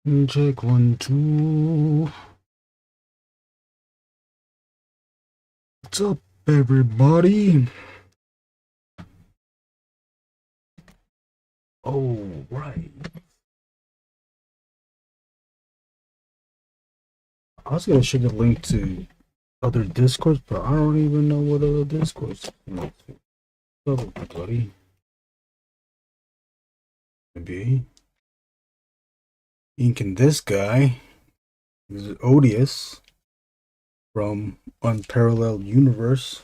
Check 1, 2. What's up, everybody? Oh, right. I was gonna share the link to other Discords, but I don't even know what other Discords. What's up, everybody? Maybe inking this guy is Odious from Unparalleled Universe.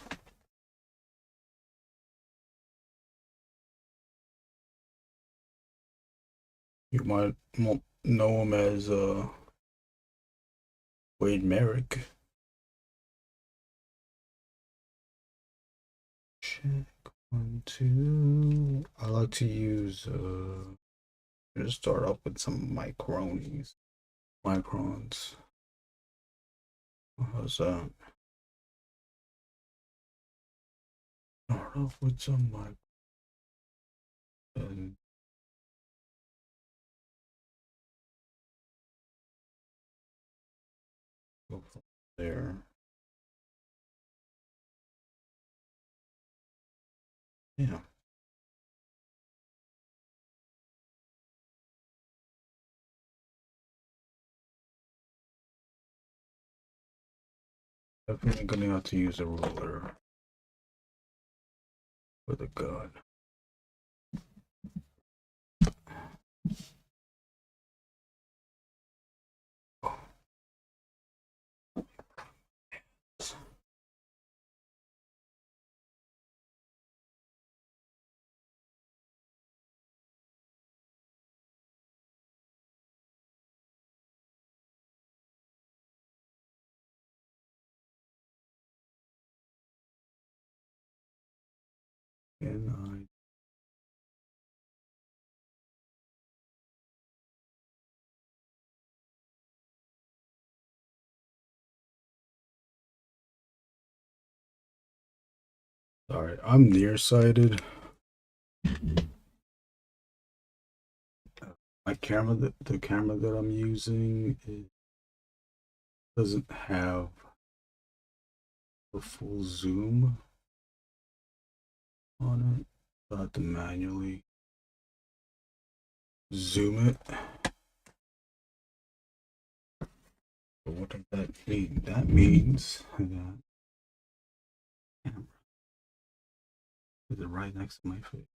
You might know him as Wade Merrick. Check 1, 2. I like to use just start off with some microns. How's that? Start off with some microns. And go from there. Yeah. Definitely gonna have to use a ruler for the gun. And sorry, I'm nearsighted. My camera, the camera that I'm using, it doesn't have a full zoom on it. So I have to manually zoom it. But what does that mean? That means that camera is right next to my face.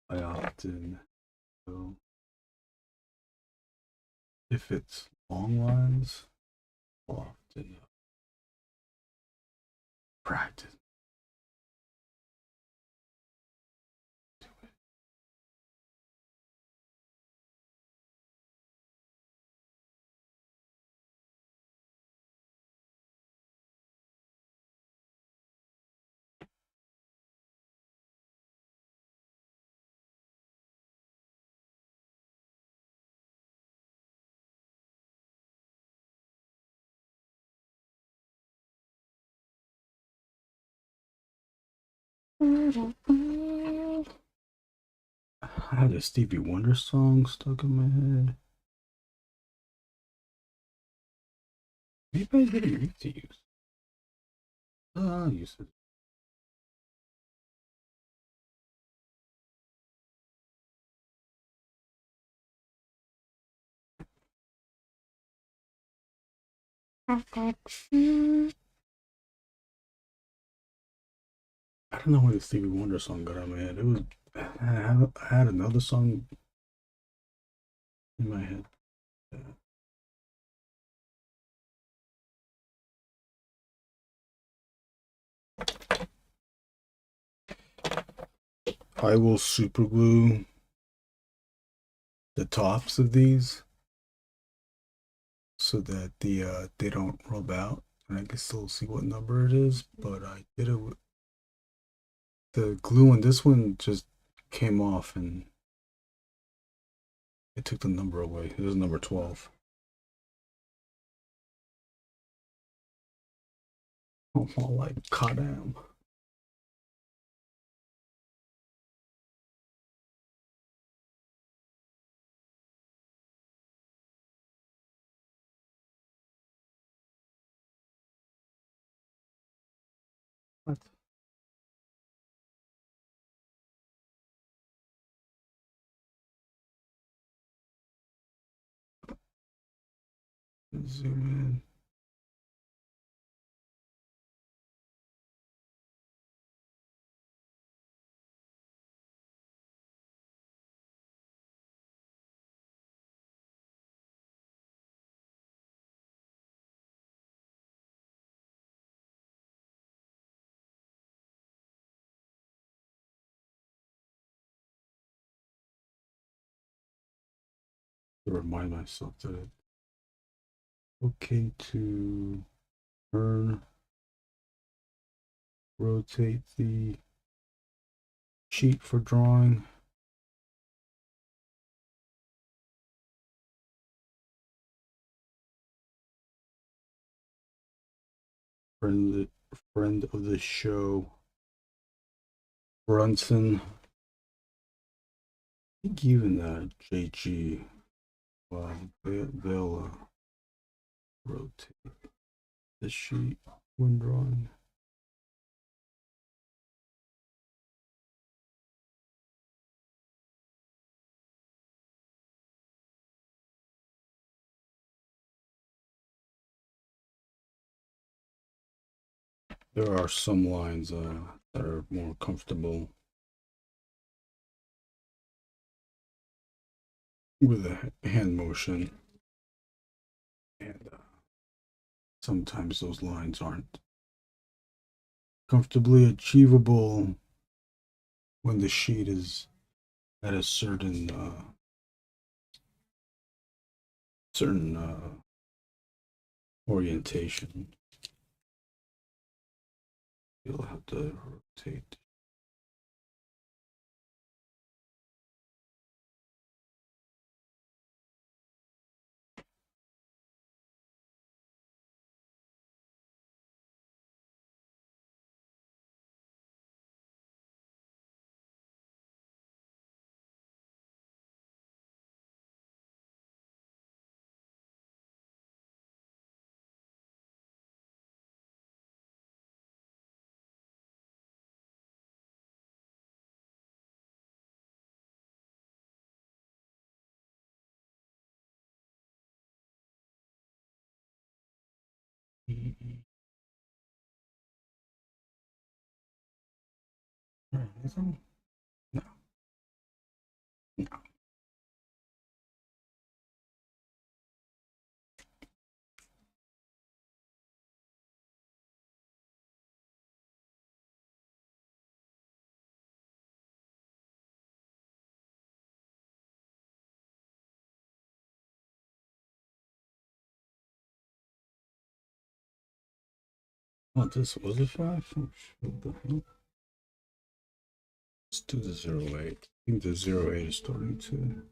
I often go, if it's long lines, I'll often practice. I had a Stevie Wonder song stuck in my head. Maybe I didn't need to use. I'll use it. I don't know why the Stevie Wonder song got out of my head. It was I had another song in my head. I will super glue the tops of these so that they don't rub out, and I can still see what number it is. But I did it with the glue on this one just came off and it took the number away. It was number 12. I'm all like, goddamn. What? Zoom in. To remind myself that it's okay to rotate the sheet for drawing. Friend of the show, Brunson. I think even JG, they'll rotate the sheet when drawing. There are some lines that are more comfortable with a hand motion, and sometimes those lines aren't comfortably achievable when the sheet is at a certain orientation. You'll have to rotate. No. No. Oh, this was a 5? What the hell? Let's do the 08. I think the 08 is starting to.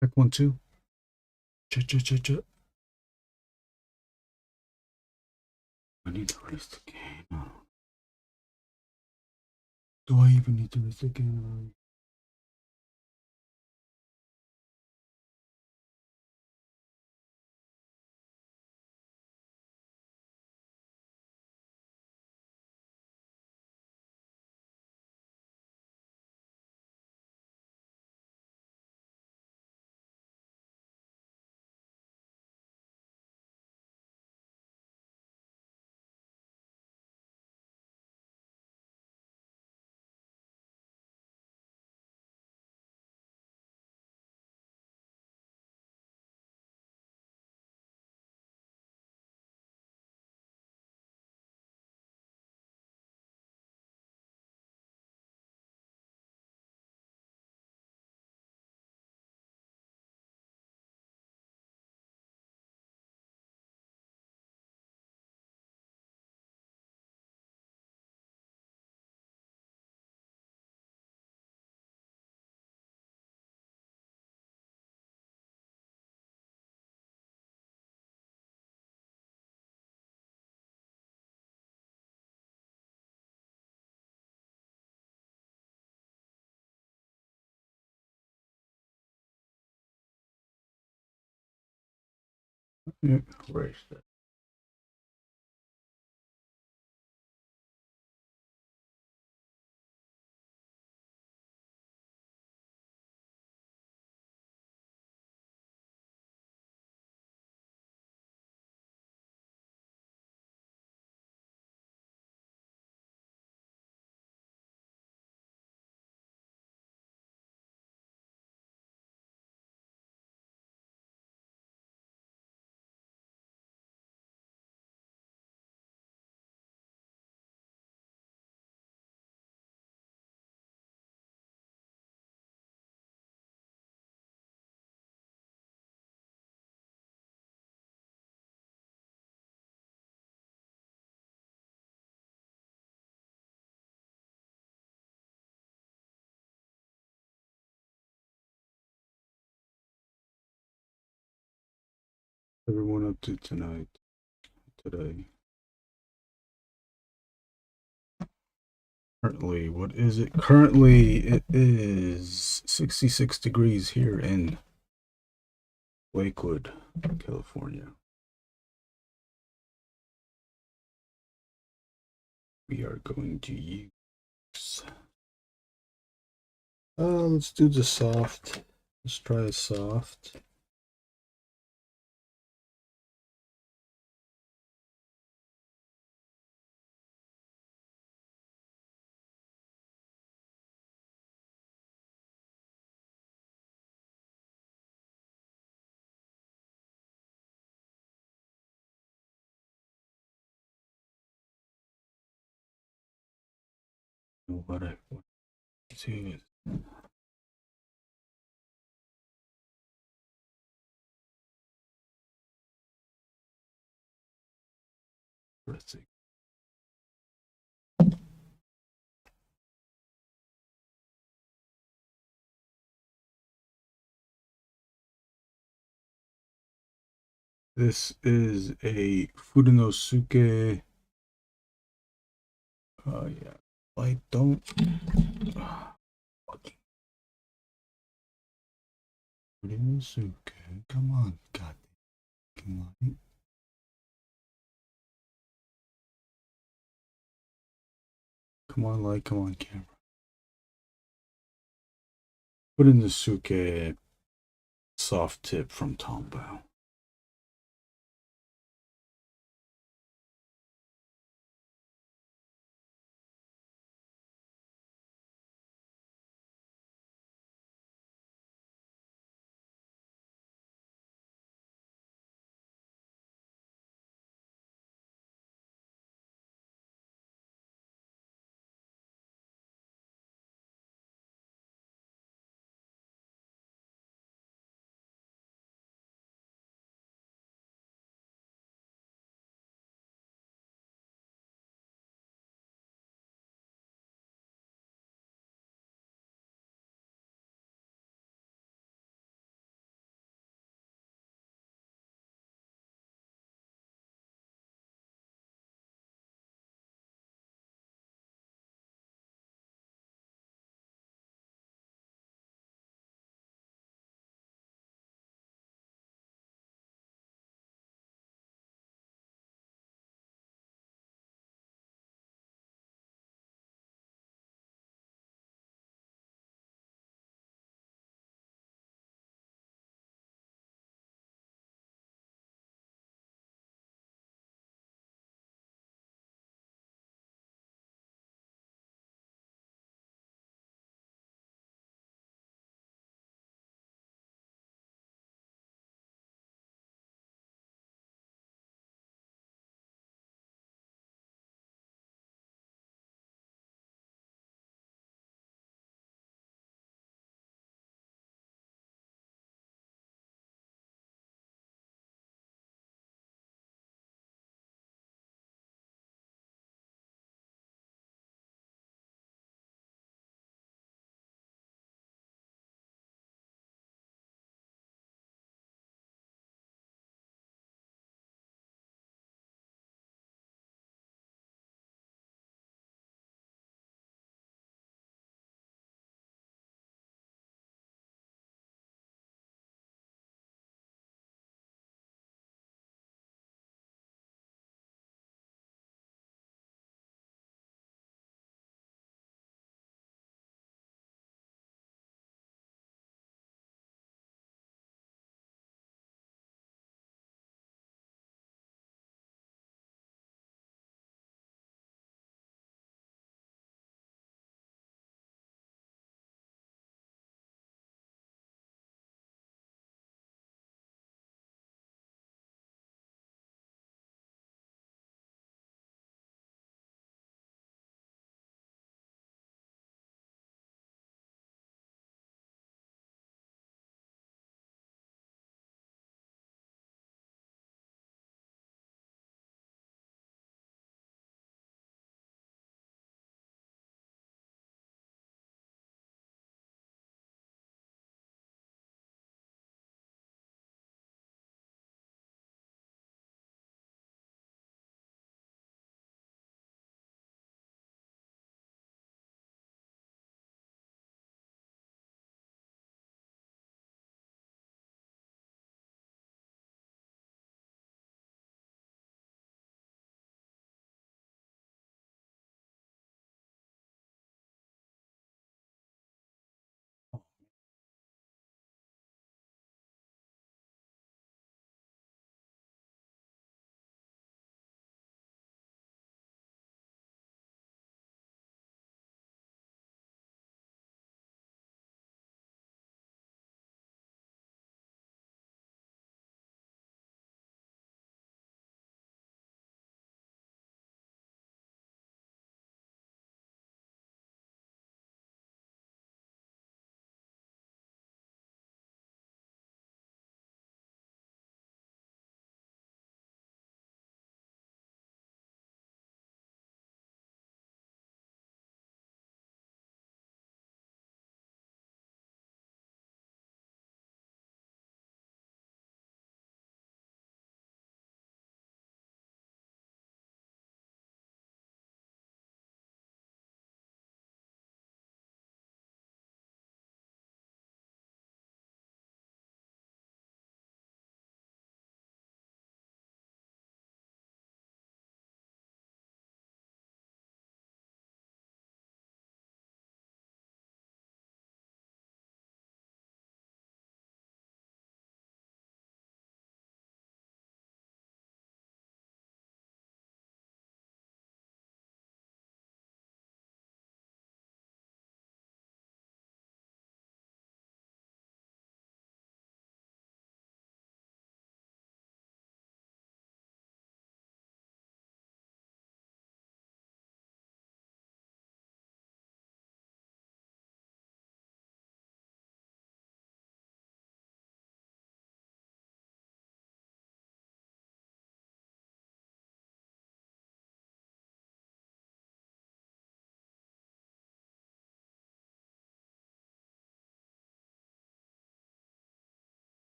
Check 1 2. Check. I need to raise the game. Do I even need to raise the game? Yeah, raise that. Everyone up to tonight, today. Currently, what is it? Currently, it is 66 degrees here in Lakewood, California. We are going to use. Let's do the soft. Let's try a soft. What I want to do is pressing. This is a Fudenosuke. Oh yeah, I don't. Fudenosuke, come on, God, come on. Come on, light, come on, camera. Fudenosuke soft tip from Tombow.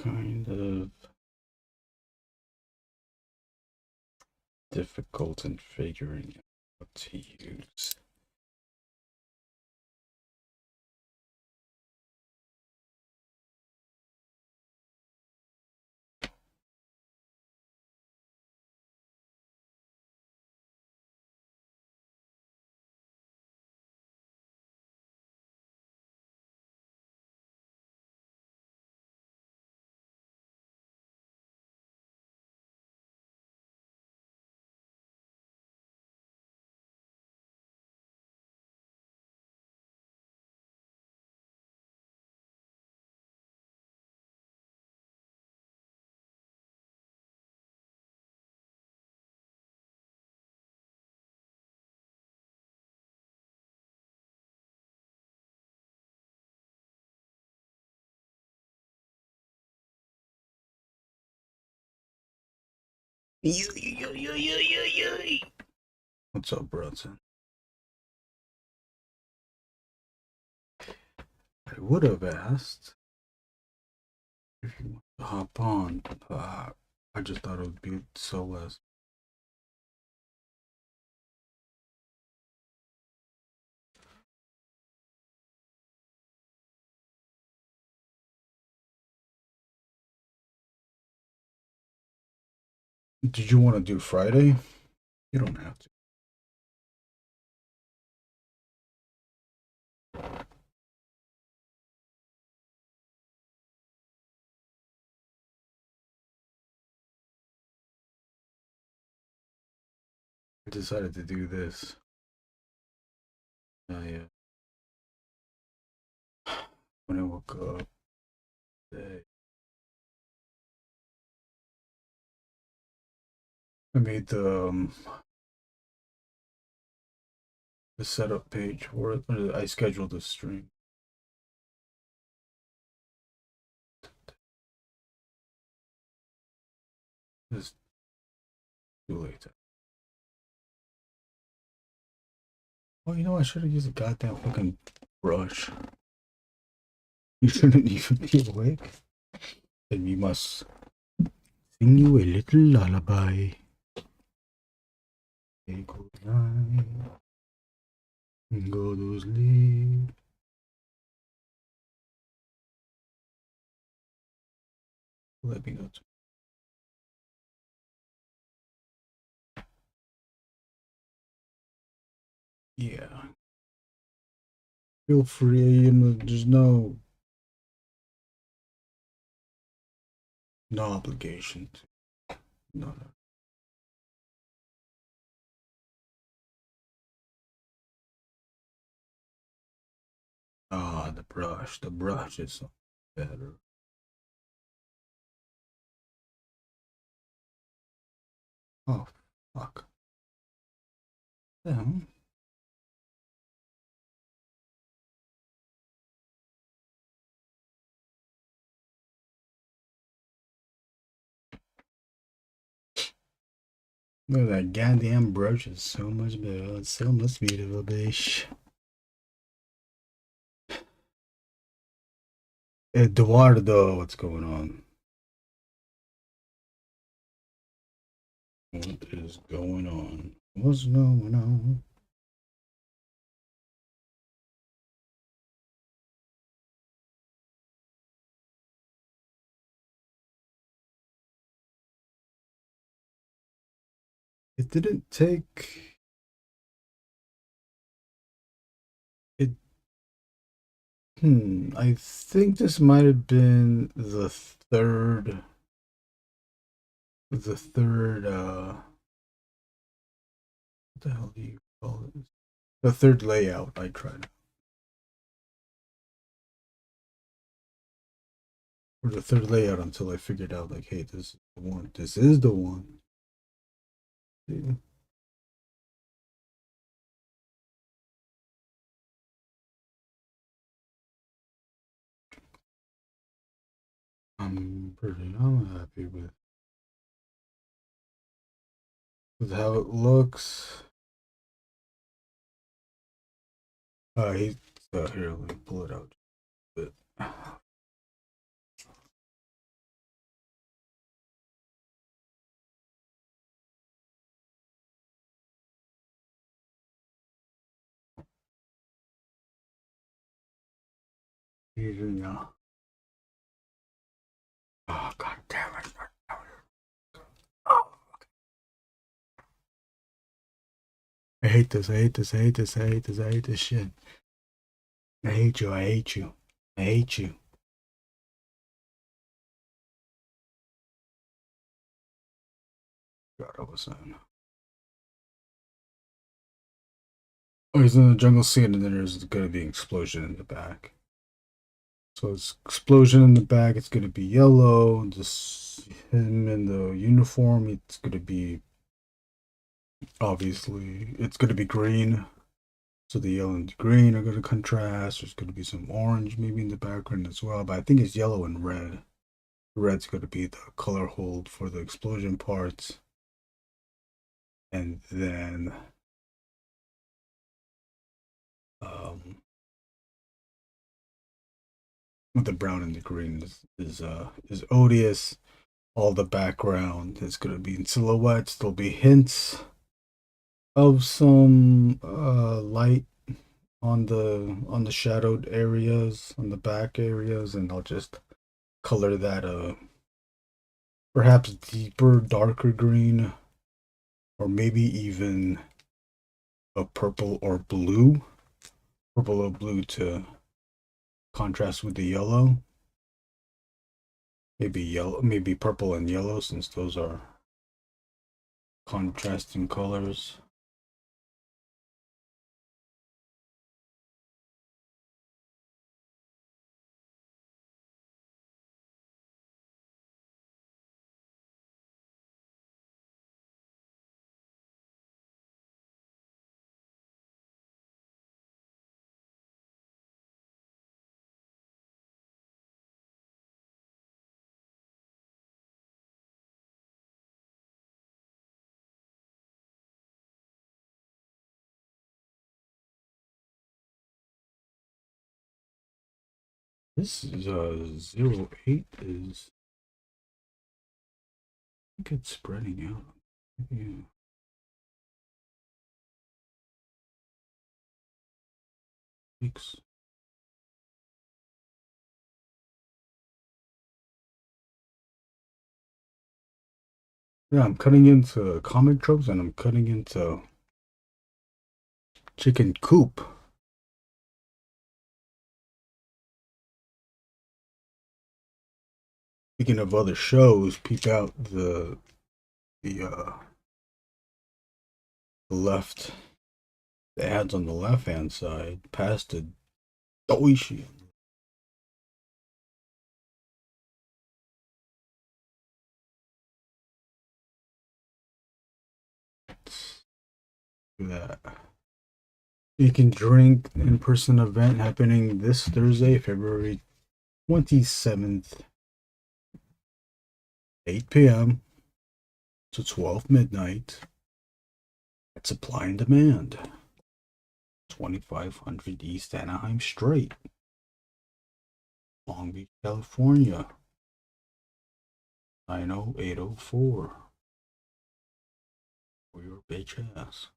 kind of difficult in figuring out what to use. What's up, Brunson? I would have asked if you want to hop on. I just thought it would be so less. Did you want to do Friday? You don't have to. I decided to do this. Yeah. When I woke up today, I made the setup page for it. I scheduled the stream. It's too late. Oh, you know, I should have used a goddamn fucking brush. You shouldn't even be awake. Then we must sing you a little lullaby. Say good night and go to sleep. Let me know. Yeah. Feel free. You know, there's no obligation. No. Ah, the brush. The brush is so better. Oh, fuck. Yeah. Look, that goddamn brush is so much better. It's so much beautiful, bitch. Eduardo, what's going on? What is going on? What's going on? It didn't take it. I think this might have been the third, what the hell do you call it? The third layout I tried. Or the third layout until I figured out, like, hey, this is the one. This is the one. See? I'm happy with how it looks. He's here. Let me pull it out. But Yeah. Oh, god damn it. Oh, I hate this, I hate this, I hate this, I hate this, I hate this shit. I hate you, I hate you. I hate you. God, I was saying. Oh, he's in the jungle scene, and then there's gonna be an explosion in the back. So it's explosion in the back. It's gonna be yellow. Just him in the uniform. It's gonna be obviously. It's gonna be green. So the yellow and the green are gonna contrast. There's gonna be some orange maybe in the background as well. But I think it's yellow and red. Red's gonna be the color hold for the explosion parts, and then um, the brown and the green is Odious. All the background is going to be in silhouettes. There'll be hints of some light on the shadowed areas, on the back areas, and I'll just color that perhaps deeper, darker green, or maybe even a purple or blue, to contrast with the yellow. Maybe yellow, maybe purple and yellow, since those are contrasting colors. This is 08 is, I think it's spreading out. Yeah. Weeks. Yeah, I'm cutting into comic tropes, and I'm cutting into chicken coop. Speaking of other shows, peek out the left, the ads on the left hand side past the Doishi. Do that. You can drink in-person event happening this Thursday, February 27th, 8 p.m. to 12 midnight. At Supply and Demand, 2500 East Anaheim Street, Long Beach, California, 90804. For your bitch ass.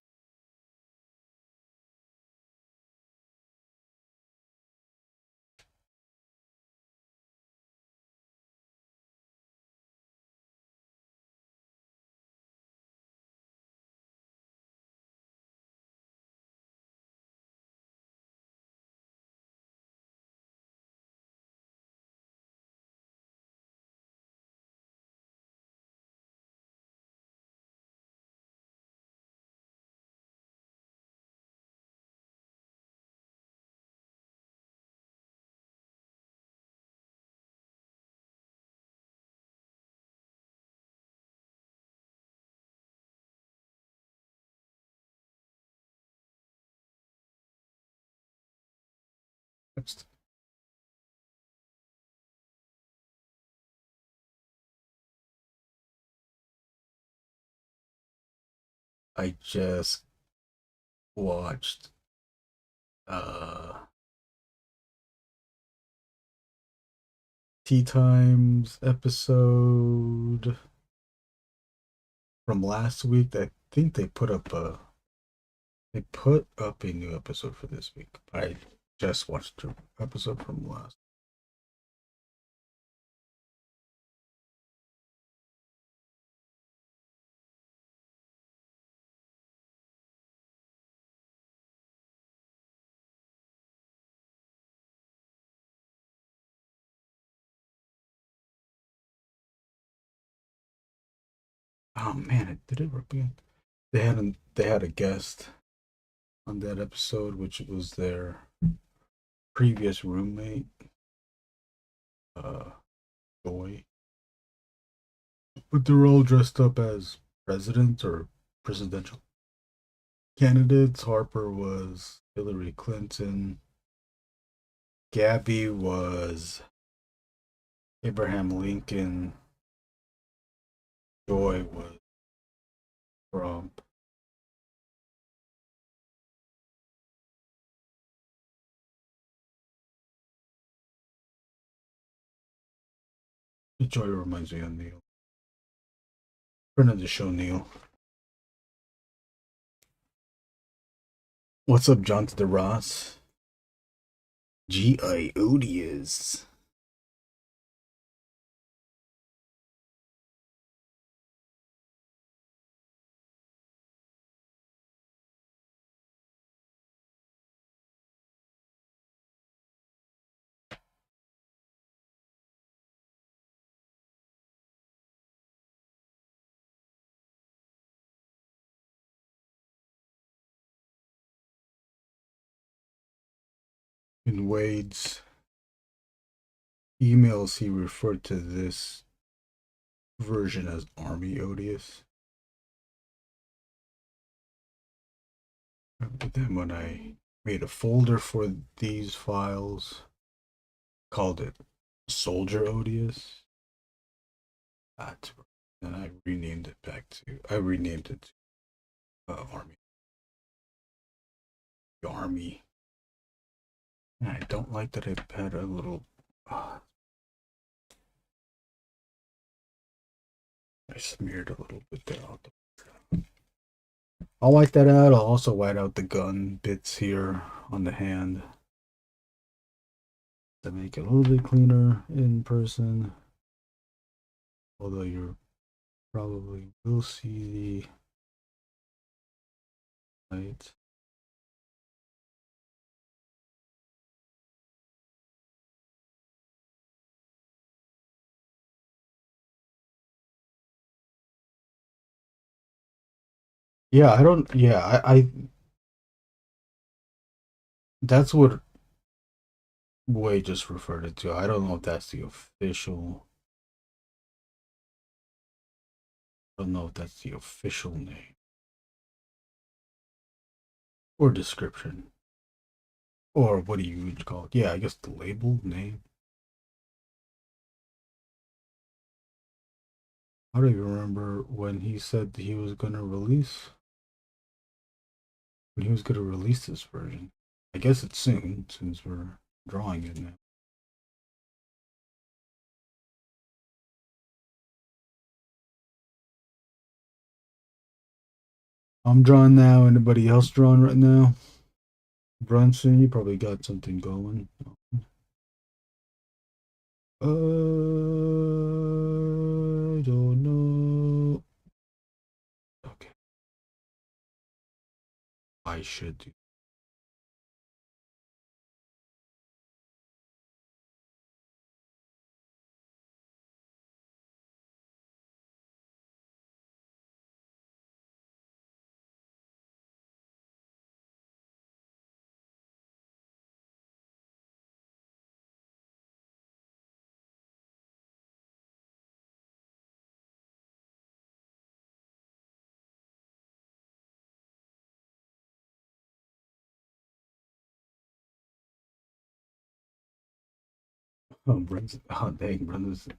Next. I just watched Tea Times episode from last week. I think they put up a new episode for this week. I just watched the episode from last. Oh man, did it repeat? They had a guest on that episode, which was their previous roommate, uh, Joy. But they're all dressed up as presidents or presidential candidates. Harper was Hillary Clinton. Gabby was Abraham Lincoln. Joy was Trump. Joy reminds me of Neil. Friend of the show, Neil. What's up, John to the Ross? G.I. Odious. In Wade's emails, he referred to this version as Army Odious. But then when I made a folder for these files, called it Soldier Odious, that's and I renamed it to Army. The Army. And I don't like that I had a little. I smeared a little bit there. I'll wipe that out. I'll also white out the gun bits here on the hand to make it a little bit cleaner in person. Although you probably will see the light. Yeah, I don't. Yeah, I that's what Way just referred it to. I don't know if that's the official. I don't know if that's the official name or description, or what do you would call it? Yeah, I guess the label name. I don't even remember when he said he was gonna release. When he was gonna release this version. I guess it's soon since we're drawing it now. I'm drawing now. Anybody else drawing right now? Brunson, you probably got something going. I don't know. Okay, I should do. Oh, Brunson. Oh, dang, Brunson.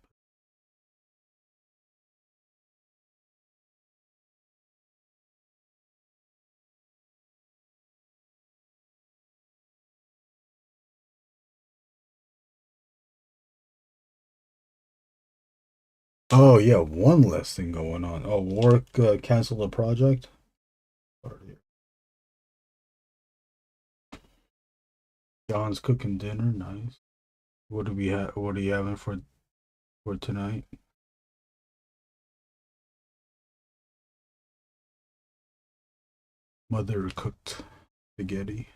Oh yeah, one less thing going on. Oh, Warrick canceled a project. John's cooking dinner. Nice. What do we have? What are you having for tonight? Mother cooked spaghetti.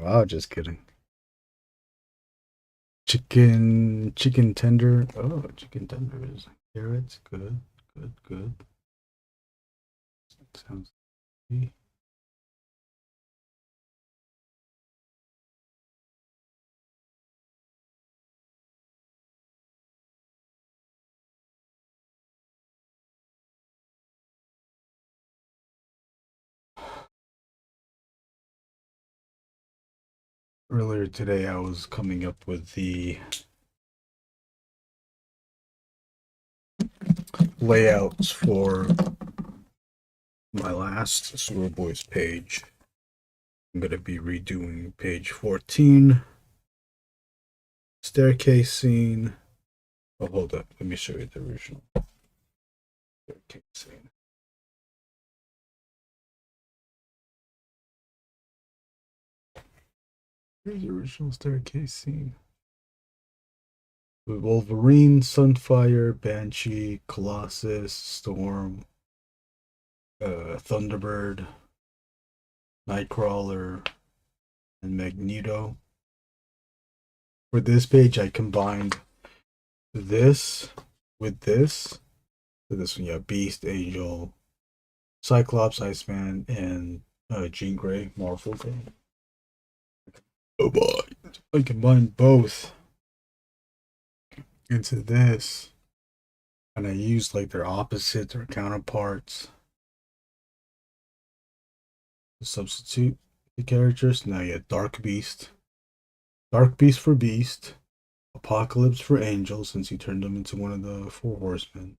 Wow, just kidding. Chicken tender. Oh, chicken tenders. Carrots. Good, good, good. Sounds good. Earlier today, I was coming up with the layouts for my last Sewer Boys page. I'm going to be redoing page 14, staircase scene. Oh, hold up. Let me show you the original staircase scene. Here's the original staircase scene. With Wolverine, Sunfire, Banshee, Colossus, Storm, Thunderbird, Nightcrawler, and Magneto. For this page, I combined this with this. So this one, yeah, Beast, Angel, Cyclops, Iceman, and Jean Grey, Marvel Grey. Oh boy! I combined both into this, and I used like their opposites or counterparts to substitute the characters. Now you have Dark Beast for Beast, Apocalypse for Angel, since he turned him into one of the Four Horsemen,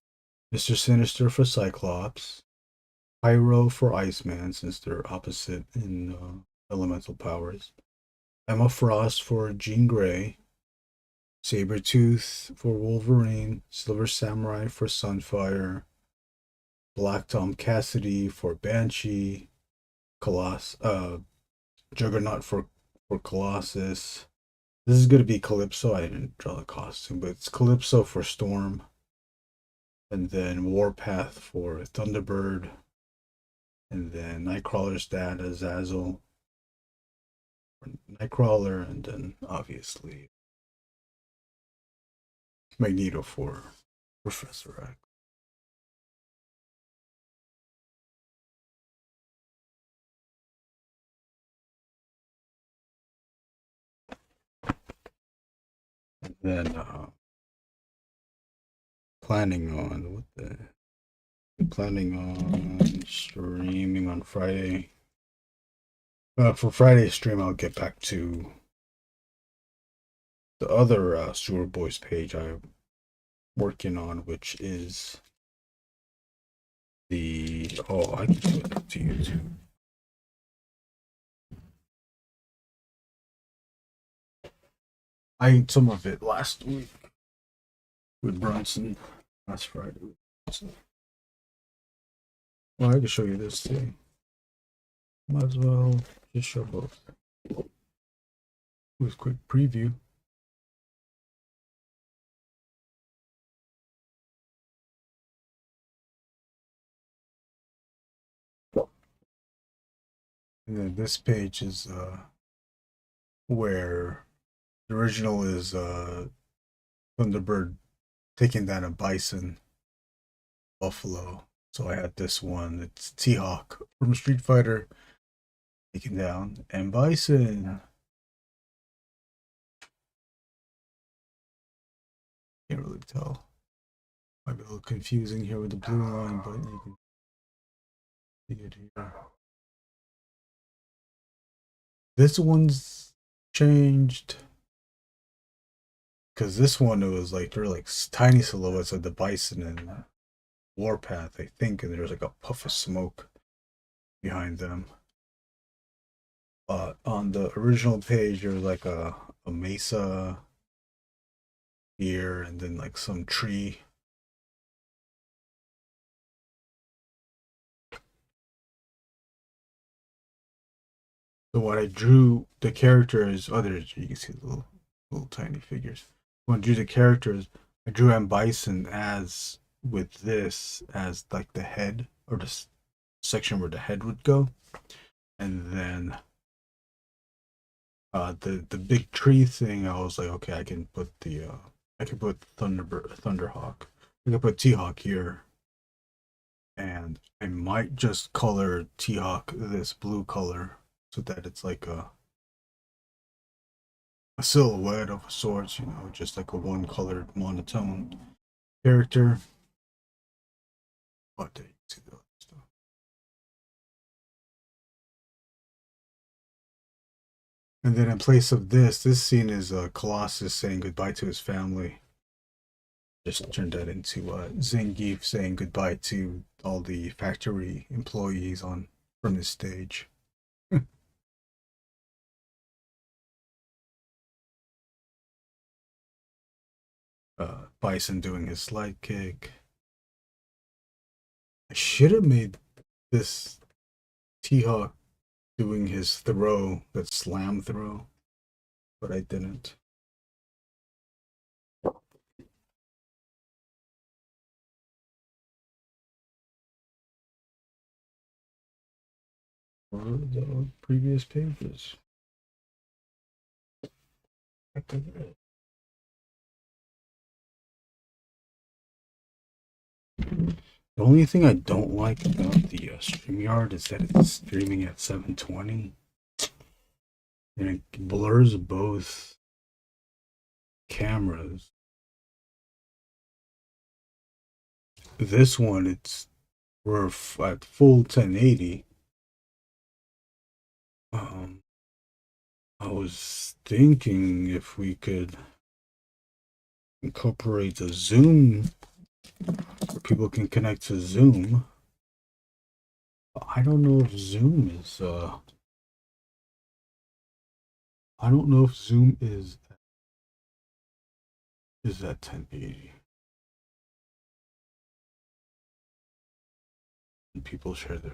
Mr. Sinister for Cyclops, Pyro for Iceman, since they're opposite in elemental powers, Emma Frost for Jean Grey, Sabretooth for Wolverine, Silver Samurai for Sunfire, Black Tom Cassidy for Banshee, Juggernaut for Colossus. This is going to be Calypso. I didn't draw the costume, but it's Calypso for Storm. And then Warpath for Thunderbird. And then Nightcrawler's dad, Azazel. Nightcrawler, and then obviously Magneto for Professor X. And then planning on streaming on Friday. For Friday's stream, I'll get back to the other Sewer Boys page I'm working on, which is the I can show it to you too. I ate some of it last week with Brunson last Friday. Well, I can show you this too. Might as well just show both. With quick preview. And then this page is where the original is Thunderbird taking down a bison buffalo. So I had this one. It's T-Hawk from Street Fighter taking down M Bison. Can't really tell. Might be a little confusing here with the blue line, but you can see it here. This one's changed because this one, it was like they're like tiny silhouettes of the bison and Warpath, I think, and there's like a puff of smoke behind them. On the original page, there was like a mesa here, and then like some tree. So what I drew the characters, others you can see the little tiny figures. When I drew the characters, I drew M Bison as with this as like the head or the section where the head would go, and then the big tree thing, I was like, okay, I can put Thunderhawk. I can put T-Hawk here, and I might just color T-Hawk this blue color so that it's like a silhouette of sorts, you know, just like a one colored monotone character. But you see the other stuff. And then in place of this scene is Colossus saying goodbye to his family. Just turned that into Zangief saying goodbye to all the factory employees on from his stage. Bison doing his slide kick. I should have made this T-Hawk doing his throw, that slam throw, but I didn't. Or the previous pages. The only thing I don't like about the StreamYard is that it's streaming at 720 and it blurs both cameras. This one, we're at full 1080. I was thinking if we could incorporate the Zoom where people can connect to Zoom. I don't know if Zoom is I don't know if Zoom is at 1080. And people share their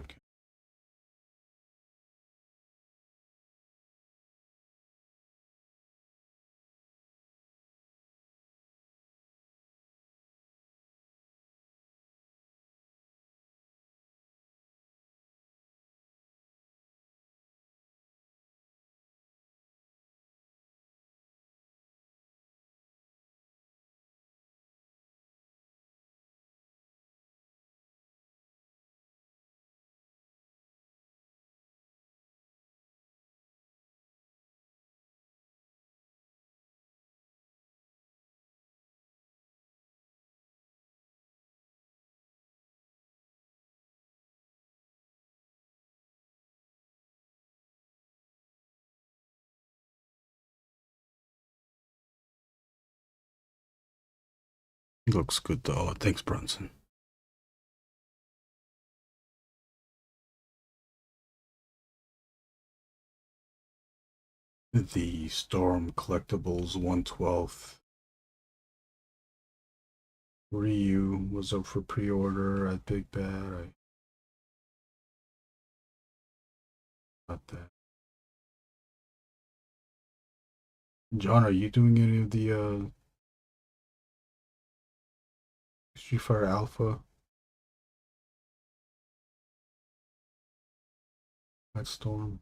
looks good though. Thanks, Brunson. The Storm Collectibles 112th Ryu was up for pre-order at Big Bad. I got that. John, are you doing any of the Street Fighter Alpha at Storm?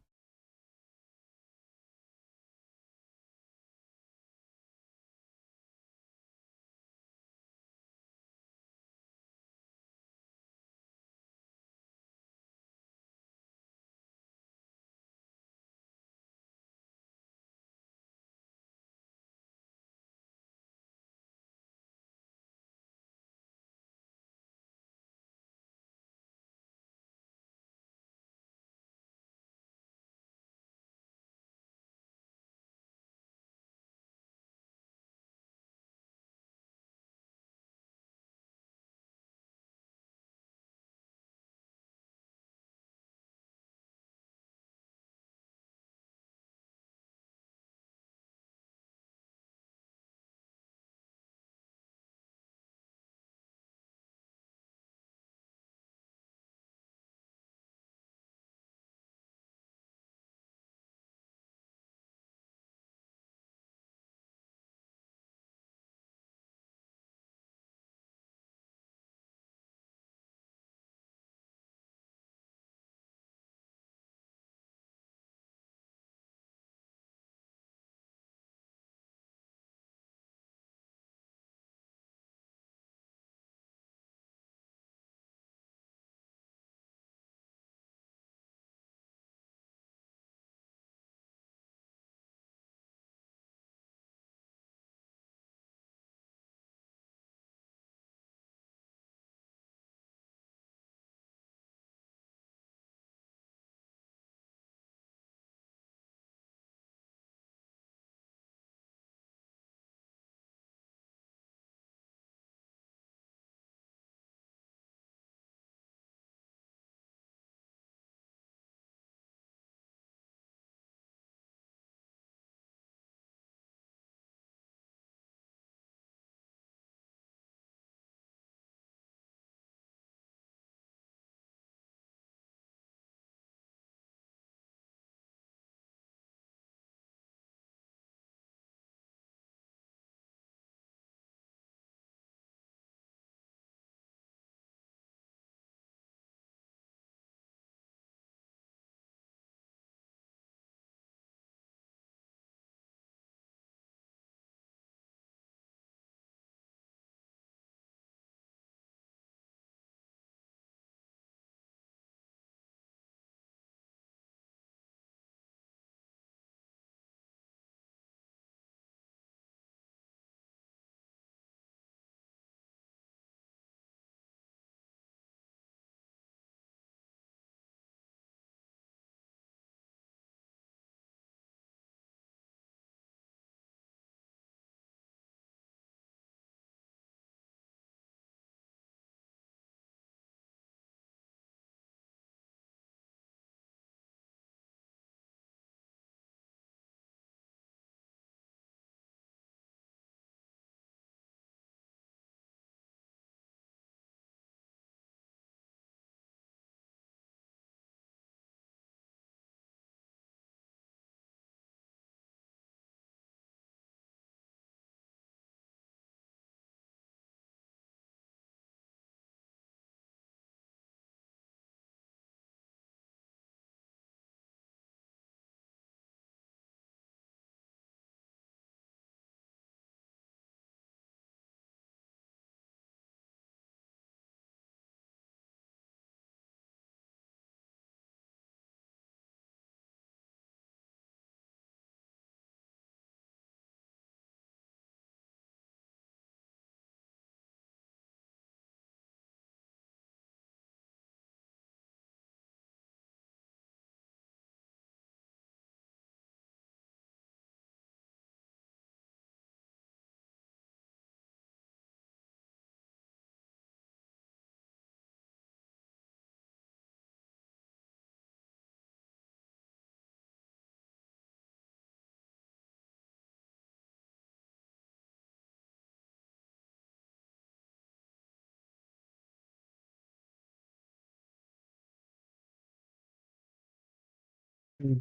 Well,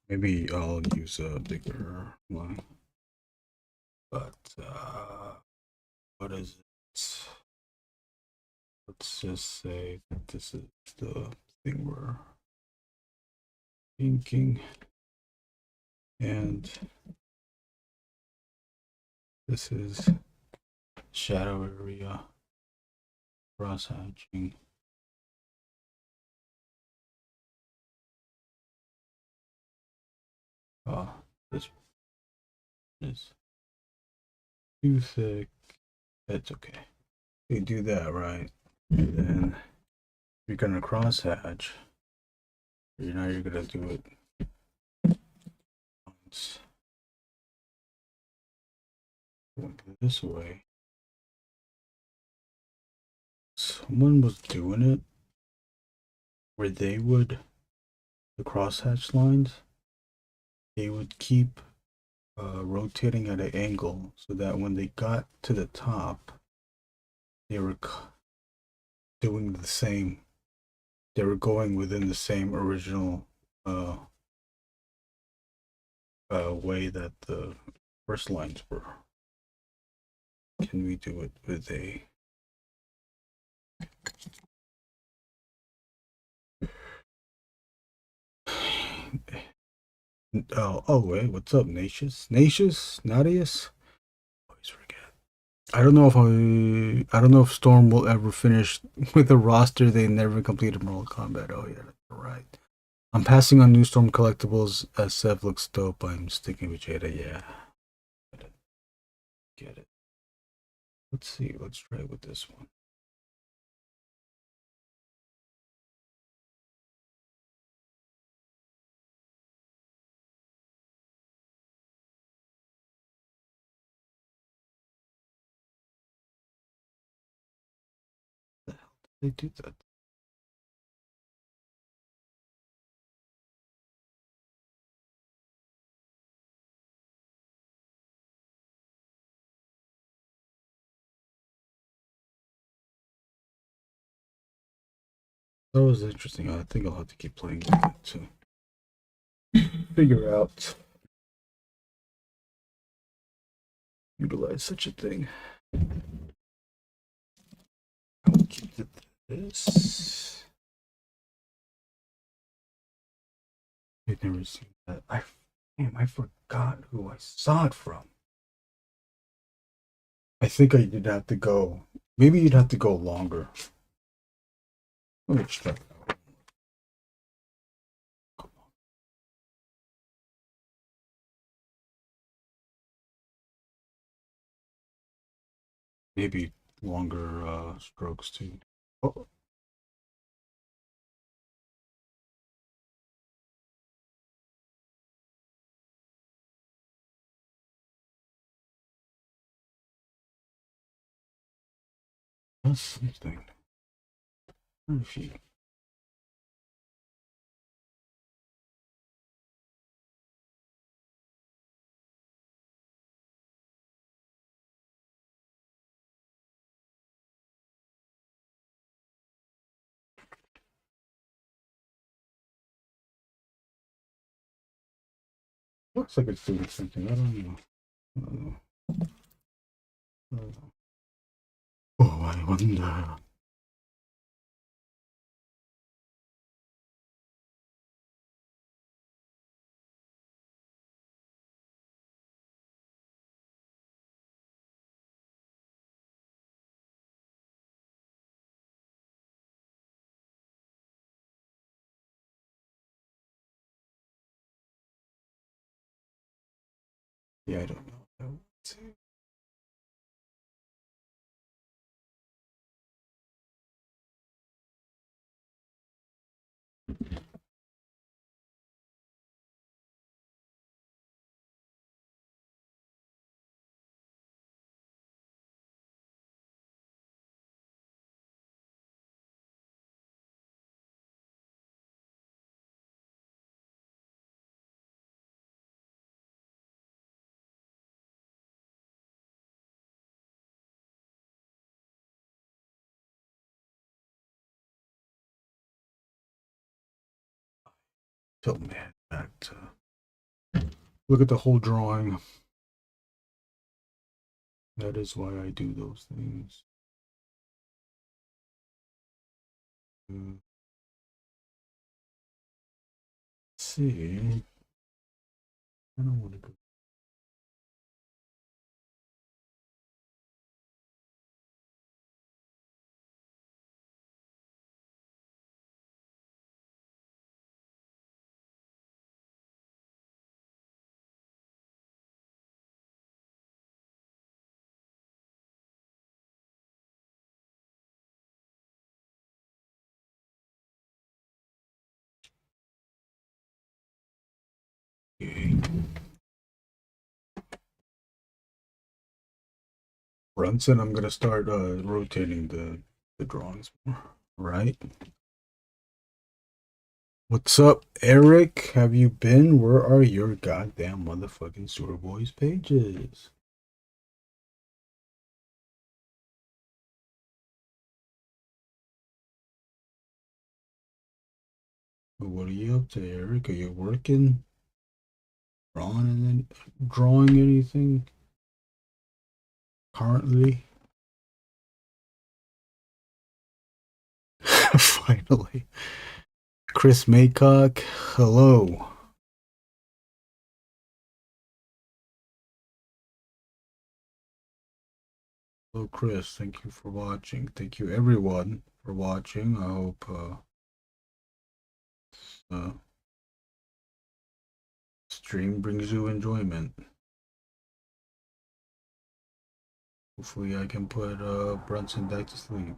maybe I'll use a bigger one. But what is it? Let's just say that this is the thing we're inking, and this is shadow area cross hatching. This is too thick. That's okay. We do that right, and then you're gonna cross hatch. Now you're gonna do it once. Going this way. Someone was doing it where they would, the crosshatch lines, they would keep rotating at an angle so that when they got to the top, they were doing the same. They were going within the same original way that the first lines were. Can we do it with a oh wait, what's up, Nacious? Odious? Always forget. I don't know if Storm will ever finish with a roster they never completed Mortal Kombat. Oh yeah, that's right. I'm passing on new Storm Collectibles. SF looks dope. I'm sticking with Jada. Yeah. Get it. Let's see. Let's try with this one. The hell did they do that? That was interesting. I think I'll have to keep playing with it to figure out, utilize such a thing. I'll keep this. I've never seen that. I forgot who I saw it from. I think I did have to go. Maybe you'd have to go longer. Let me check. Maybe longer strokes too. Oh. That's something. If you looks like it's doing something. I don't know. I don't know. I don't know. Oh, I wonder. Yeah, I don't know. Let's see. tilt my head back to look at the whole drawing. That is why I do those things. Let's see. I don't want to go. Okay. Brunson, I'm gonna start rotating the drawings more. Right. What's up, Eric? Have you been? Where are your goddamn motherfucking Sewer Boys pages? What are you up to, Eric? Are you working? Drawing anything currently? Finally. Chris Maycock, hello. Hello, Chris. Thank you for watching. Thank you, everyone, for watching. I hope stream brings you enjoyment. Hopefully, I can put Brunson back to sleep.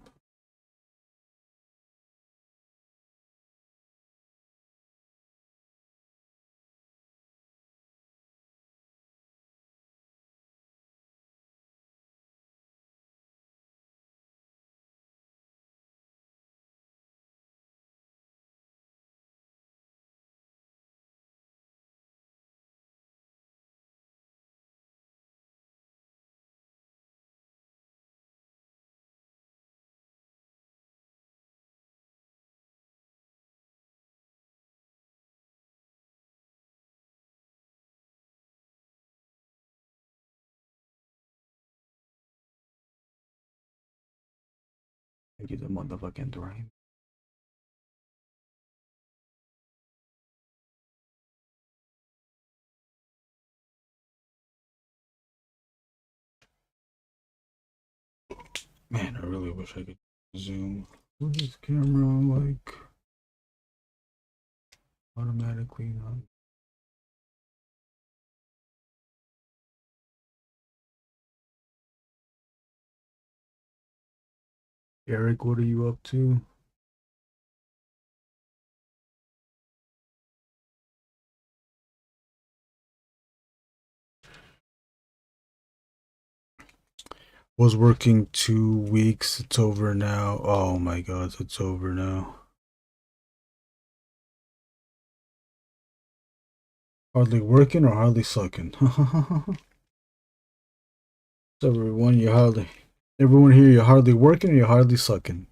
Thank you, the motherfucking dream. Man, I really wish I could zoom with this camera, like, automatically. Not. Eric, what are you up to? Was working 2 weeks. It's over now. Oh my god, it's over now. Hardly working or hardly sucking? So everyone, everyone here, you're hardly working or you're hardly sucking?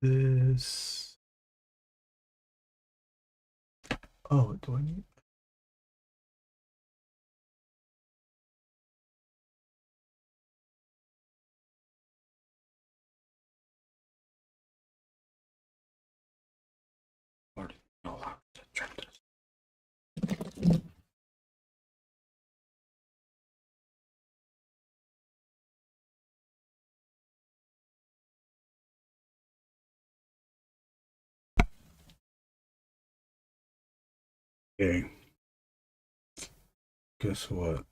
This. Oh, do I need? Already know how to try. Okay. Guess what?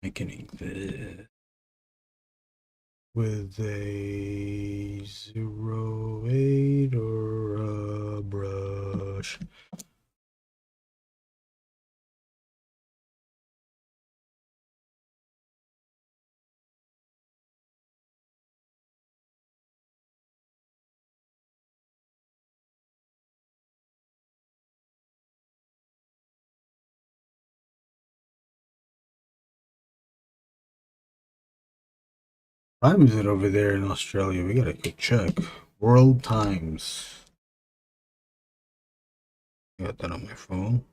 Making this with a 08 or a brush. Time is it over there in Australia? We gotta go check. World times. Got that on my phone.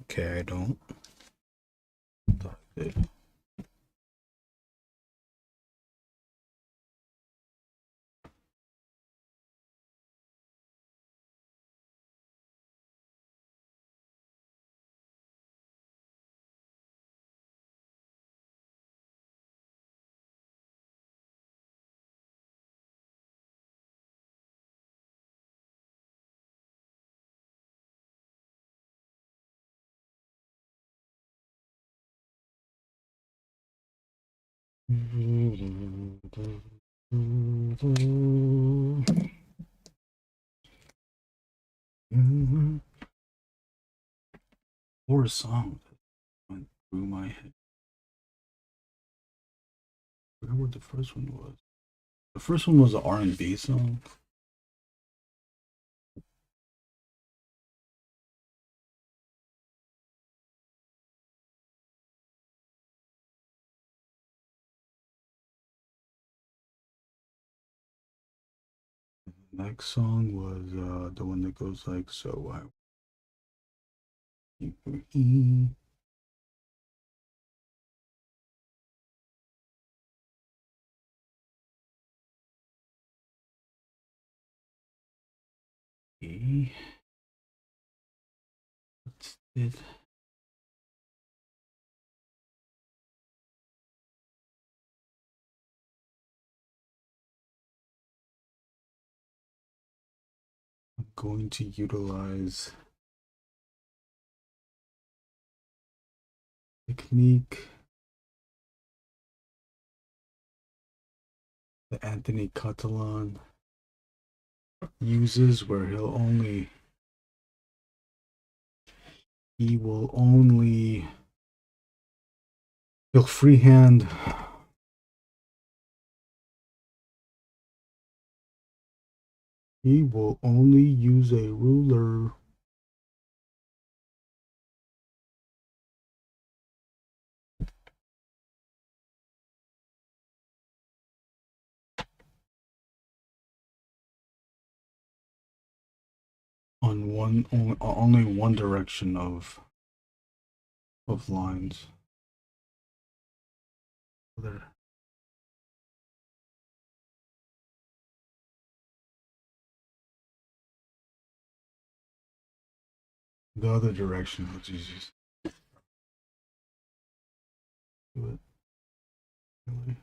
Okay, I don't. Thought I did. Or a song that went through my head. I forgot what the first one was. The first one was an R&B song. The next song was the one that goes like, so I. What's it? I'm going to utilize technique that Anthony Catalan uses, where he'll freehand he will only use a ruler on only one direction of lines. The other direction, which is just do it. Really.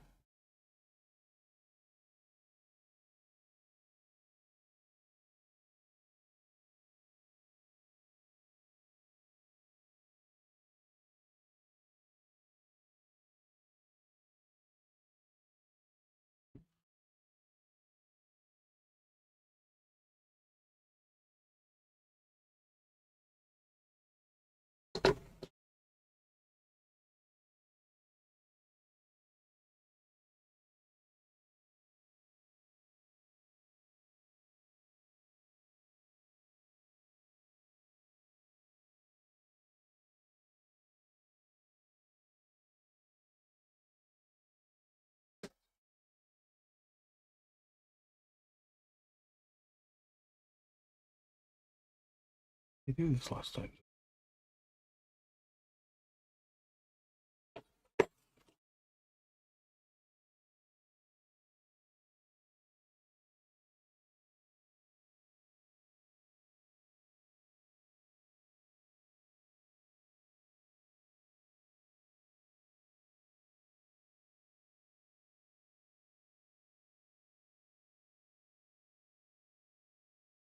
I did this last time.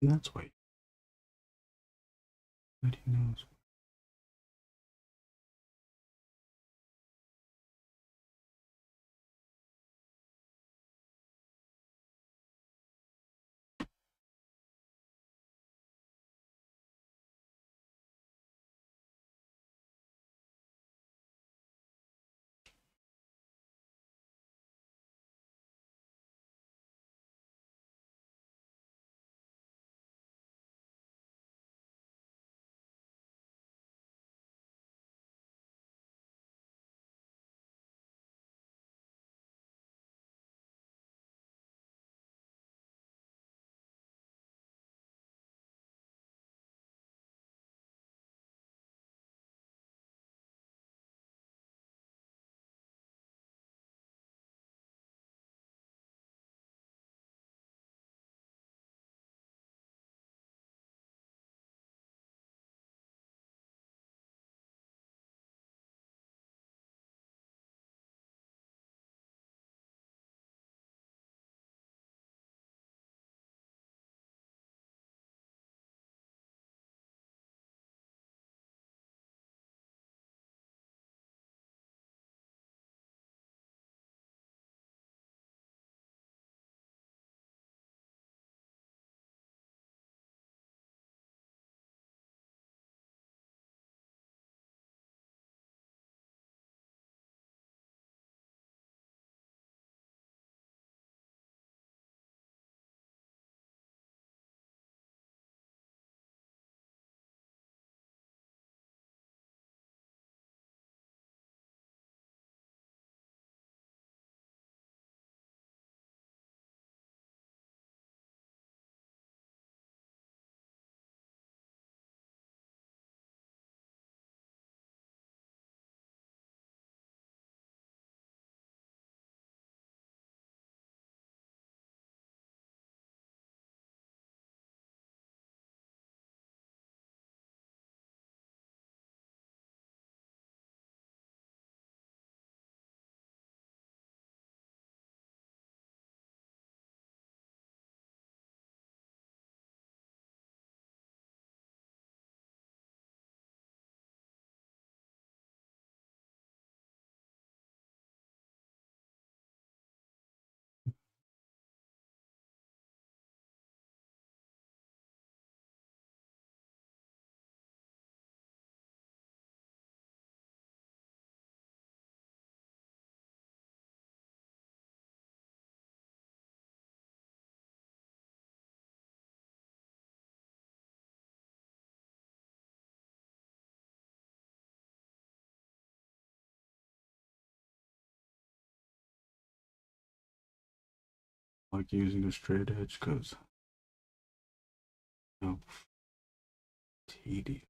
That's why. Nobody knows. I like using a straight edge because, you know, tedious.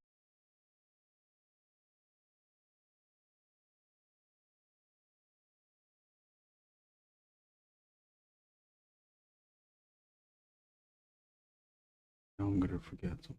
Now I'm gonna forget something.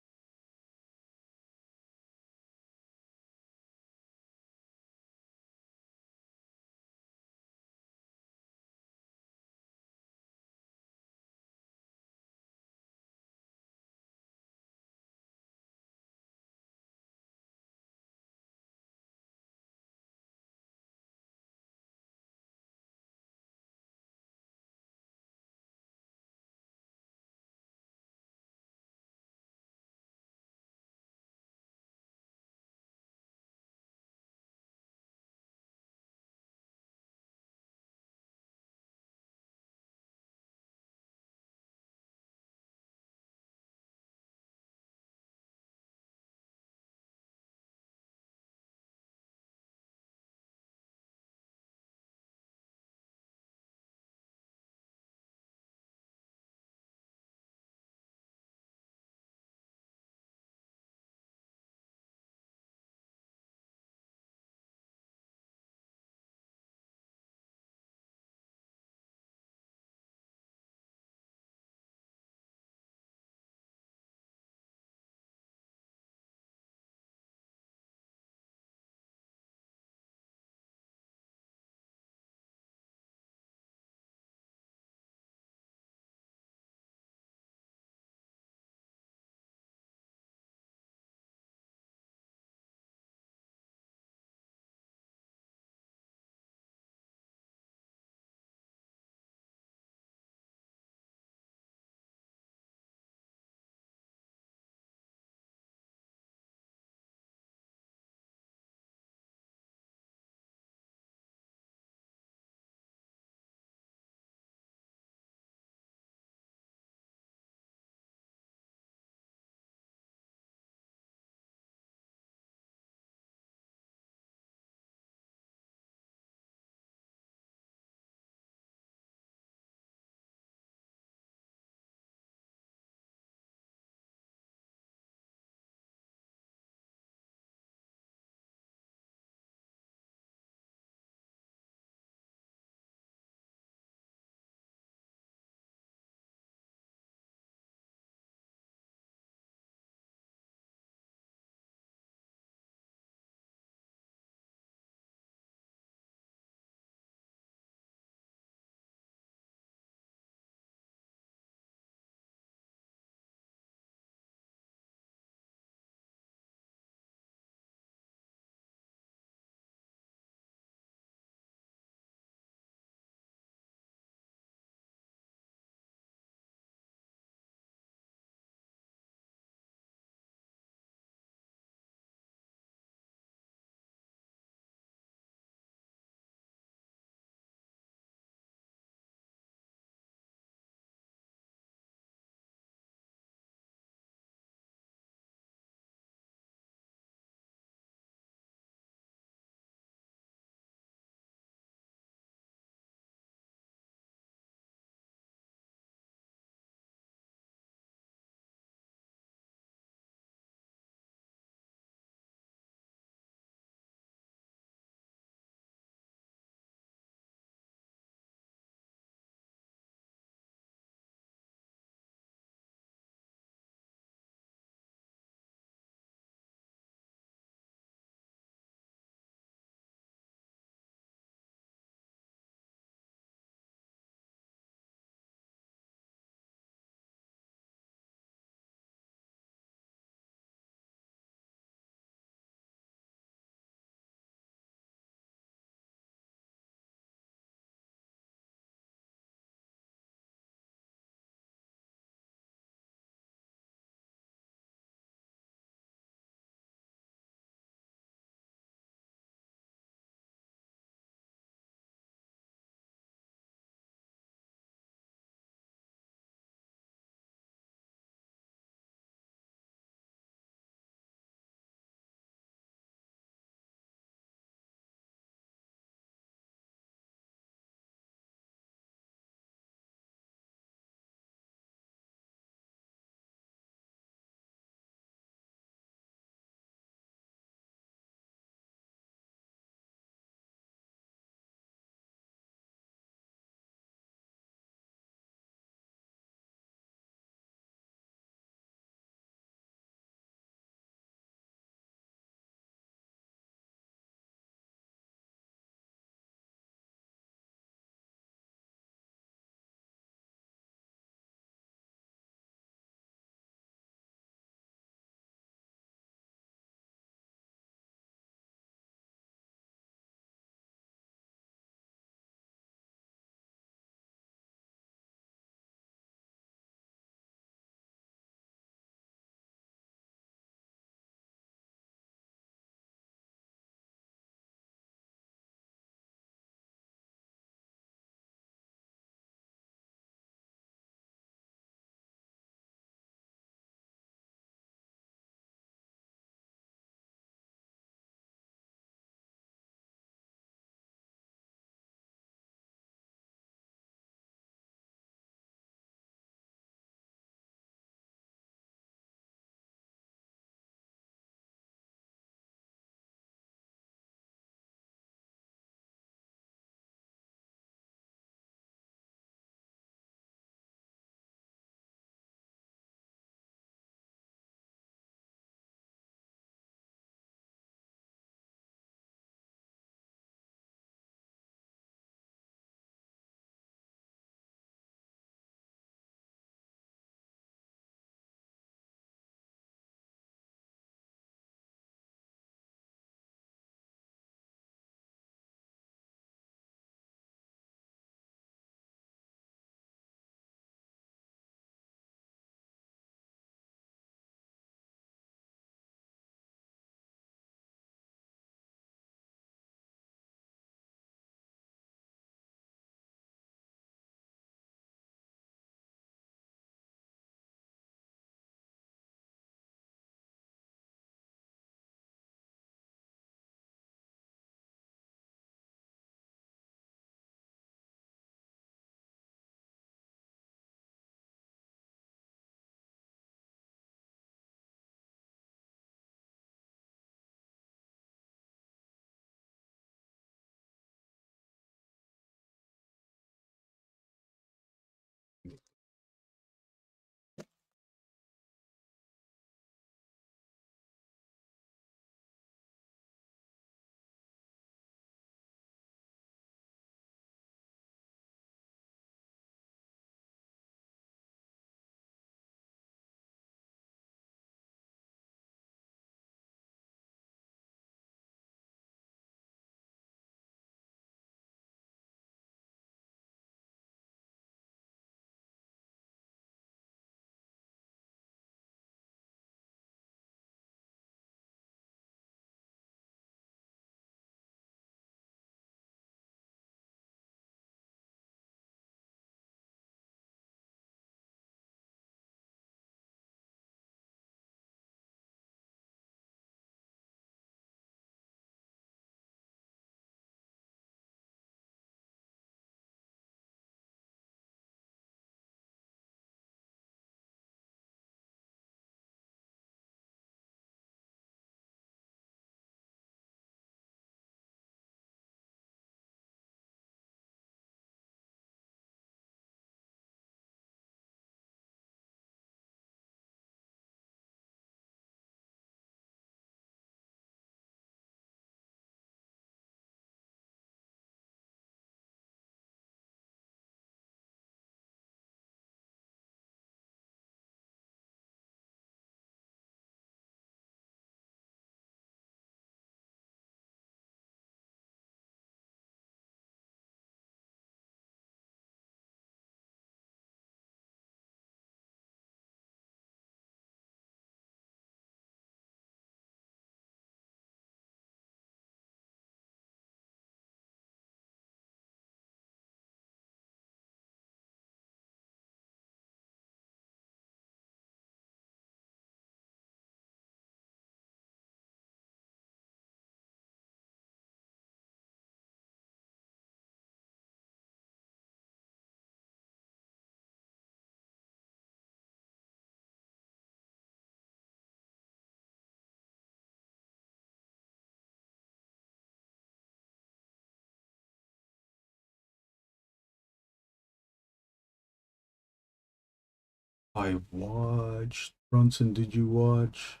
I watched. Brunson, did you watch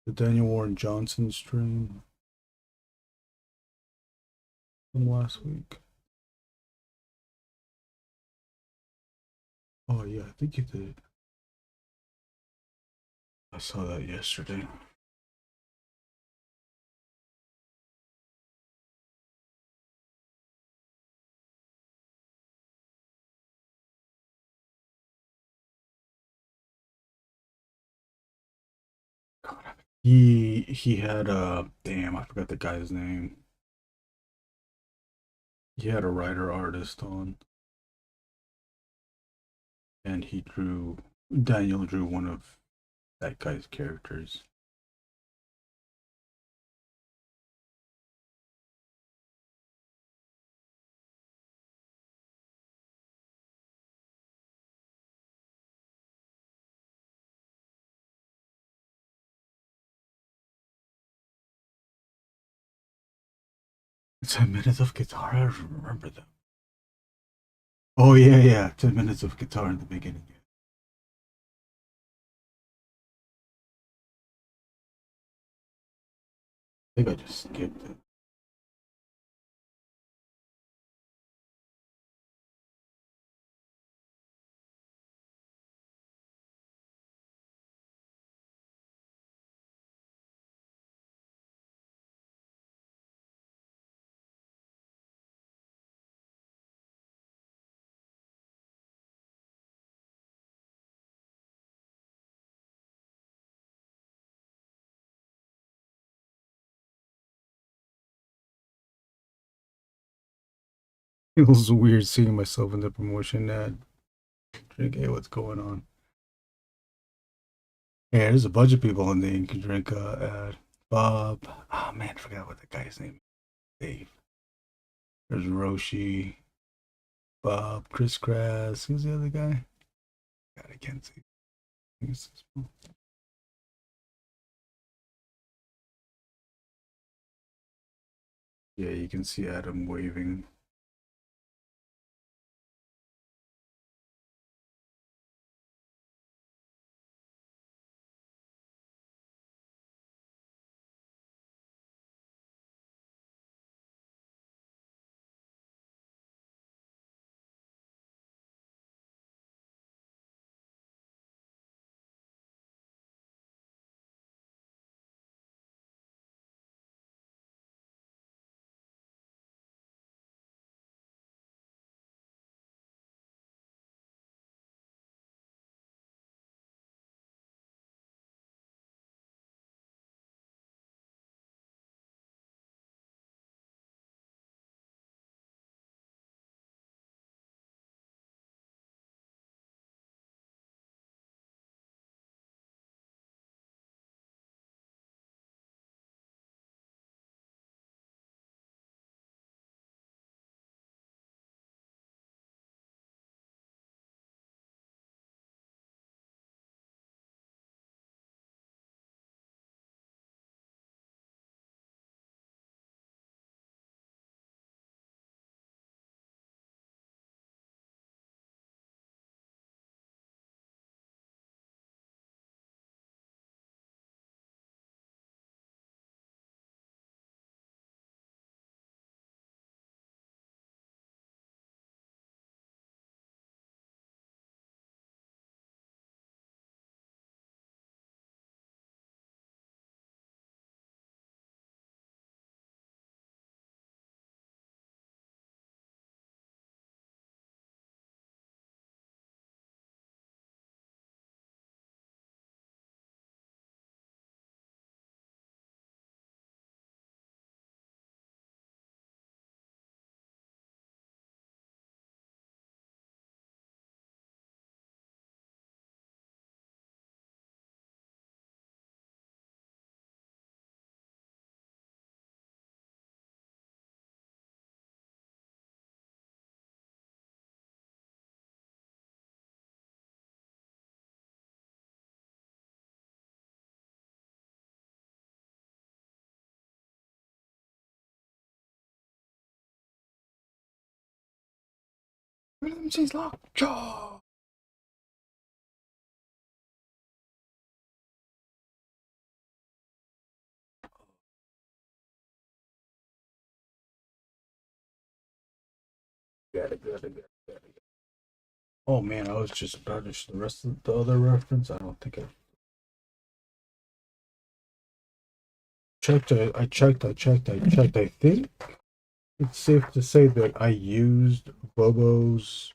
the Daniel Warren Johnson stream from last week? Oh yeah, I think you did. I saw that yesterday. He had a damn, I forgot the guy's name. He had a writer artist on, and he drew Daniel drew one of that guy's characters. It's 10 minutes of guitar. I don't remember that. Oh yeah, yeah, 10 minutes of guitar in the beginning. I think I just skipped it. It was weird seeing myself in the promotion ad. Drink, hey, what's going on? Yeah, there's a bunch of people in there you can drink ad. Bob. Oh man, I forgot what the guy's name is. Dave. There's Roshi. Bob. Chris Grass. Who's the other guy? God, I can't see. Yeah, you can see Adam waving. Ramsey's Lockjaw. Got it. Oh man, I was just about to show the rest of the other reference. I don't think I checked. I checked. I think it's safe to say that I used Bobo's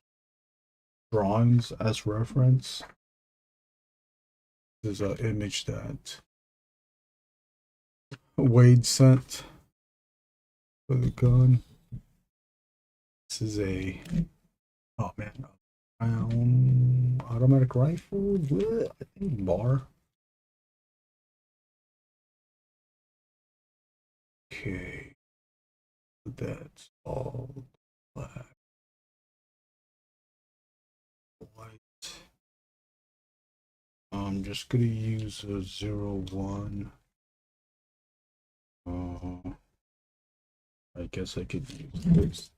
drawings as reference. There's an image that Wade sent for the gun. This is a, oh man, automatic rifle. What? I think bar. Okay, that's all black, white. I'm just gonna use a 01. I guess I could use this.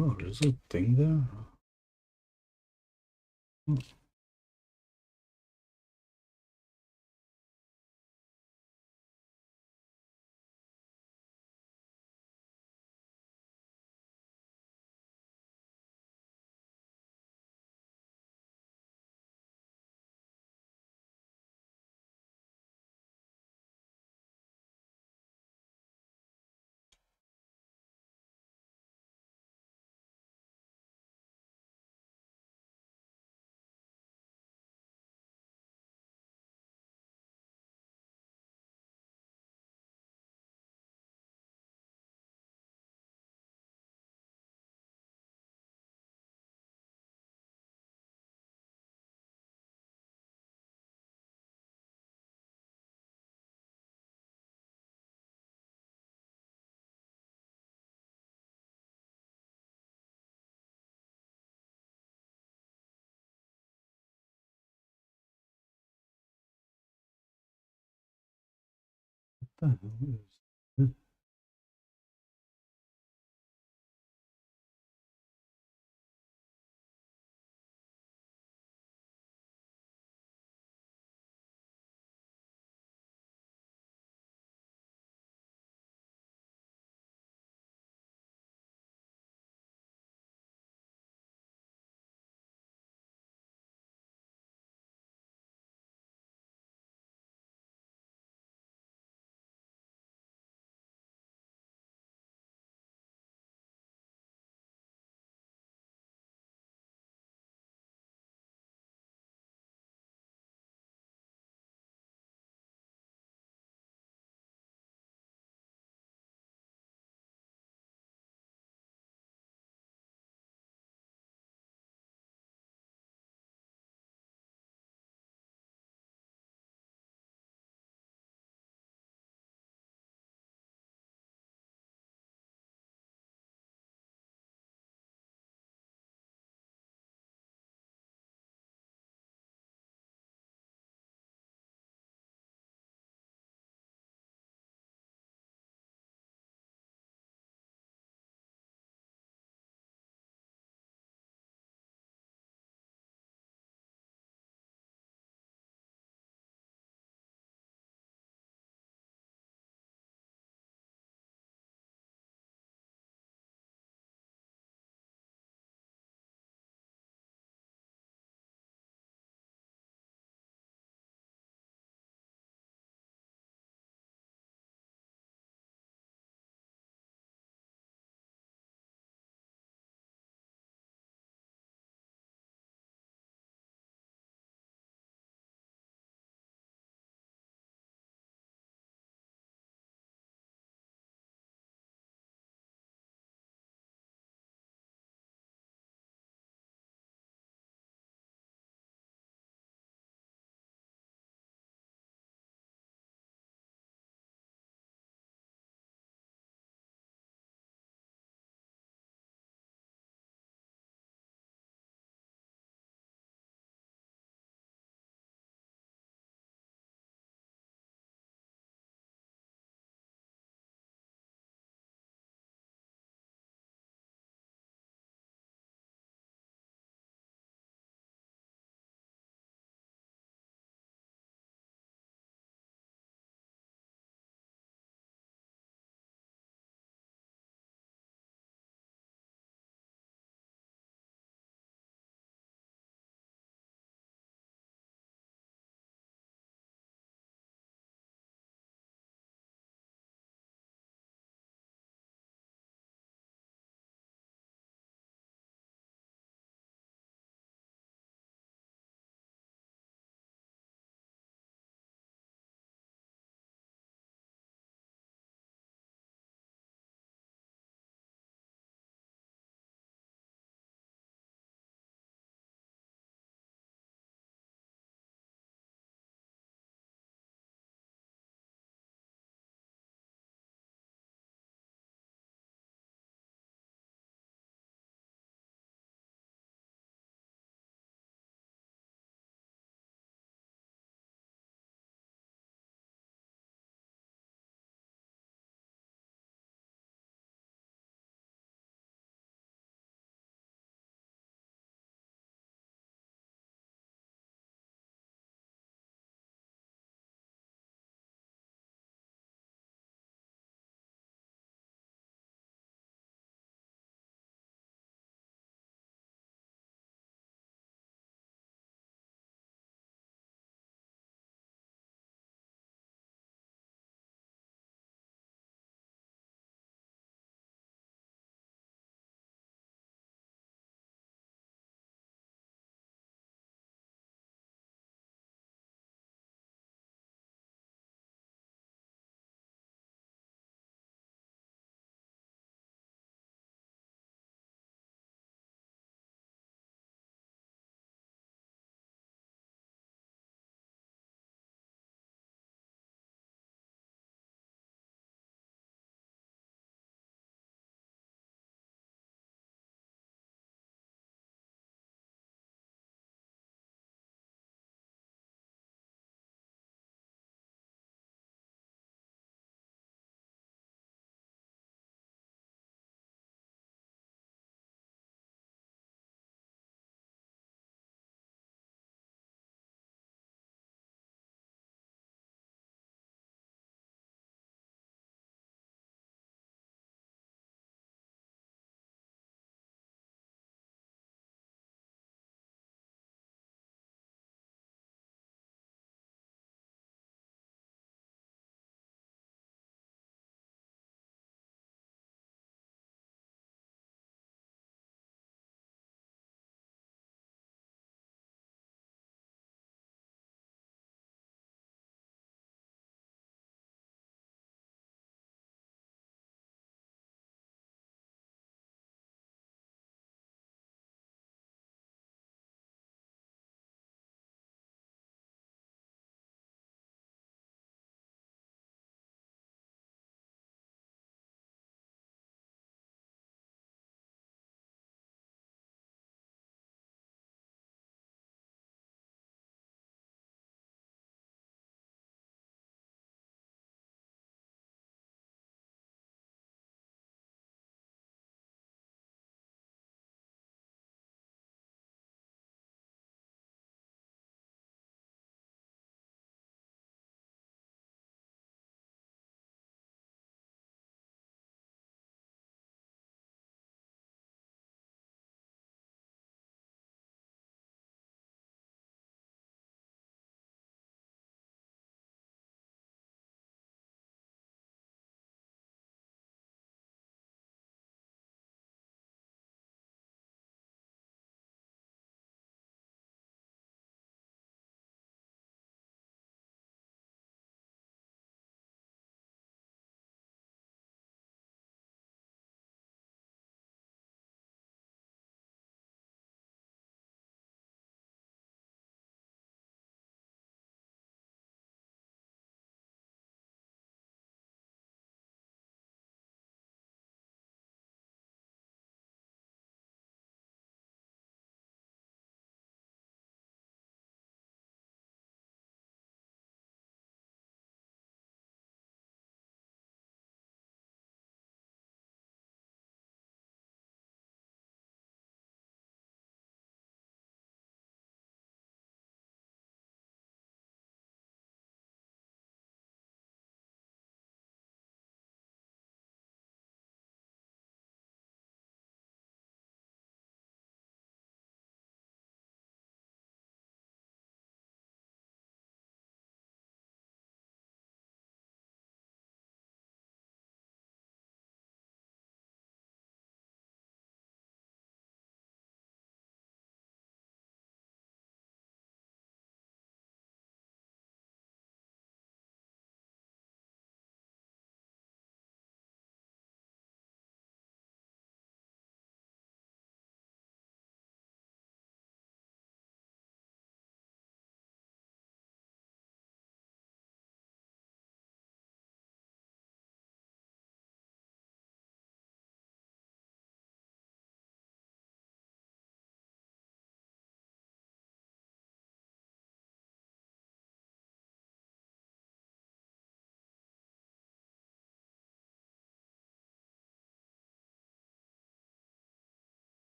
Oh, there's a thing there. Oh. What the hell is this?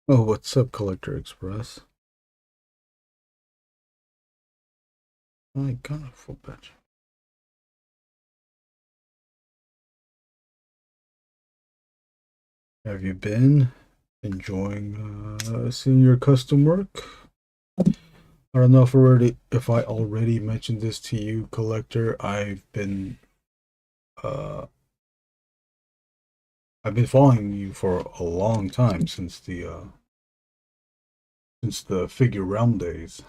Oh, what's up, Collector Express? I got a full patch. Have you been enjoying seeing your custom work? I don't know if I already mentioned this to you, Collector. Uh I've been following you for a long time since the figure realm days.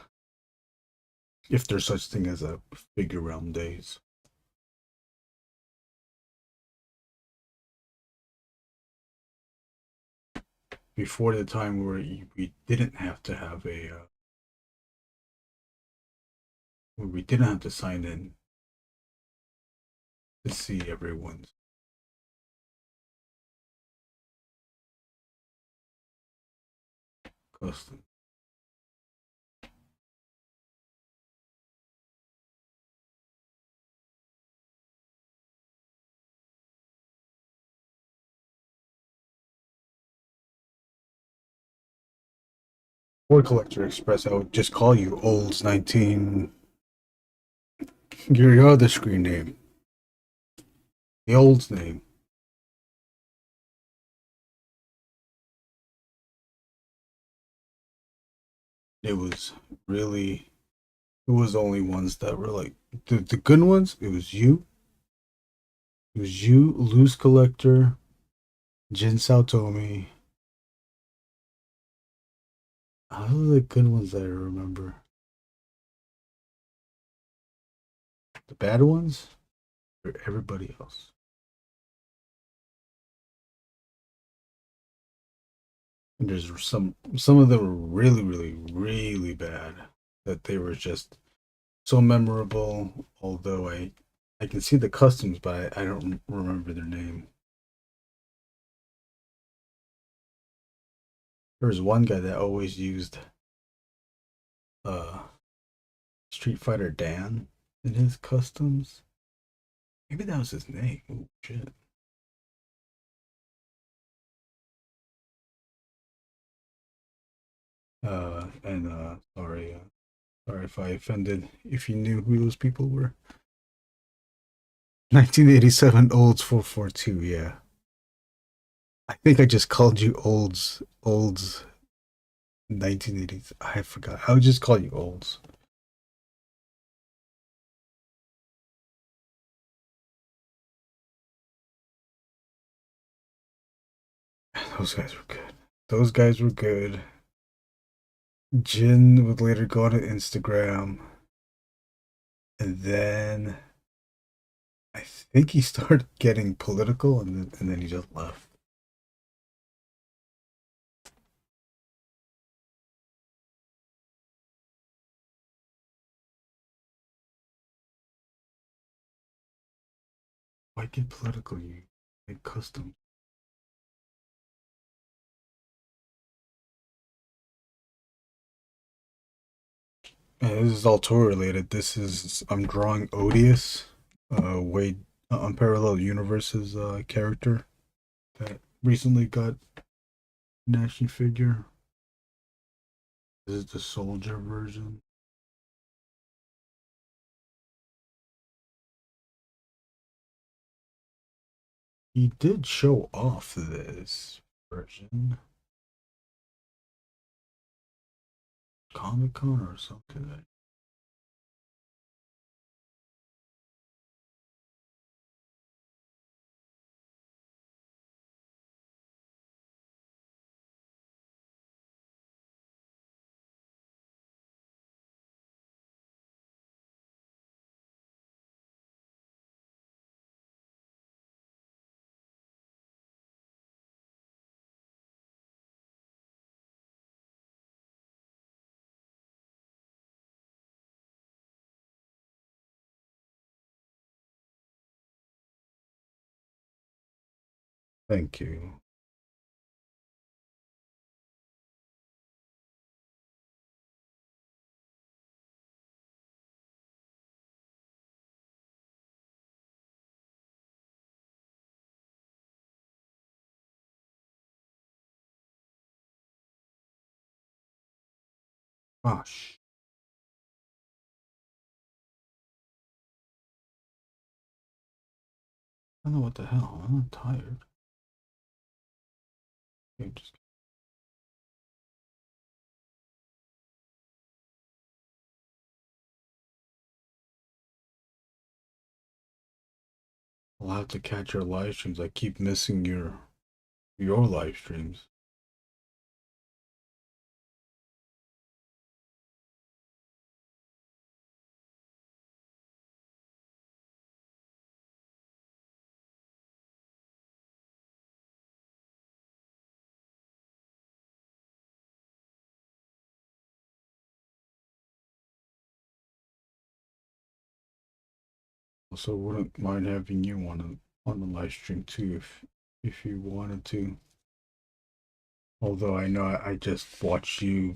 If there's such thing as a figure realm days. Before the time we didn't have to have where we didn't have to sign in to see everyone's custom. Or Collector Express, I would just call you Olds 19. Your other screen name. The Olds name. It was really it was only ones that were like the good ones, it was you. It was you, Loose Collector, Jin Saotomi. Those are the good ones that I remember. The bad ones are everybody else. And there's some of them were really, really, really bad. That they were just so memorable. Although I can see the customs, but I don't remember their name. There was one guy that always used uh Street Fighter Dan in his customs. Maybe that was his name. Oh shit. And sorry if I offended if you knew who those people were. 1987 Olds 442, yeah. I think I just called you Olds 1980. I forgot. I would just call you Olds. Those guys were good. Those guys were good. Jin would later go on to Instagram, and then I think he started getting political, and then he just left. Why get political? You make custom. This is all tour related. This is I'm drawing Odious, Wade Unparalleled Universe's character that recently got an action figure. This is the soldier version. He did show off this version. Comic Con or something. Thank you. Gosh. I don't know what the hell. I'm tired. Okay, just I'll have to catch your live streams. I keep missing your live streams. Also, wouldn't mind having you on the live stream too if you wanted to. Although I know I just watch you.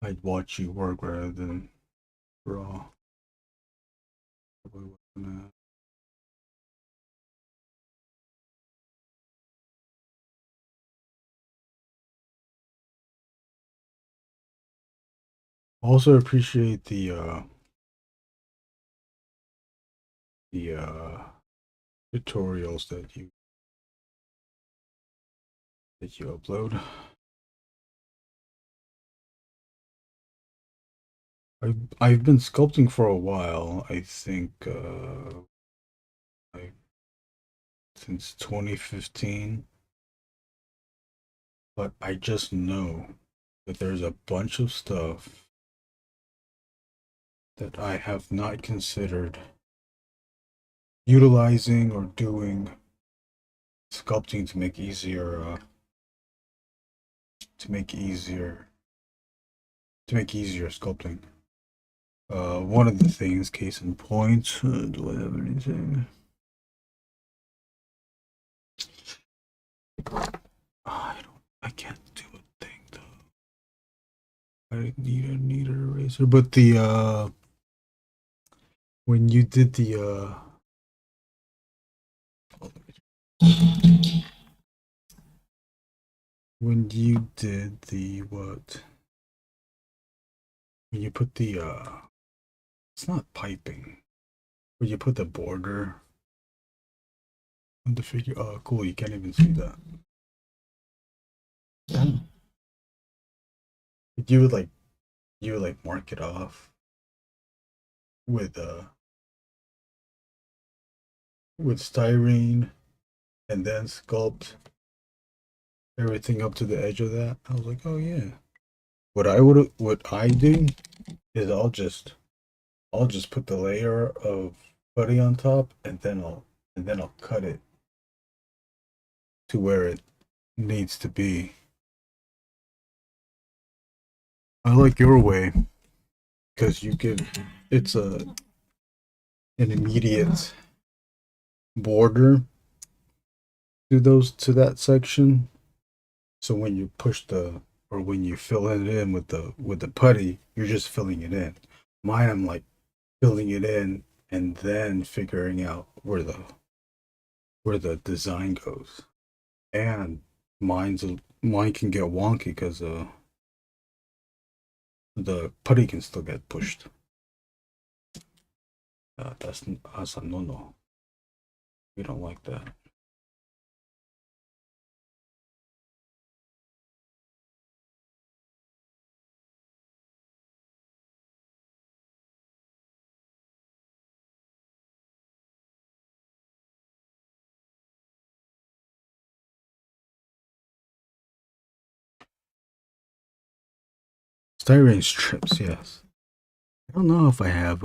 I'd watch you work rather than draw. Also appreciate the tutorials that you upload. I've been sculpting for a while. I think like since 2015, but I just know that there's a bunch of stuff that I have not considered utilizing or doing sculpting to make easier to make easier sculpting. One of the things, case in point, do I have anything? I can't do a thing though. I need an eraser, but the when you did the when you did the what? When you put the it's not piping. When you put the border on the figure, oh cool, you can't even see that. Yeah. You would like mark it off with styrene and then sculpt everything up to the edge of that. I was like, oh yeah. What I do is I'll just put the layer of putty on top and then I'll cut it to where it needs to be. I like your way because you give it's an immediate border to that section. So when you push or when you fill it in with the putty, you're just filling it in. Mine, I'm like filling it in and then figuring out where the design goes. And mine can get wonky because the putty can still get pushed. That's a no. We don't like that. Styrene strips, yes. I don't know if I have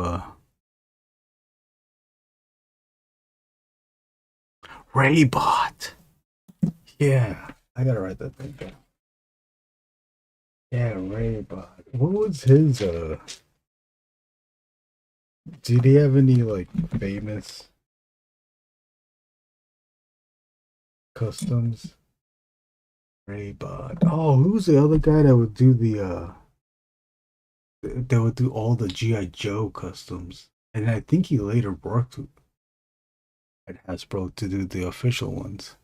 Raybot. Yeah, I gotta write that thing down. Yeah, Raybot. What was his did he have any like famous customs? Raybot. Oh, who's the other guy that would do that would do all the G.I. Joe customs? And I think he later worked at Hasbro to do the official ones.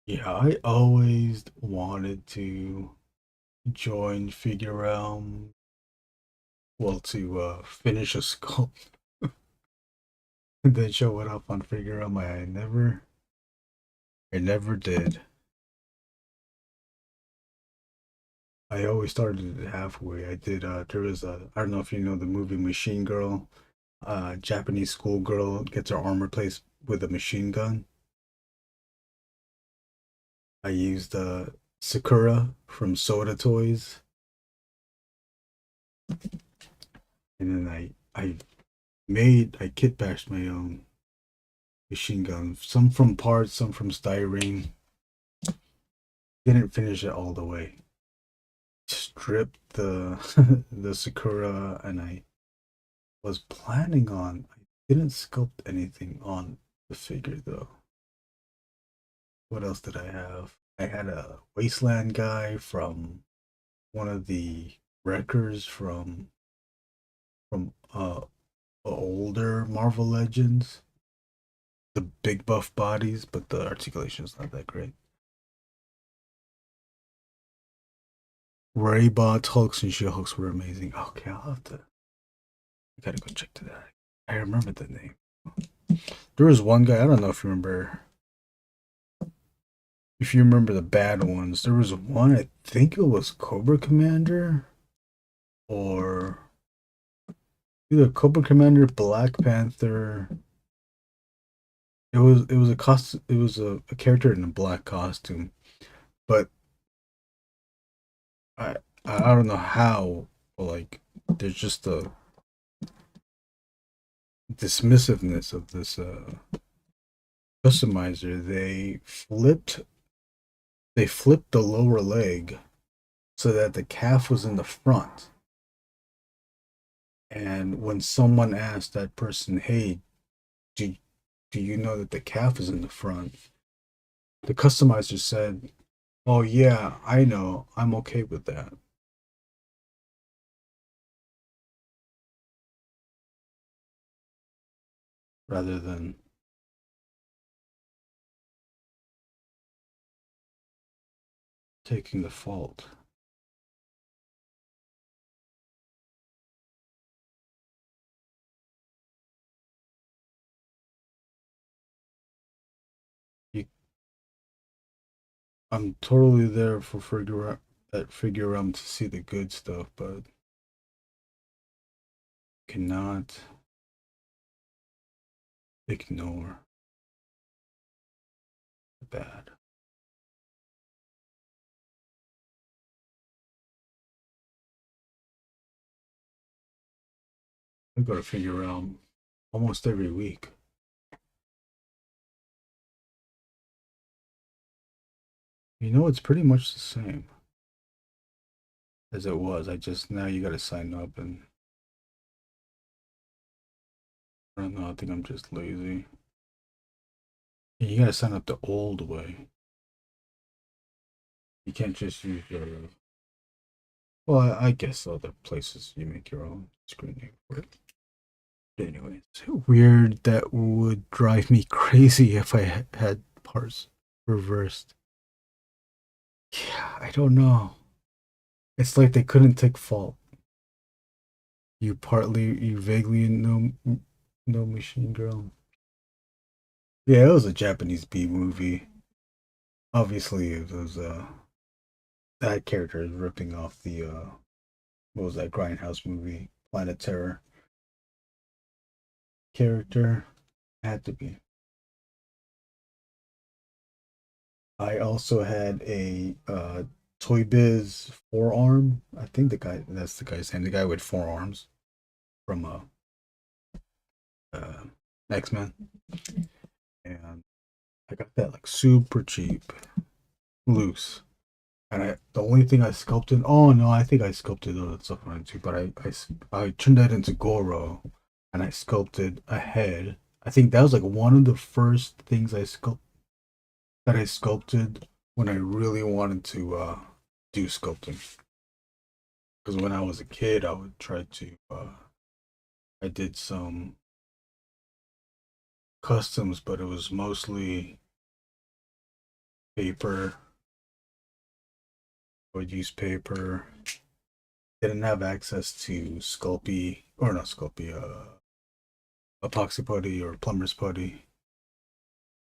Yeah, I always wanted to join Figure Realm. Well, to finish a sculpt and then show it up on Figure Realm. I never did. I always started it halfway. I did. There was a. I don't know if you know the movie Machine Girl. Japanese schoolgirl gets her arm replaced with a machine gun. I used Sakura from Soda Toys, and then I kit bashed my own machine gun. Some from parts, some from styrene. Didn't finish it all the way. Stripped the the Sakura, and I was planning on. I didn't sculpt anything on the figure though. What else did I have? I had a wasteland guy from one of the wreckers from older Marvel Legends. The big buff bodies, but the articulation is not that great. Raybots, Hulks, and She-Hulks were amazing. Okay, I'll have to. I gotta go check to that. I remember the name. There was one guy. I don't know if you remember. If you remember the bad ones, there was one. I think it was Cobra Commander, or either Cobra Commander, Black Panther. It was a cost. It was a character in a black costume, but I I don't know how. Like, there's just a dismissiveness of this customizer. They flipped the lower leg so that the calf was in the front. And when someone asked that person, "Hey, do do you know that the calf is in the front?" The customizer said, "Oh yeah, I know. I'm okay with that." Rather than taking the fault. You, I'm totally there for figure out to see the good stuff, but cannot ignore the bad. I go to figure out almost every week. You know, it's pretty much the same as it was. I just now you got to sign up, and I don't know. I think I'm just lazy. And you got to sign up the old way. You can't just use your. Well, I guess other places you make your own screen name for it. But anyways, weird that would drive me crazy if I had parts reversed. Yeah, I don't know. It's like they couldn't take fault. You vaguely know Machine Girl. Yeah, it was a Japanese B movie. Obviously, it was that character is ripping off the what was that Grindhouse movie, Planet Terror character. Had to be. I also had a Toy Biz forearm. I think that's the guy's name. The guy with four arms from uh X Men, and I got that like super cheap, loose. And the only thing I sculpted, oh no, I think I sculpted other stuff on it too, but I turned that into Goro, and I sculpted a head. I think that was like one of the first things I sculpted when I really wanted to do sculpting. Because when I was a kid, I would try to I did some customs, but it was mostly paper. I would use paper. Didn't have access to Sculpey, or not Sculpey, epoxy putty or plumber's putty.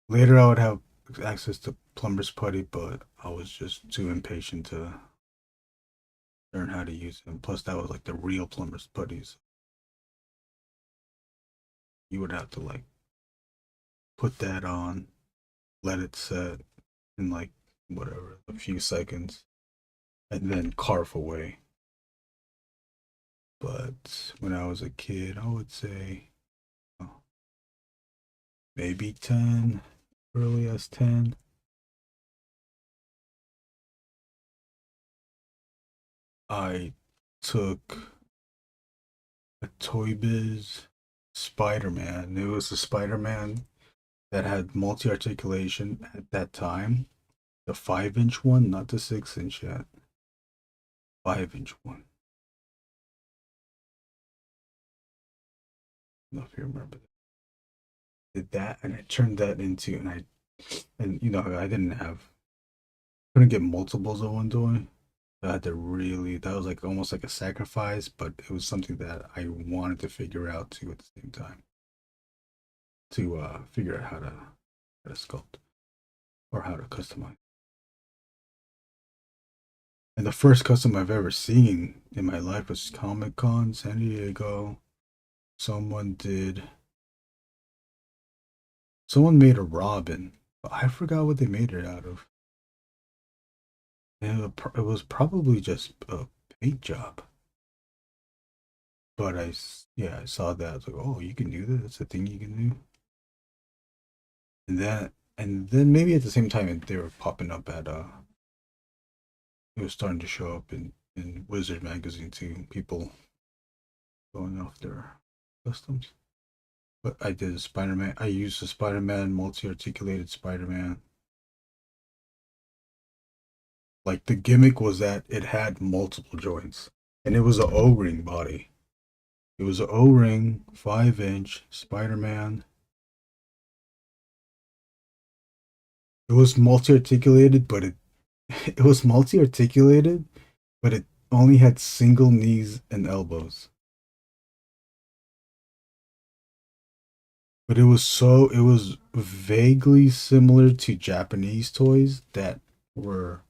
Later, I would have access to plumber's putty, but I was just too impatient to learn how to use it. And plus, that was like the real plumber's putties. You would have to like put that on, let it set in like whatever, a few seconds, and then carve away. But when I was a kid, I would say oh, maybe 10, early as 10. I took a Toy Biz Spider-Man. It was a Spider-Man that had multi-articulation at that time. The 5-inch one, not the 6-inch yet. 5-inch one. I don't know if you remember that. Did that and I turned that into and you know I didn't have couldn't get multiples of one toy. I had to really that was like almost like a sacrifice, but it was something that I wanted to figure out too at the same time. To figure out how to sculpt or how to customize. And the first custom I've ever seen in my life was Comic Con San Diego. Someone did. Someone made a Robin. I forgot what they made it out of. And it was probably just a paint job. But yeah, I saw that. I was like, oh, you can do that. That's a thing you can do. And then maybe at the same time they were popping up at it was starting to show up in Wizard magazine too. People going off their customs. But I did a Spider-Man. I used a Spider-Man, multi-articulated Spider-Man. Like the gimmick was that it had multiple joints. And it was an O-ring body. It was an O-ring, 5-inch Spider-Man. It was multi-articulated, but it was multi-articulated, but it only had single knees and elbows. But it was vaguely similar to Japanese toys that were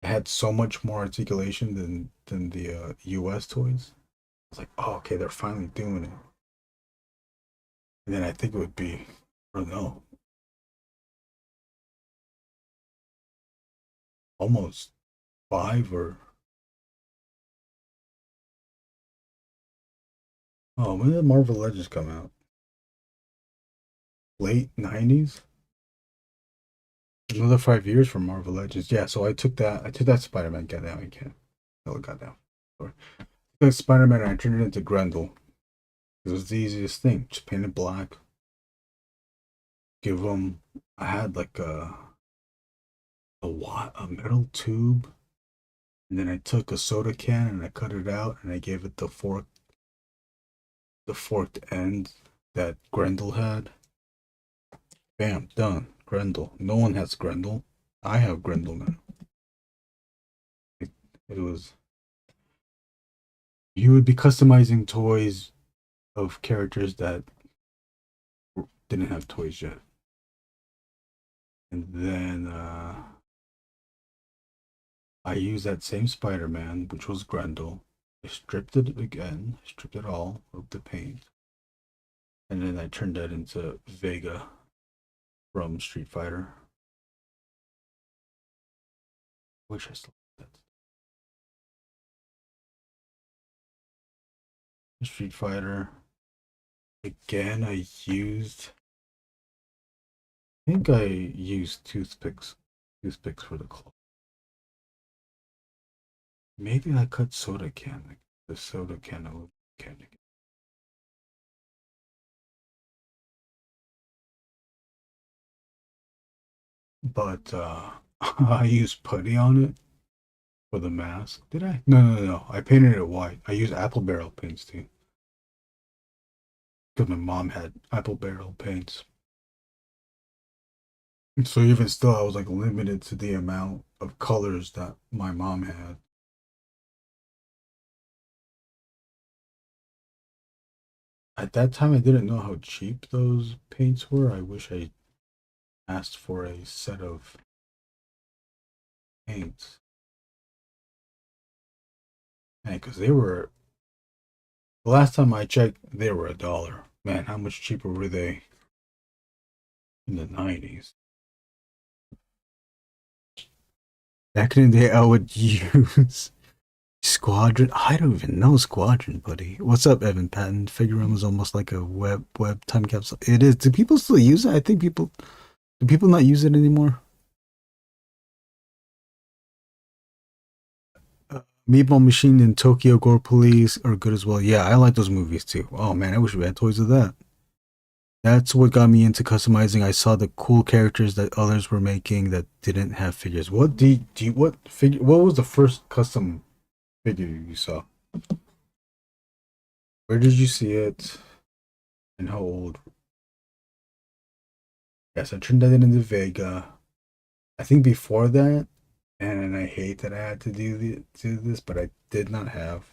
had so much more articulation than the US toys. I was like, oh, okay, they're finally doing it. And then I think it would be, I don't know, almost 5 or oh, when did Marvel Legends come out? Late 90s? Another 5 years from Marvel Legends. Yeah, so I took that. I took that Spider-Man. Goddamn, I can't. Oh, goddamn. Sorry. That Spider-Man. I turned it into Grendel. It was the easiest thing. Just paint it black. Give them. I had like a metal tube, and then I took a soda can and I cut it out and I gave it the forked end that Grendel had. Bam, done. Grendel. No one has Grendel. I have Grendel now. It was you would be customizing toys of characters that didn't have toys yet. And then I used that same Spider-Man, which was Grendel. I stripped it again, stripped it all of the paint. And then I turned that into Vega from Street Fighter. Wish I still had that. Street Fighter. Again, I think I used toothpicks for the claw. Maybe I cut soda can, like the soda can of can. But I used putty on it for the mask. Did I? No, no, no. I painted it white. I used apple barrel paints too. Because my mom had apple barrel paints. So even still, I was like limited to the amount of colors that my mom had. At that time, I didn't know how cheap those paints were. I wish I asked for a set of paints. Man, because they were, the last time I checked, they were $1. Man, how much cheaper were they in the 90s? Back in the day, I would use Squadron. I don't even know Squadron, buddy. What's up, Evan Patton? Figurum is almost like a web time capsule. It is. Do people still use it? I think people do. People not use it anymore. Meatball Machine and Tokyo Gore Police are good as well. Yeah, I like those movies too. Oh man, I wish we had toys of that. That's what got me into customizing. I saw the cool characters that others were making that didn't have figures. What figure? What was the first custom figure you saw? Where did you see it? And how old? Yes, I turned that into Vega. I think before that, and I hate that I had to do this, but I did not have.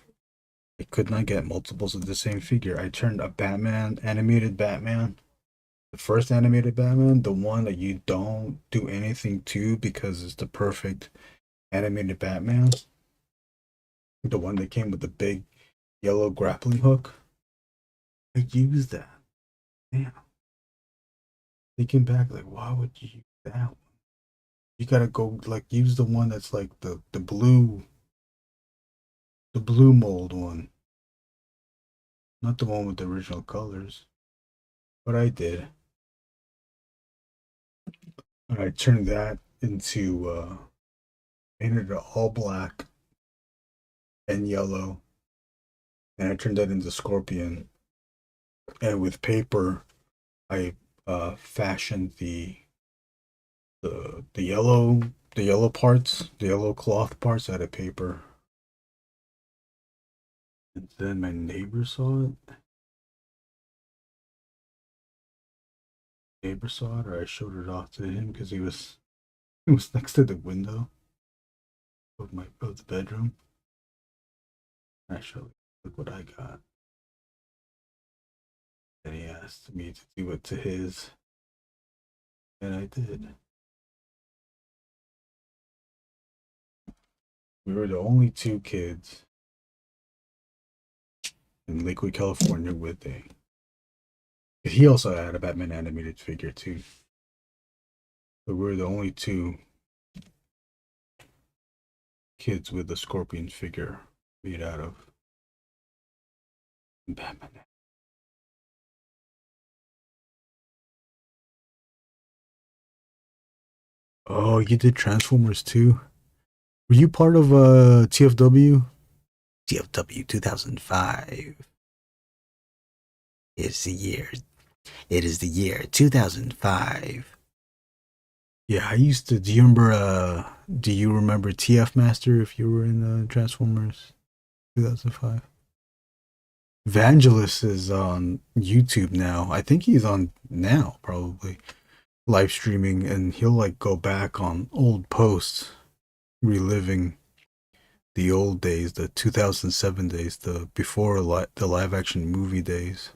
I could not get multiples of the same figure. I turned a Batman, animated Batman, the first animated Batman, the one that you don't do anything to because it's the perfect animated Batman, the one that came with the big yellow grappling hook. I used that. Damn. Thinking back, like, why would you use that one? You gotta go like use the one that's like the blue mold one, not the one with the original colors. But I did. And I turned that into painted it all black and yellow, and I turned that into Scorpion. And with paper, I fashioned the yellow parts, the yellow cloth parts out of paper. And then my neighbor saw it. Neighbor saw it, or I showed it off to him because he was next to the window of the bedroom. Actually, look what I got. And he asked me to do it to his, and I did. We were the only two kids in Lakewood, California with a. He also had a Batman animated figure too. But we were the only two kids with a Scorpion figure made out of Batman. Oh, you did Transformers too? Were you part of TFW? TFW 2005 is the year. It is the year 2005. Yeah, I used to. Do you remember TF Master if you were in Transformers 2005? Vangelis is on YouTube now. I think he's on now, probably live streaming, and he'll like go back on old posts, reliving the old days, the 2007 days, the before the live action movie days.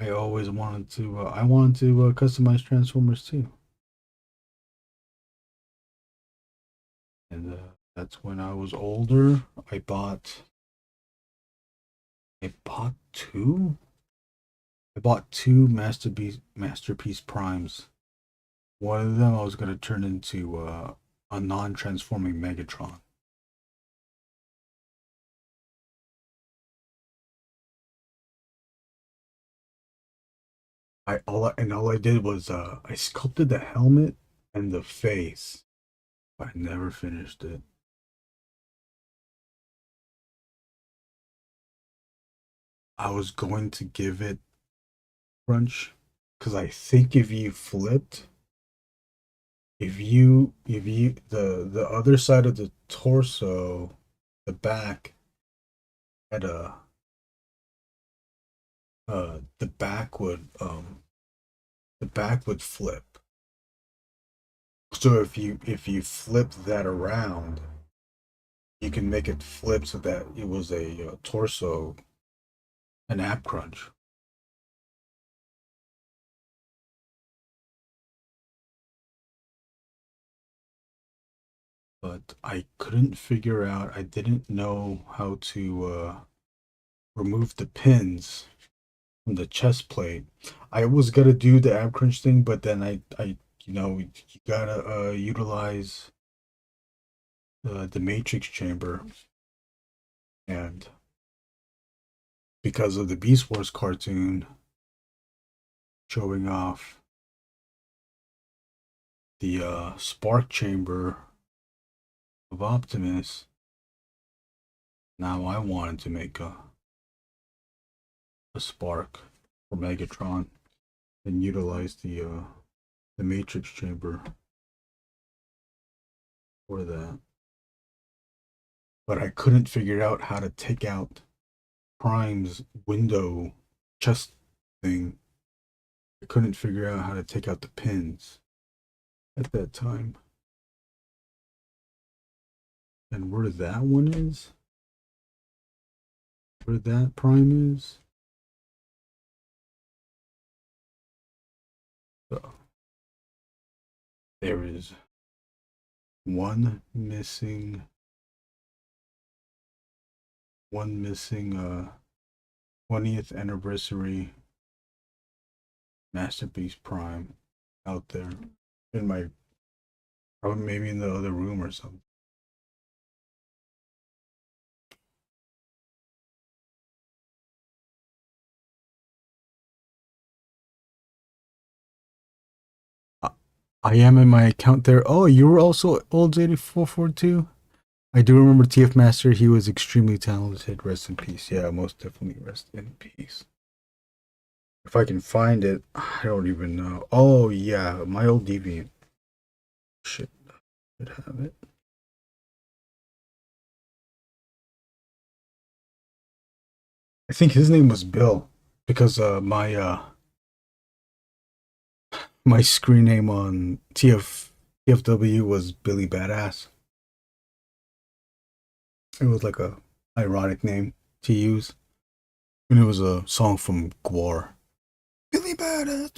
I always wanted to. I wanted to customize Transformers too, and that's when I was older. I bought two. I bought two masterpiece primes. One of them I was gonna turn into a non-transforming Megatron. All I did was I sculpted the helmet and the face. But I never finished it. I was going to give it crunch because I think if you flipped, if you the other side of the torso, the back had a the back would flip. So if you flip that around, you can make it flip so that it was a torso, an ab crunch. But I couldn't figure out. I didn't know how to remove the pins from the chest plate. I was gonna do the ab crunch thing, but then I you gotta utilize the matrix chamber, and because of the Beast Wars cartoon showing off the spark chamber of Optimus, now I wanted to make a spark for Megatron and utilize the matrix chamber for that. But I couldn't figure out how to take out Prime's window chest thing. I couldn't figure out how to take out the pins at that time. And where that one is, where that Prime is. So there is one missing 20th anniversary Masterpiece Prime out there in my, probably maybe in the other room or something. I am in my account there. Oh, you were also Olds 8442? I do remember TF Master. He was extremely talented. Rest in peace. Yeah, most definitely rest in peace. If I can find it, I don't even know. Oh, yeah, my old Deviant. Shit, should have it. I think his name was Bill because my screen name on TFW was Billy Badass. It was like a ironic name to use, and it was a song from Gwar. Billy Badass.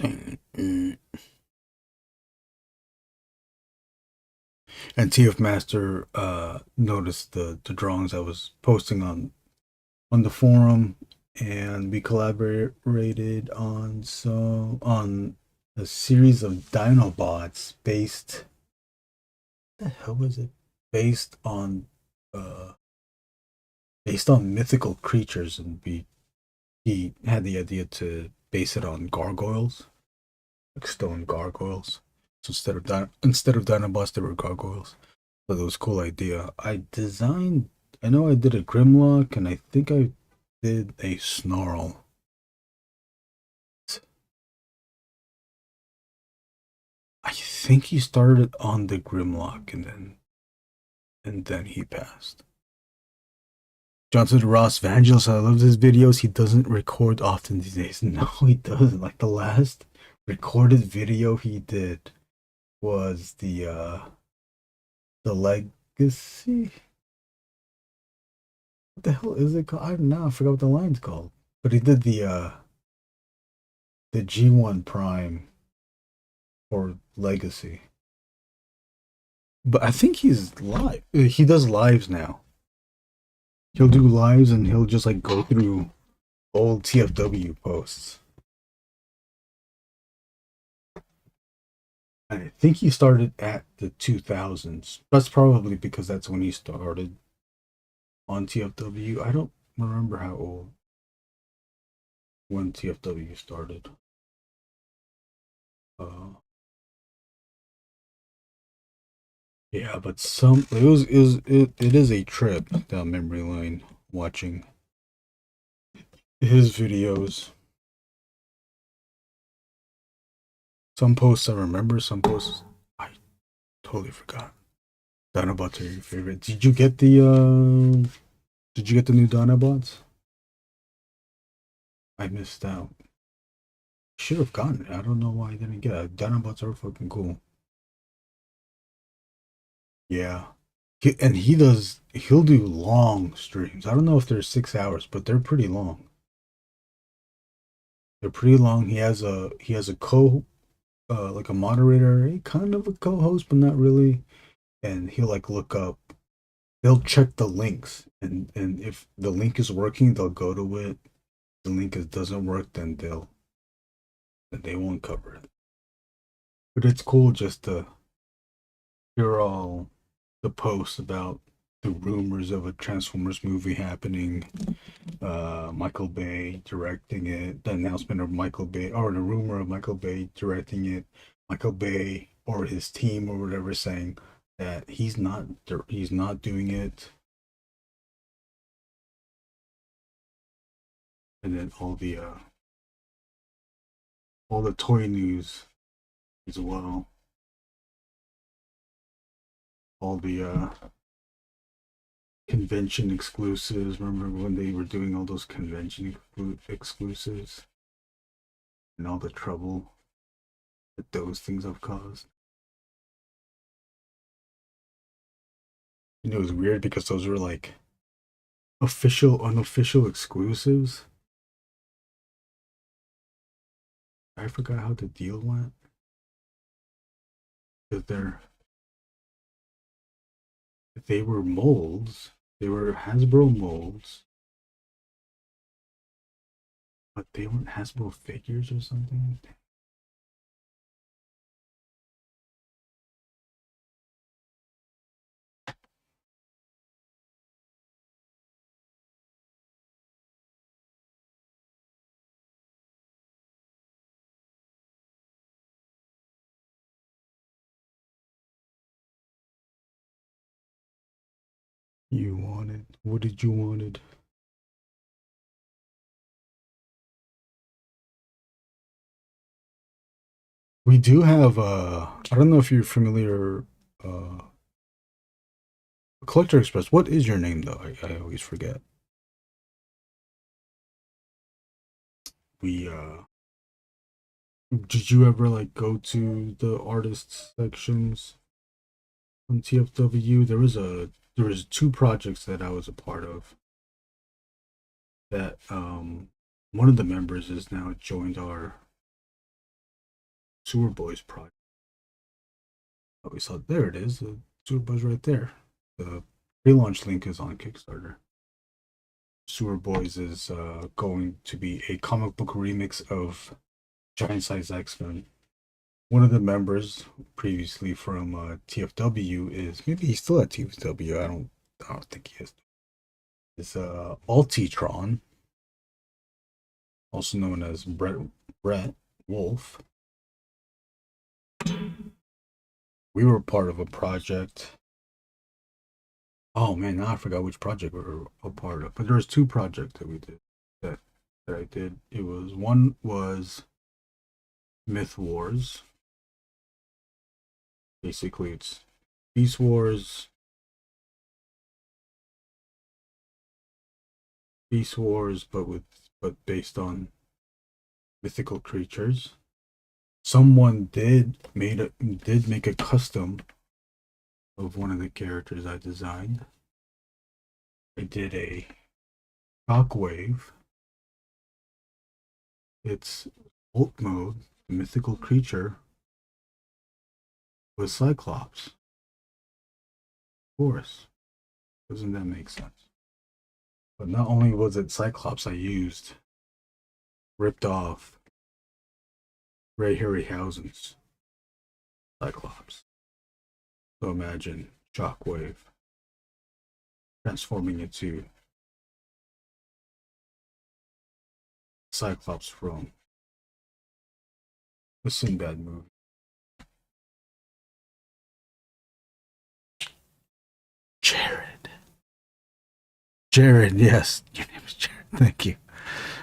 And TF Master noticed the drawings I was posting on the forum, and we collaborated on a series of Dinobots based. What the hell was it? Based on uh mythical creatures, and he had the idea to base it on gargoyles, like stone gargoyles. So instead of Dinobots, there were gargoyles. So it was a cool idea. I know I did a Grimlock, and I think I did a Snarl. I think he started on the Grimlock, and then he passed. Johnson Ross Vangelis, I love his videos. He doesn't record often these days. No, he doesn't. Like the last recorded video he did was the Legacy. What the hell is it called? I don't know. I forgot what the line's called. But he did the G1 Prime for Legacy. But I think he's live. He does lives now. He'll do lives and he'll just like go through old TFW posts. I think he started at the 2000s. That's probably because that's when he started on TFW. I don't remember how old when TFW started. Yeah, but it is a trip down memory lane watching his videos. Some posts I remember, some posts I totally forgot. Dinobots are your favorite. Did you get the new Dinobots? I missed out. Should have gotten it. I don't know why I didn't get it. Dinobots are fucking cool. Yeah. He'll do long streams. I don't know if they're 6 hours, but they're pretty long. They're pretty long. He has a like a moderator, kind of a co-host, but not really. And he'll like look up. They'll check the links, and if the link is working, they'll go to it. If the link doesn't work, then they won't cover it. But it's cool just to hear all the posts about the rumors of a Transformers movie happening. Michael Bay directing it. The announcement of Michael Bay, or the rumor of Michael Bay directing it. Michael Bay or his team or whatever saying that he's not doing it. And then all the toy news as well. All the convention exclusives. Remember when they were doing all those convention exclusives and all the trouble that those things have caused? And it was weird because those were like official, unofficial exclusives. I forgot how the deal went. Because they were molds. They were Hasbro molds. But they weren't Hasbro figures or something. You wanted. What did you wanted? We do have I don't know if you're familiar Collector Express. What is your name though? I always forget. We did you ever like go to the artists sections on TFW? There was two projects that I was a part of that one of the members is now joined our Sewer Boys project. Oh, we saw there it is. The Sewer Boys right there. The pre-launch link is on Kickstarter. Sewer Boys is going to be a comic book remix of Giant Size X-Men. One of the members previously from TFW is, maybe he's still at TFW. I don't think he is. Is Altitron, also known as Brett Wolf. We were part of a project. Oh man, now I forgot which project we were a part of. But there was two projects that we did that I did. One was Myth Wars. Basically, it's Beast Wars, but based on mythical creatures. Someone did make a custom of one of the characters I designed. I did a Shockwave. It's alt mode, mythical creature with Cyclops. Of course. Doesn't that make sense? But not only was it Cyclops, I used ripped off Ray Harryhausen's Cyclops. So imagine Shockwave transforming into Cyclops from the Sinbad movie. Jared, yes. Your name is Jared. Thank you.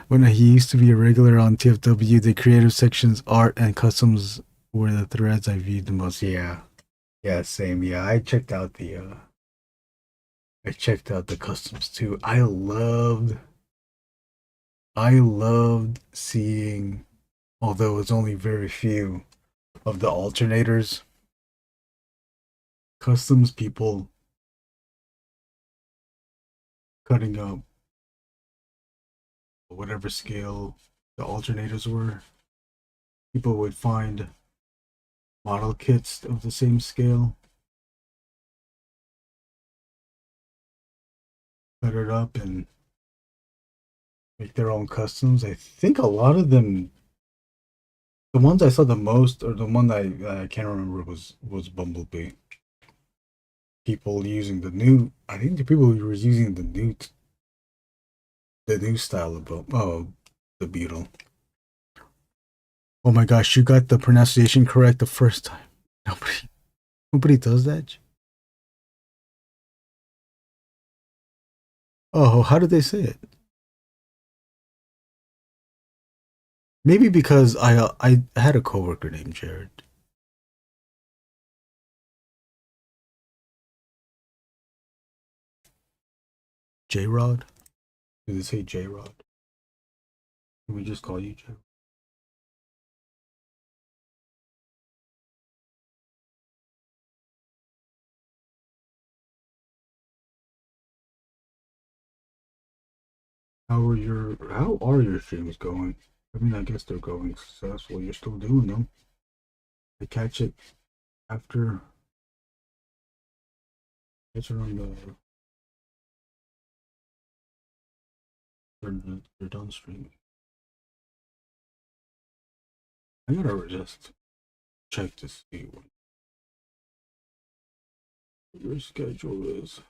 When he used to be a regular on TFW, the creative section's art and customs were the threads I viewed the most. Yeah. Yeah, same. Yeah, I checked out the customs too. I loved I loved seeing, although it's only very few of the alternators, customs people cutting up whatever scale the alternators were. People would find model kits of the same scale, cut it up, and make their own customs. I think a lot of them, the ones I saw the most, or the one that I can't remember, was Bumblebee. People using the new, I think the people who were using the new style of the Beetle. Oh my gosh, you got the pronunciation correct the first time. Nobody does that. Oh, how did they say it? Maybe because I had a coworker named Jared. J Rod. Did they say J Rod? Can we just call you J? How are your streams going? I mean, I guess they're going successful. You're still doing them. I after catch it on they're done streaming. I gotta just check to see what your schedule is.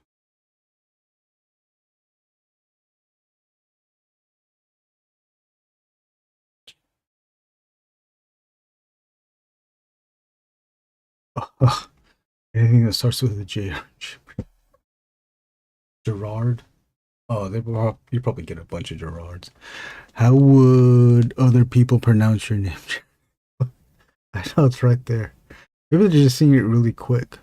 Anything that starts with a J. Gerard. Oh, you probably get a bunch of Gerards. How would other people pronounce your name? I know it's right there. Maybe they're just seeing it really quick.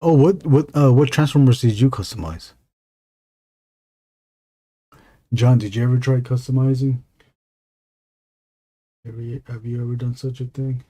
Oh, what Transformers did you customize? John, did you ever try customizing? Have you ever done such a thing?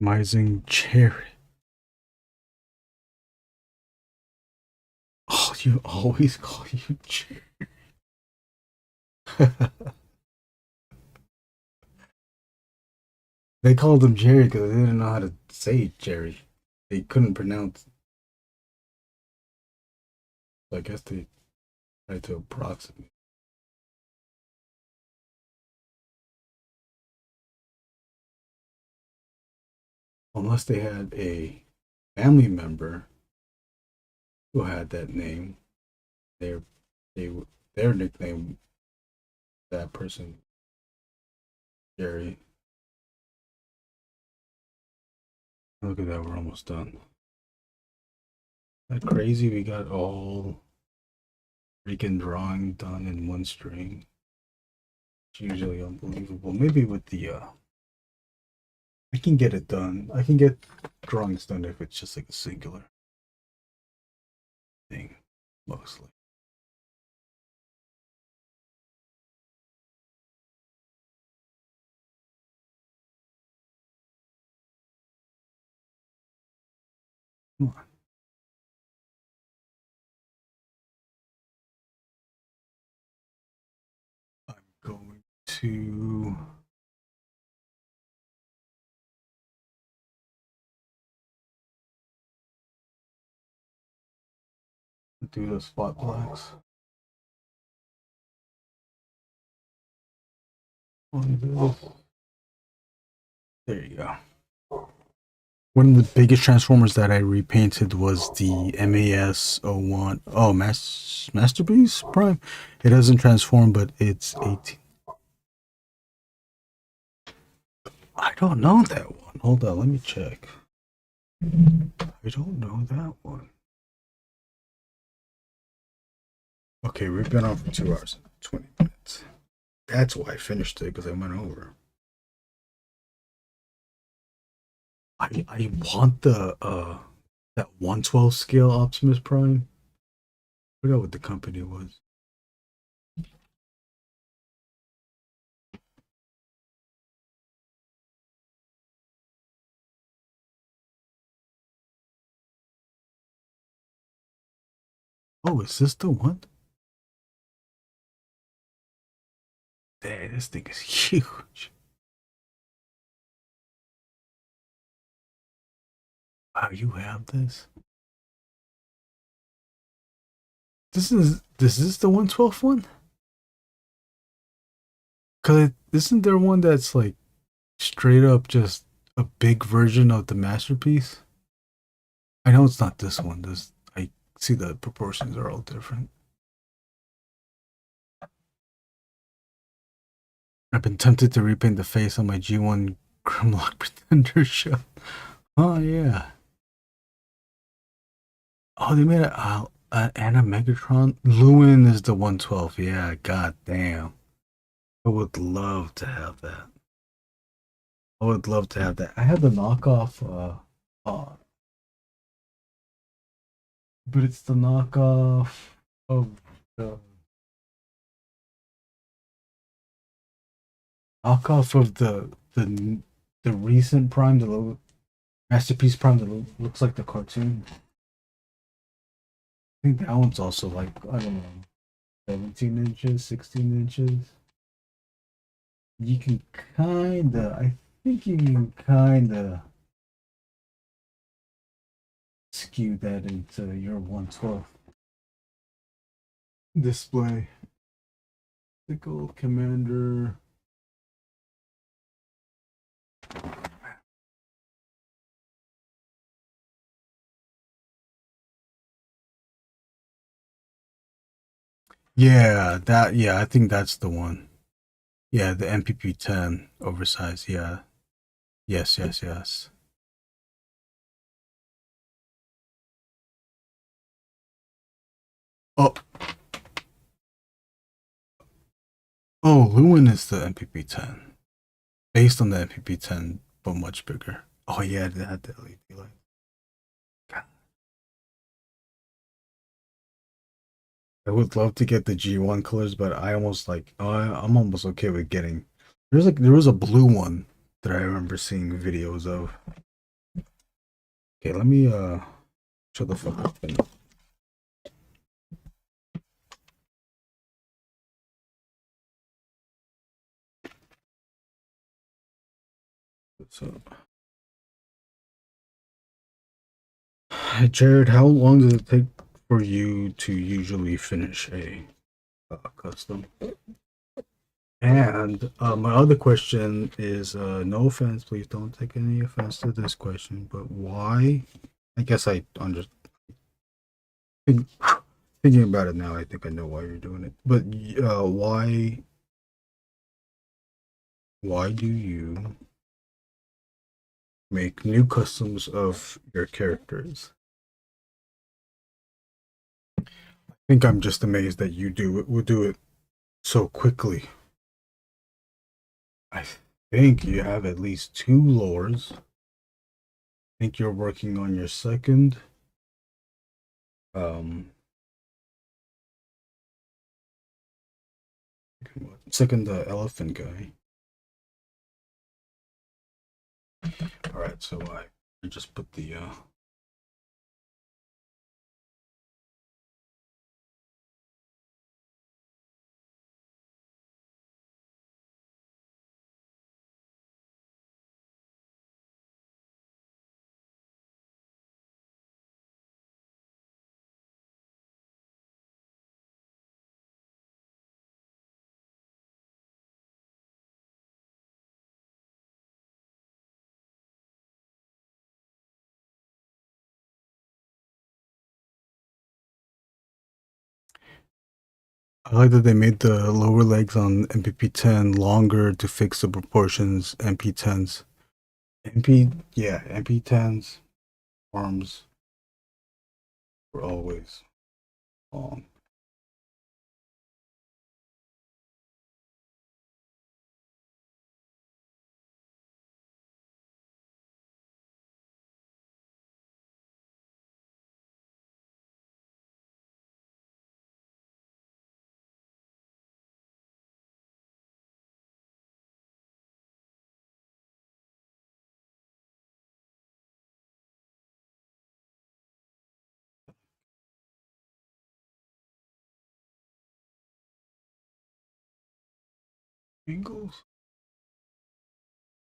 Customizing cherry. Oh, you always call you Jerry. They called him Jerry because they didn't know how to say Jerry. They couldn't pronounce. So I guess they tried to approximate. Unless they had a family member who had that name. Their they their nickname, that person, Jerry. Look at that, we're almost done. That crazy, we got all freaking drawing done in one string. It's usually unbelievable. Maybe with the I can get it done. I can get drawings done if it's just like a singular thing, mostly. Come on. I'm going to do the spot blacks on this. There you go. One of the biggest transformers that I repainted was the MAS-01. Oh, Masterpiece Prime. It doesn't transform, but it's 18. I don't know that one. Hold on, let me check. I don't know that one. Okay, we've been on for 2 hours and 20 minutes. That's why I finished it, because I went over. I want the that 1/12 scale Optimus Prime. I forgot what the company was. Oh, is this the one? Dang, this thing is huge. Wow, you have this? This is the 1/12 one? Cause isn't there one that's like straight up just a big version of the masterpiece? I know it's not this one. This I see the proportions are all different. I've been tempted to repaint the face on my G1 Grimlock Pretender shell. Oh yeah. Oh, they made a Anna Megatron. Lewin is the 1/12. Yeah, god damn. I would love to have that. I would love to have that. I have the knockoff but it's the knockoff of the the recent Prime, the little Masterpiece Prime that looks like the cartoon. I think that one's also like, I don't know, 17 inches, 16 inches. You can I think you can kinda skew that into your 1/12 display. Sickle Commander. Yeah, I think that's the one. Yeah, the MPP-10 oversized, yeah. Yes. Oh, Lewin is the MPP-10. Based on the MPP-10, but much bigger. Oh yeah, they had the LED light. I would love to get the G1 colors, but I almost like, I'm almost okay with getting. There was a blue one that I remember seeing videos of. Okay, let me shut the fuck up. So, Jared, how long does it take for you to usually finish a custom? And my other question is, no offense, please don't take any offense to this question, but why? I guess I Think, thinking about it now, I think I know why you're doing it. But why do you make new customs of your characters? I think I'm just amazed that you will do it so quickly. I think you have at least 2 lores. I think you're working on your second. Um, second elephant guy. All right, so I just put the I like that they made the lower legs on MPP10 longer to fix the proportions. MP10s, MP10s arms were always long. Angles.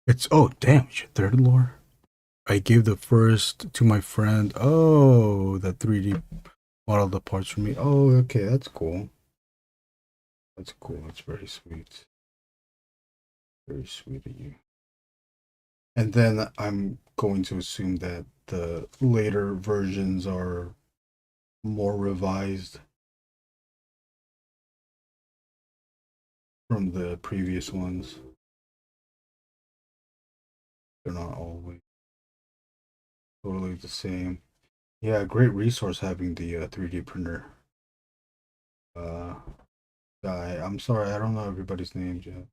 It's oh damn! It's your third lore. I gave the first to my friend. Oh, that 3D modeled the parts for me. Oh, okay, that's cool. That's cool. That's very sweet. Very sweet of you. And then I'm going to assume that the later versions are more revised from the previous ones. They're not always totally the same. Yeah, great resource having the 3D printer. Guy, I'm sorry, I don't know everybody's names yet.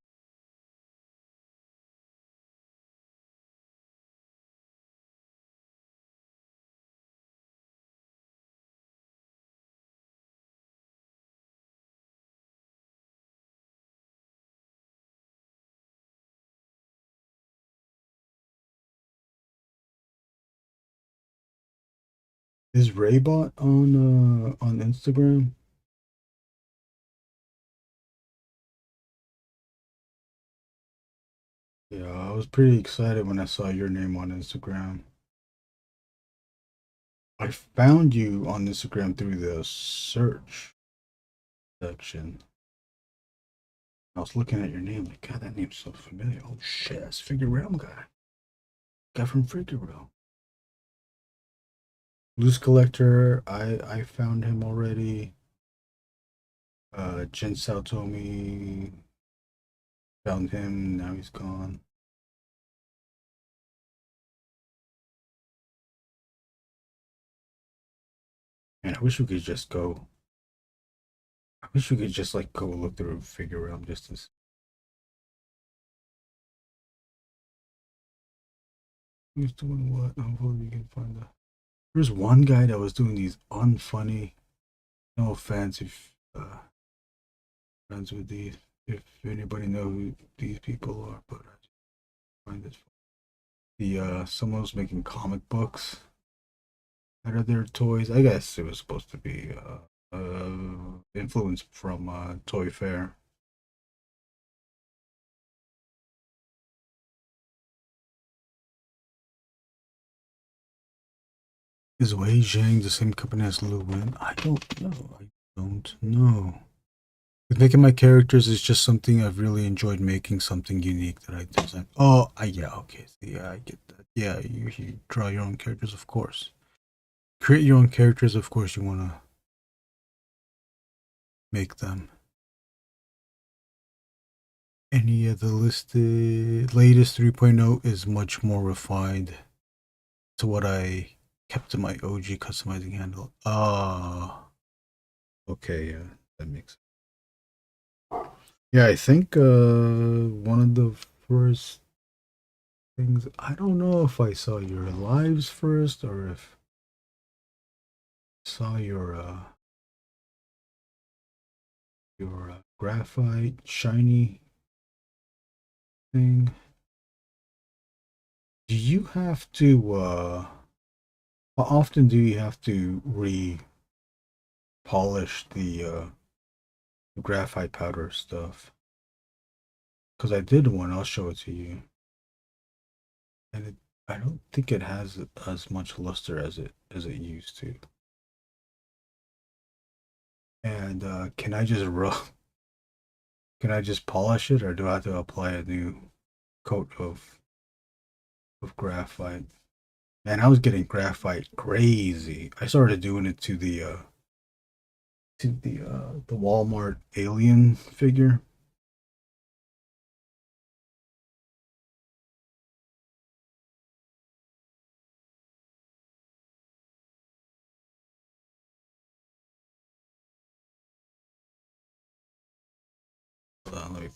Is Raybot on Instagram? Yeah, I was pretty excited when I saw your name on Instagram. I found you on Instagram through the search section. I was looking at your name, like, God, that name's so familiar. Oh shit, that's Figure Realm guy. Guy from Figure Realm. Loose Collector, I found him already. Jin Tomi, found him, now he's gone. Man, I wish we could just go. I wish we could just like go look through Figure Realm just to. Who's doing what? Hopefully you can find that. There's one guy that was doing these unfunny. No offense if friends with these. If anybody know who these people are, but I find this. The someone was making comic books out of their toys. I guess it was supposed to be influence from Toy Fair. Is Wei Zhang the same company as Lu Wen? I don't know. I don't know. With making my characters is just something I've really enjoyed making, something unique that I design. Oh, yeah, okay. So, yeah, I get that. Yeah, you draw your own characters, of course. Create your own characters, of course. You want to make them. Any of the listed latest 3.0 is much more refined to what I kept in my OG customizing handle. Ah, okay, yeah, that makes sense. Yeah, I think one of the first things, I don't know if I saw your lives first or if I saw your graphite shiny thing. Do you have to how often do you have to polish the graphite powder stuff? Because I did one, I'll show it to you. And I don't think it has as much luster as it used to. And can I just can I just polish it, or do I have to apply a new coat of graphite? Man, I was getting graphite crazy. I started doing it to the Walmart alien figure. Hold on, let me.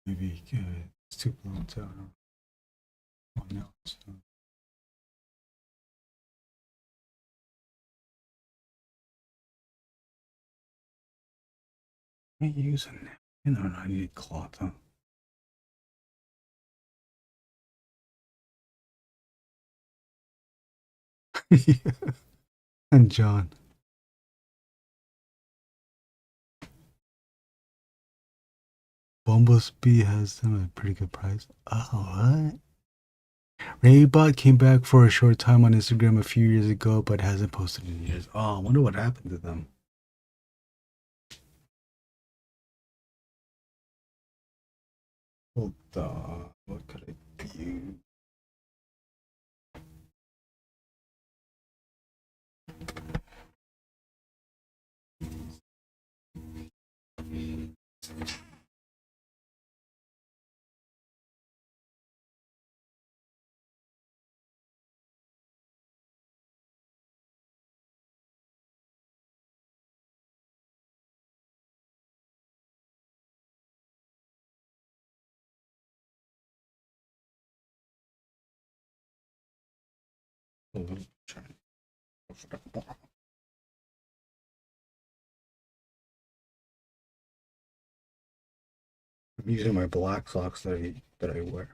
Maybe it's too blown out. Oh no, it's not. I ain't using it. You know, I need cloth. Huh? Yeah. And John. Bumblebee has them at a pretty good price. Oh, what? Raybot came back for a short time on Instagram a few years ago, but hasn't posted in years. Oh, I wonder what happened to them. Hold on. What could I do? I'm using my black socks that I wear.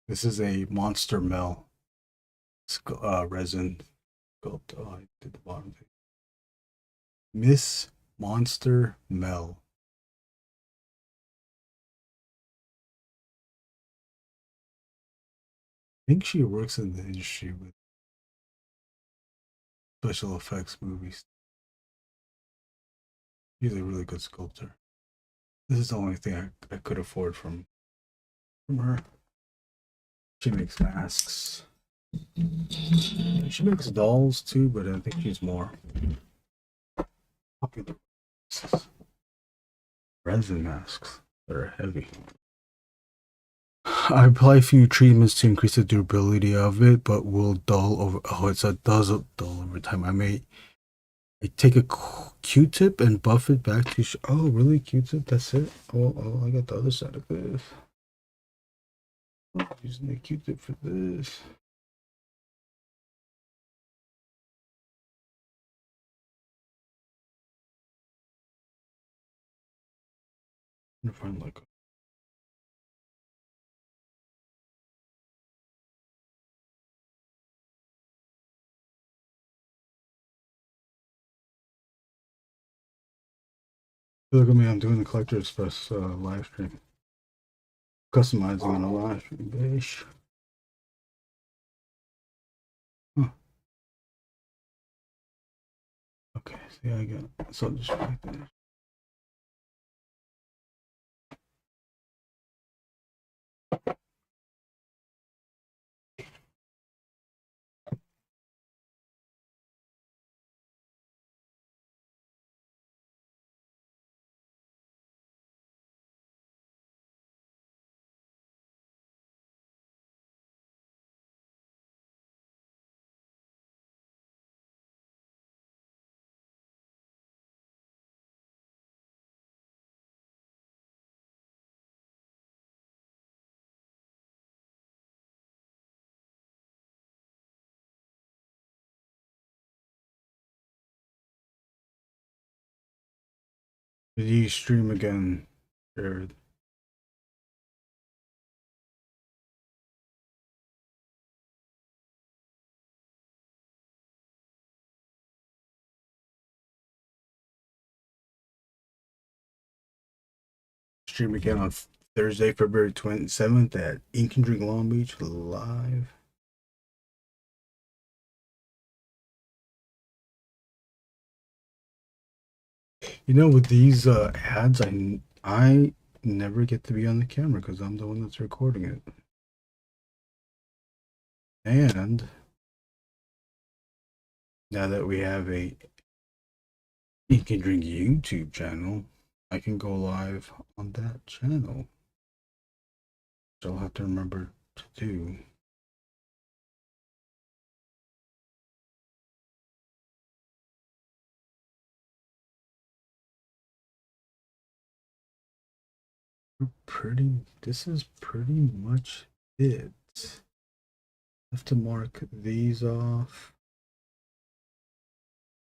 This is a Monster Mel resin sculpt. Oh, I did the bottom thing. Miss Monster Mel. I think she works in the industry with special effects movies. She's a really good sculptor. This is the only thing I could afford from her. She makes masks. She makes dolls too, but I think she's more popular. Resin masks that are heavy. I apply a few treatments to increase the durability of it, but will dull over. Oh, it does dull over time. I take a Q-tip and buff it back to. Oh, really? Q-tip? That's it? Oh, I got the other side of this. I'm using the Q-tip for this. I'm gonna find like. Look at me! I'm doing the Collector Express live stream, customizing on a live stream. Bish. Huh. Yeah, I got so distracted. Did you stream again, Jared? Stream again on Thursday, February 27th at Ink and Drink Long Beach live. You know, with these ads, I never get to be on the camera because I'm the one that's recording it. And now that we have a Ink and Drink YouTube channel, I can go live on that channel. So I'll have to remember to do. This is pretty much it. I have to mark these off.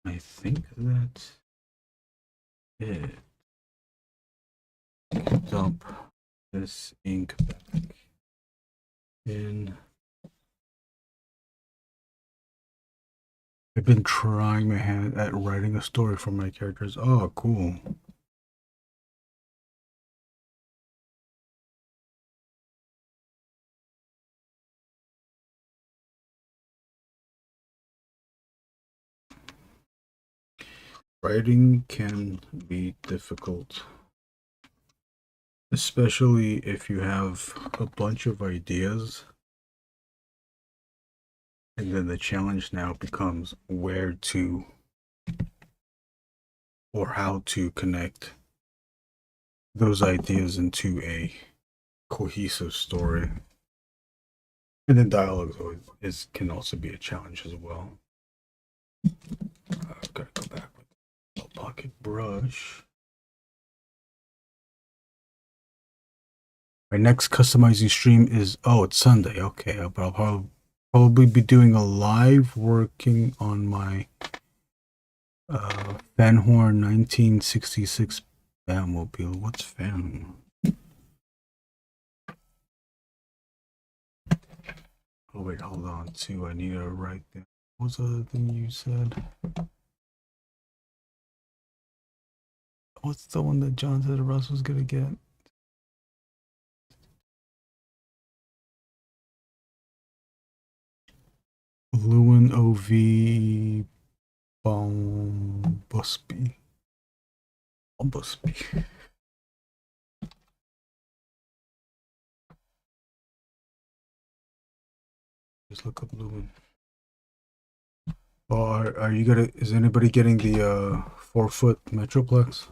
I think that's it. Dump this ink back in. I've been trying my hand at writing a story for my characters. Oh, cool. Writing can be difficult, especially if you have a bunch of ideas. And then the challenge now becomes where to or how to connect those ideas into a cohesive story. And then dialogue can also be a challenge as well. I've got to go back with a pocket brush. My next customizing stream is it's Sunday. Okay, but I'll probably be doing a live working on my Van Horn 1966 Batmobile. What's Van Horn? Oh wait, hold on too. I need to write that. What was the other thing you said? What's the one that John said Russ was gonna get? Lewin OV Busby. Busby. Just look up Lewin. Oh, are you gonna? Is anybody getting the 4-foot Metroplex?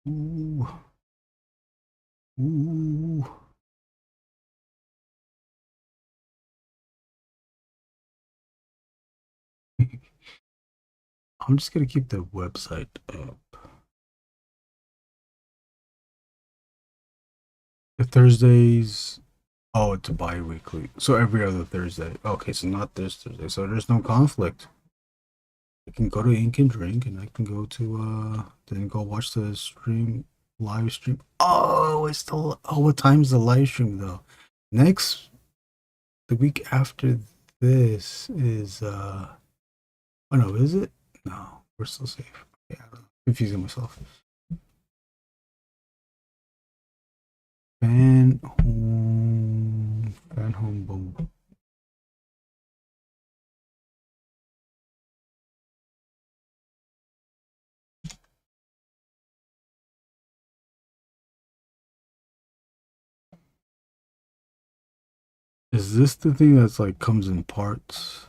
Ooh. Ooh. I'm just gonna keep the website up. The Thursdays. Oh, it's bi-weekly. So every other Thursday. Okay, so not this Thursday. So there's no conflict. I can go to Ink and Drink and I can go to then go watch the live stream. Oh, it's the what time's the live stream though? The week after this is oh no, is it? No, we're still safe. Yeah, I don't know. Confusing myself. Fan home boom. Is this the thing that's like comes in parts?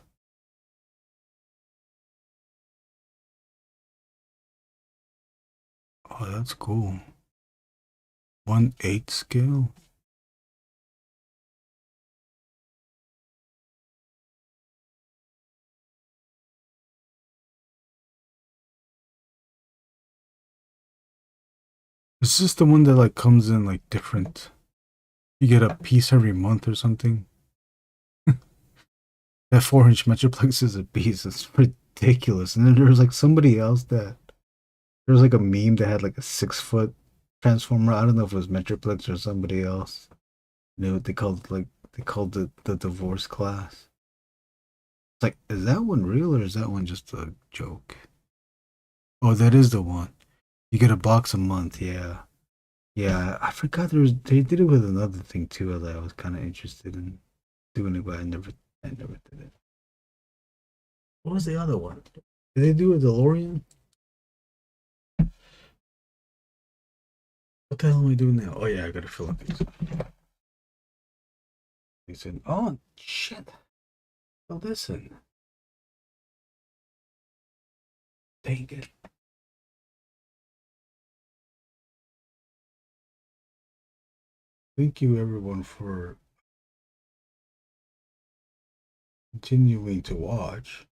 Oh, that's cool. 1/8 scale. Is this the one that like comes in like different? You get a piece every month or something. That 4-inch Metroplex is a beast. It's ridiculous. And then there was like somebody else that there was like a meme that had like a 6-foot transformer. I don't know if it was Metroplex or somebody else. You know what they called it the divorce class. It's like, is that one real or is that one just a joke? Oh, that is the one. You get a box a month, yeah. Yeah, I forgot they did it with another thing too that I was kinda interested in doing it, but I never did it. What was the other one? Did they do a DeLorean? What the hell am I doing now? Oh yeah, I gotta fill up these. Listen. Oh shit. Oh listen. Dang it. Thank you everyone for continuing to watch.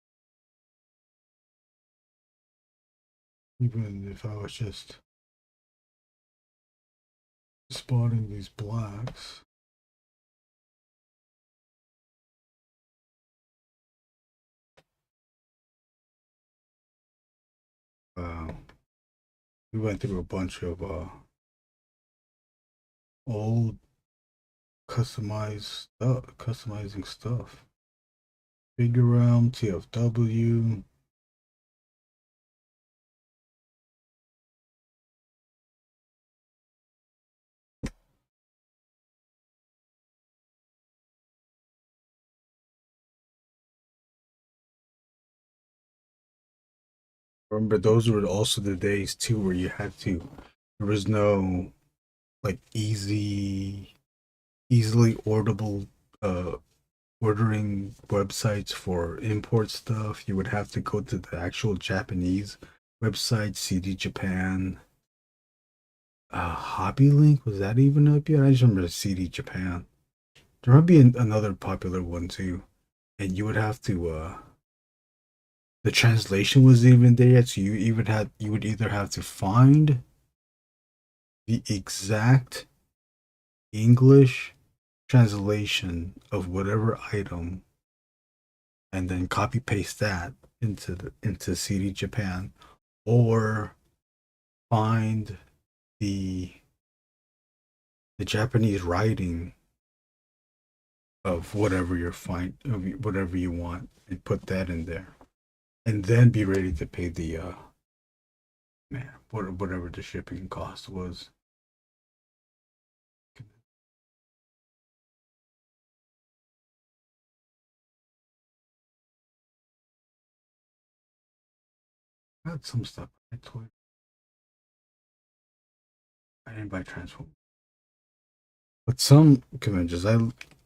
Even if I was just spotting these blacks. We went through a bunch of old customizing stuff. Figure Realm, TFW. Remember, those were also the days too where you had to. There was no like easily orderable uh ordering websites for import stuff. You would have to go to the actual Japanese website, CD Japan. Hobby Link, was that even up yet? I just remember CD Japan. There might be another popular one too, and you would have to. The translation was even there yet, so you would either have to find the exact English translation of whatever item and then copy paste that into CD Japan, or find the the Japanese writing of whatever you're find of whatever you want and put that in there, and then be ready to pay the man whatever the shipping cost was. I had some stuff. I didn't buy Transform, but some conventions. I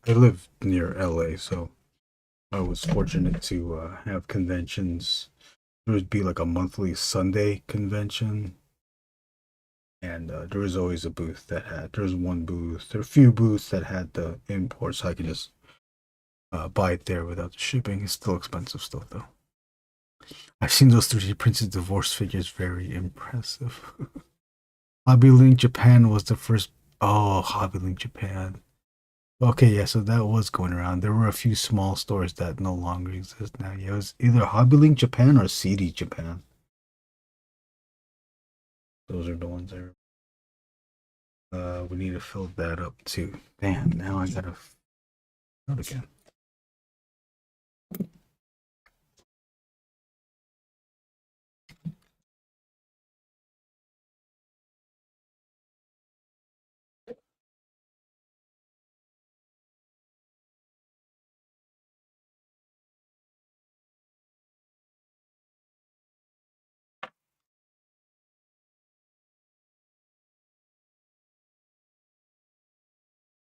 live near LA, so I was fortunate to have conventions. There would be like a monthly Sunday convention, and there was always a booth that had. There was one booth. There were a few booths that had the import, so I could just buy it there without the shipping. It's still expensive stuff though. I've seen those 3D printed divorce figures. Very impressive. Hobby Link Japan was the first. Oh, Hobby Link Japan. Okay, yeah, so that was going around. There were a few small stores that no longer exist now. Yeah, it was either Hobby Link Japan or CD Japan. Those are the ones there. We need to fill that up too. Damn, now I gotta out again.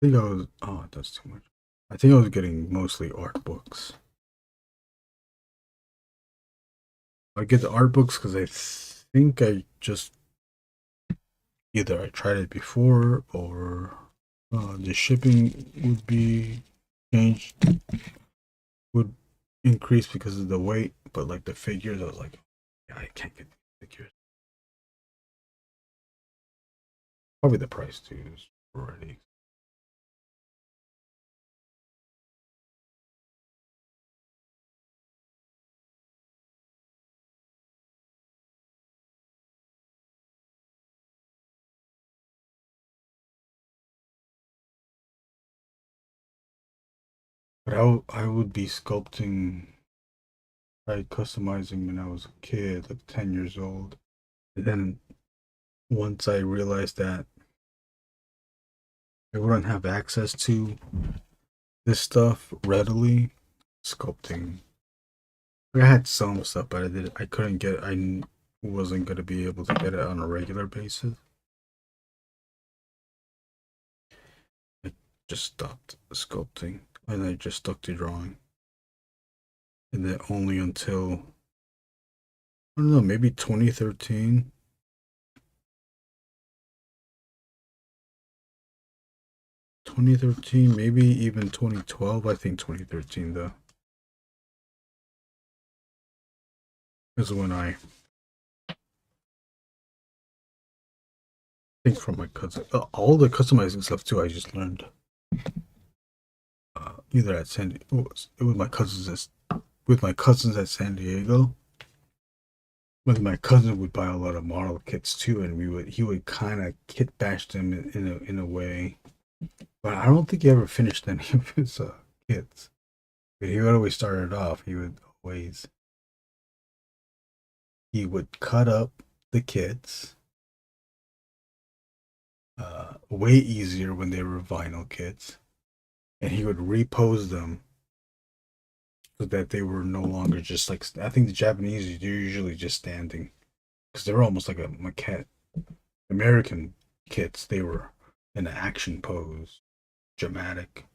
think I was, oh, that's too much. I think I was getting mostly art books. I get the art books because I think I just either I tried it before or the shipping would be changed, would increase because of the weight, but like the figures, I was like, yeah, I can't get the figures. Probably the price too is already. But I would be sculpting, right, customizing when I was a kid, like 10 years old. And then once I realized that I wouldn't have access to this stuff readily, sculpting. I had some stuff, but I couldn't get. Wasn't gonna be able to get it on a regular basis. I just stopped sculpting, and I just stuck to drawing. And then only until I don't know, maybe 2013. 2013, maybe even 2012. I think 2013 though is when I think from my cousin. All the customizing stuff too. I just learned either at San. It was my cousins with my cousins at San Diego. With my cousin would buy a lot of model kits too, and he would kind of kit bash them in a way. But I don't think he ever finished any of his kits. But he would always start it off. Always he would cut up the kits. Way easier when they were vinyl kits, and he would repose them so that they were no longer just like I think the Japanese they're usually just standing because they're almost like a maquette. American kits they were in an action pose, dramatic.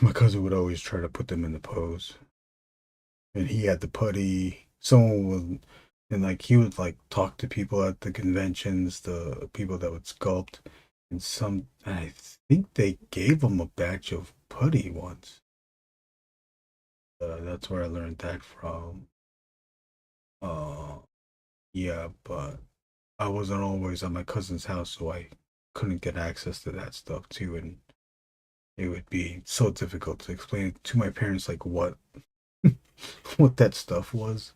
My cousin would always try to put them in the pose, and he had the putty. Someone would, and like he would like talk to people at the conventions, the people that would sculpt, and I think they gave him a batch of putty once. That's where I learned that from. Uh, yeah, but I wasn't always at my cousin's house, so I couldn't get access to that stuff too, and it would be so difficult to explain to my parents like what what that stuff was.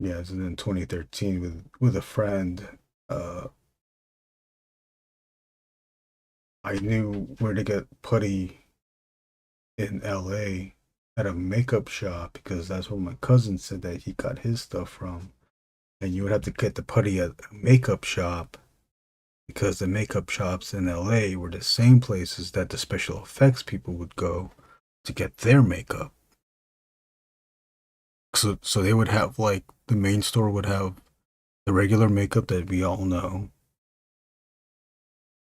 Yeah, so then 2013 with a friend, I knew where to get putty in LA at a makeup shop because that's where my cousin said that he got his stuff from. And you would have to get the putty at a makeup shop because the makeup shops in LA were the same places that the special effects people would go to get their makeup. So they would have like the main store would have the regular makeup that we all know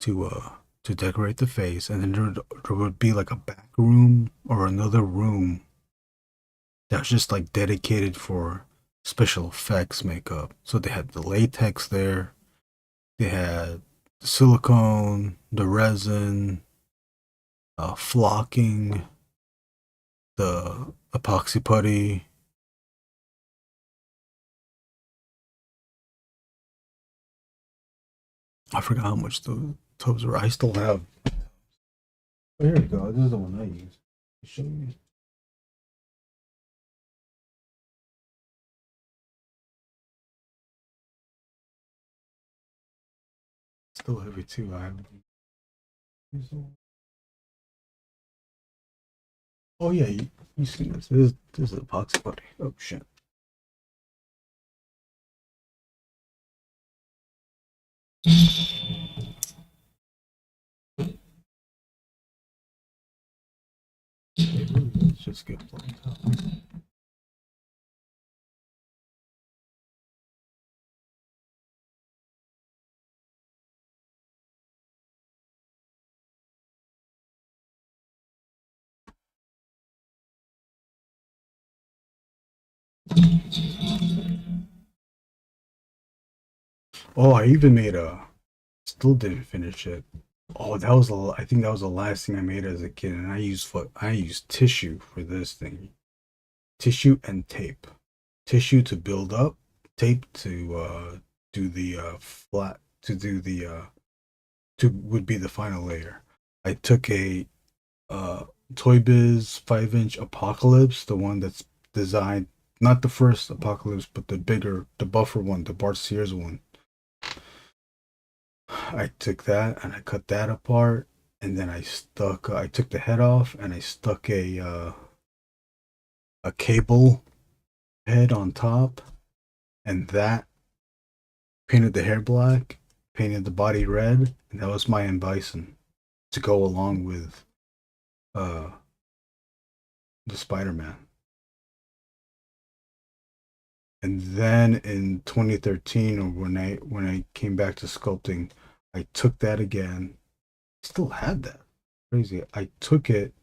to uh to decorate the face, and then there would be like a back room or another room that's just like dedicated for special effects makeup. So they had the latex there, they had the silicone, the resin, flocking, the epoxy putty. I forgot how much the tubs were. I still have. Oh, here we go. This is the one I use. I'll show you. Still heavy too. I have. Oh yeah, you see this? This is epoxy putty. Oh shit. Let's just get plugged up. Oh, I even made a. Still didn't finish it. Oh, that was I think that was the last thing I made as a kid, and I used tissue for this thing. Tissue and tape. Tissue to build up, tape to do the flat to do the to would be the final layer. I took a uh Toy Biz 5-inch Apocalypse, the one that's designed, not the first Apocalypse, but the bigger, the buffer one, the Bart Sears one. I took that and I cut that apart, and then I took the head off and I stuck a cable head on top, and that painted the hair black, painted the body red, and that was my M Bison to go along with uh the Spider-Man. And then in 2013, or when I came back to sculpting, I took that again. Still had that. Crazy. I took it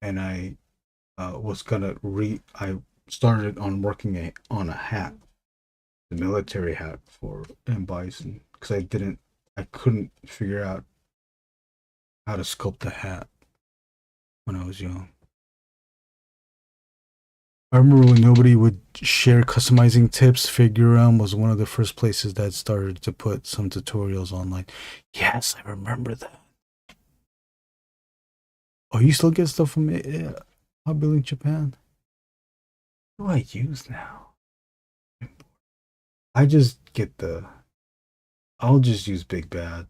and I was gonna I started on working on a hat, the military hat for M Bison, because I couldn't figure out how to sculpt the hat when I was young. I remember when nobody would share customizing tips, Figurerealm was one of the first places that started to put some tutorials online. Yes, I remember that. Oh, you still get stuff from Hobby Link Japan? What do I use now? I just get I'll just use Big Bad.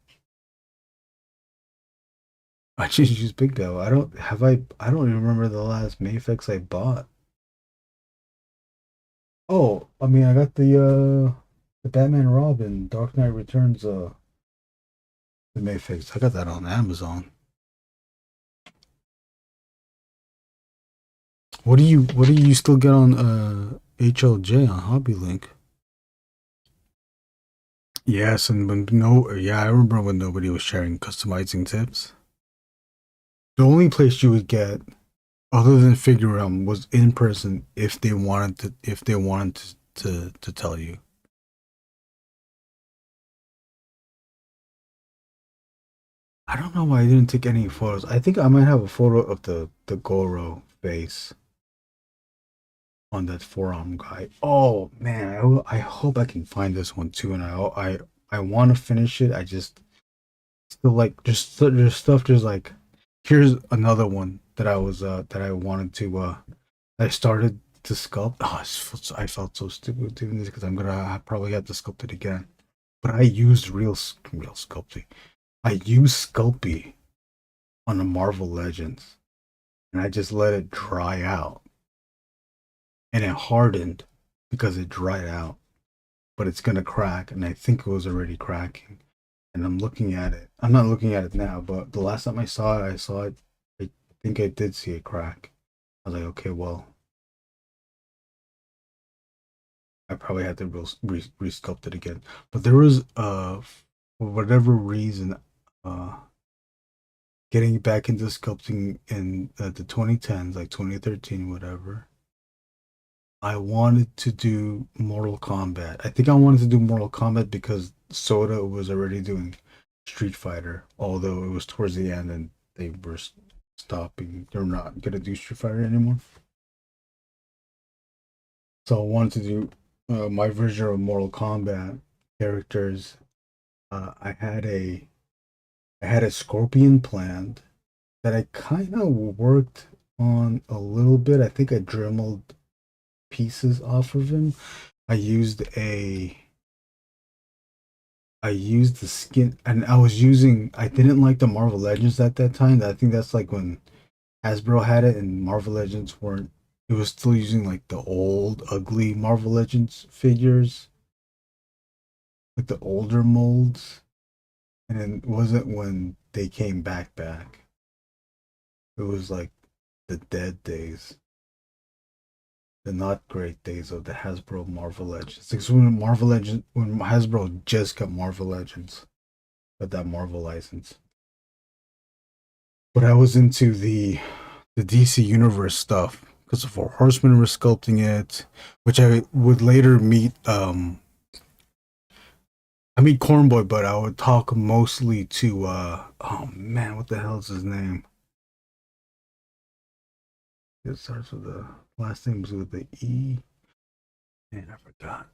I just use Big Bad. I don't even remember the last Mayfix I bought. Oh, I mean, I got the Batman Robin Dark Knight Returns the Mayfix. I got that on Amazon. What do you still get on HLJ on Hobby Link? Yes, and when no, yeah, I remember when nobody was sharing customizing tips. The only place you would get, other than Figurerealm, was in person if they wanted to tell you. I don't know why I didn't take any photos. I think I might have a photo of the Goro face on that forearm guy. Oh man, I hope I can find this one too, and I want to finish it. I just still like just stuff just like, here's another one that I wanted to I started to sculpt. Oh, I felt so stupid doing this because I'm gonna probably have to sculpt it again. But I used real sculpting. I used Sculpey on the Marvel Legends, and I just let it dry out, and it hardened because it dried out. But it's gonna crack, and I think it was already cracking. And I'm looking at it. I'm not looking at it now, but the last time I saw it, I think I did see a crack. I was like, okay, well, I probably had to re-sculpt it again. But there was, for whatever reason, uh, getting back into sculpting in the 2010s, like 2013, whatever. I wanted to do Mortal Kombat. I think I wanted to do Mortal Kombat because Soda was already doing Street Fighter, although it was towards the end and they were stopping. They're not gonna do Street Fighter anymore. So I wanted to do my version of Mortal Kombat characters. I had a Scorpion planned that I kind of worked on a little bit. I think I dremeled pieces off of him. I used a I used the skin, and I didn't like the Marvel Legends at that time. I think that's like when Hasbro had it and Marvel Legends weren't, it was still using like the old ugly Marvel Legends figures, like the older molds. And it wasn't when they came back. It was like the dead days, the not great days of the Hasbro Marvel Legends. It's when Hasbro just got Marvel Legends, got that Marvel license. But I was into the DC Universe stuff because the Four Horsemen were sculpting it, which I would later meet. I meet Cornboy, but I would talk mostly to. Oh man, what the hell is his name? It starts with the last name was with the E. Man, I forgot.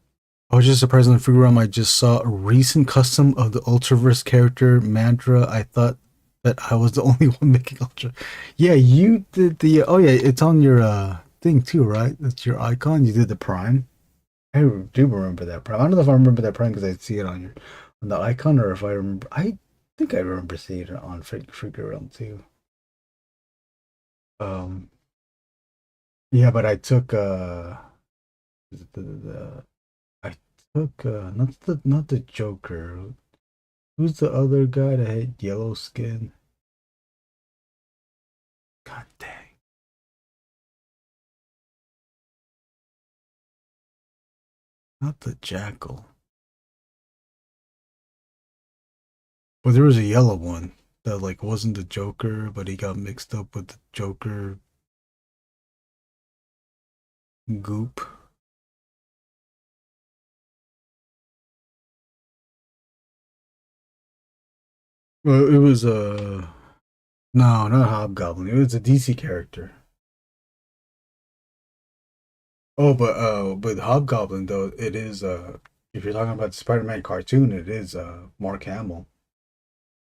I was just surprised on the free roam. I just saw a recent custom of the Ultraverse character Mandra. I thought that I was the only one making Ultra. Yeah, you did the. Oh yeah, it's on your thing too, right? That's your icon. You did the Prime. I do remember that Prime. I don't know if I remember that Prime because I see it on your on the icon, or if I remember. I think I remember seeing it on Freaker Realm too. Um, yeah, but I took the I took not the Joker. Who's the other guy that had yellow skin? God dang. Not the Jackal. But there was a yellow one that like wasn't the Joker, but he got mixed up with the Joker goop. Well, it was no, not Hobgoblin. It was a DC character. Oh, but Hobgoblin though, it is if you're talking about the Spider-Man cartoon, it is Mark Hamill,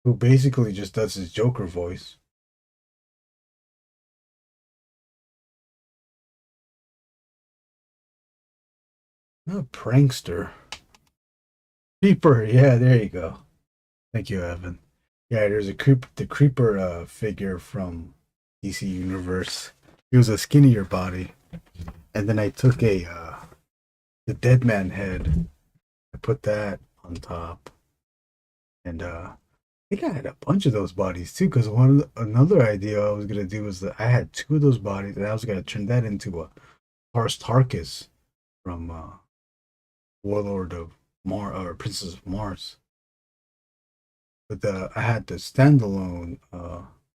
who basically just does his Joker voice. A prankster. Creeper, yeah, there you go. Thank you, Evan. Yeah, there's a the creeper figure from DC Universe. He was a skinnier body, and then I took a the Dead Man head. I put that on top, and I think I had a bunch of those bodies too. Because another idea I was gonna do was that I had two of those bodies, and I was gonna turn that into a Lars Tarkus from Warlord of Mars or Princess of Mars. But I had the standalone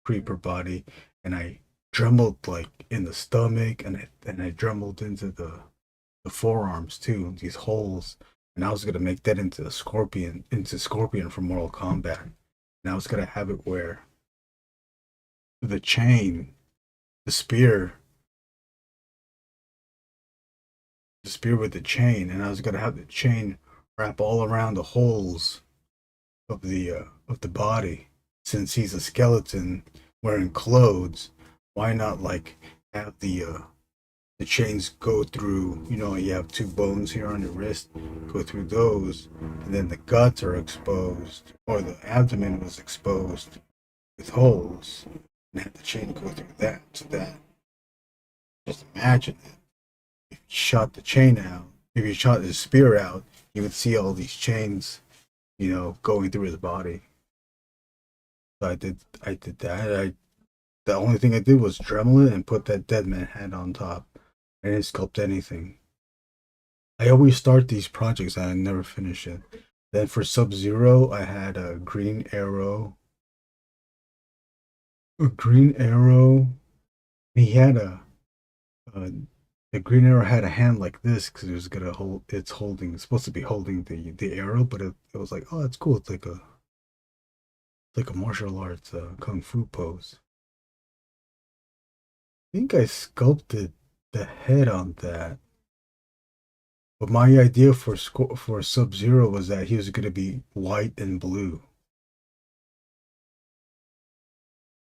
creeper body, and I drembled like in the stomach, and I drembled into the forearms too, these holes, and I was gonna make that into Scorpion from Mortal Kombat, and I was gonna have it where the chain, the spear, the spear with the chain, and I was gonna have the chain wrap all around the holes of the body. Since he's a skeleton wearing clothes, why not like have the chains go through, you know, you have two bones here on your wrist, go through those, and then the guts are exposed, or the abdomen was exposed with holes, and have the chain go through that. So that, just imagine it. If you shot the chain out, if you shot his spear out, you would see all these chains, you know, going through his body. So I did that. The only thing I did was Dremel it and put that dead man head on top. I didn't sculpt anything. I always start these projects and I never finish it. Then for Sub Zero, I had a green arrow. A green arrow. He had a the green arrow had a hand like this because it was gonna hold. It's supposed to be holding the arrow, but it was like, oh, that's cool. It's like a martial arts kung fu pose. I think I sculpted the head on that. But my idea for Sub Zero was that he was going to be white and blue,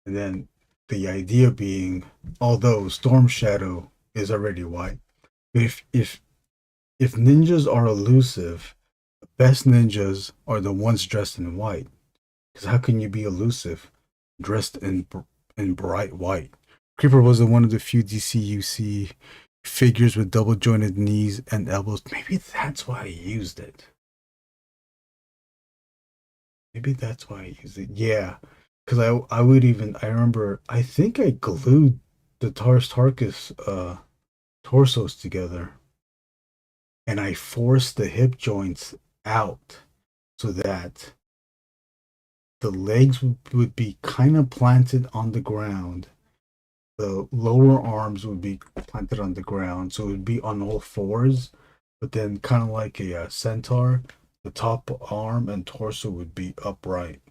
and then the idea being, although Storm Shadow is already white, if ninjas are elusive, the best ninjas are the ones dressed in white. Because how can you be elusive dressed in bright white? Creeper was one of the few DCUC figures with double jointed knees and elbows. Maybe that's why I used it. Maybe that's why I used it. Yeah, because I would even I remember I think I glued the Tars Tarkus torsos together, and I forced the hip joints out so that the legs would be kind of planted on the ground, the lower arms would be planted on the ground, so it would be on all fours, but then kind of like a centaur, the top arm and torso would be upright.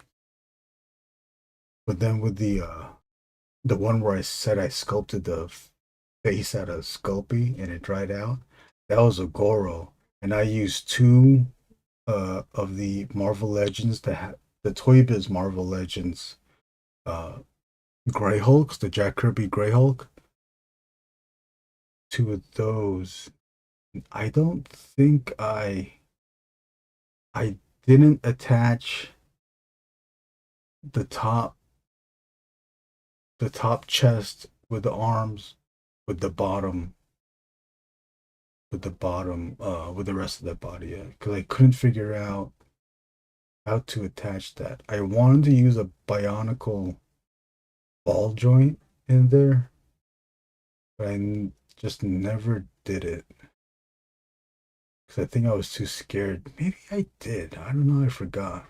But then with the one where I said I sculpted the face out of Sculpey and it dried out, that was a Goro, and I used two of the Marvel Legends the ToyPizza Marvel Legends uh Grey Hulks, the Jack Kirby Grey Hulk. Two of those. I don't think I didn't attach the top chest with the arms with the bottom with the rest of the body yet because I couldn't figure out how to attach that. I wanted to use a bionicle ball joint in there, but I just never did it because I think I was too scared. Maybe I did. I don't know. I forgot.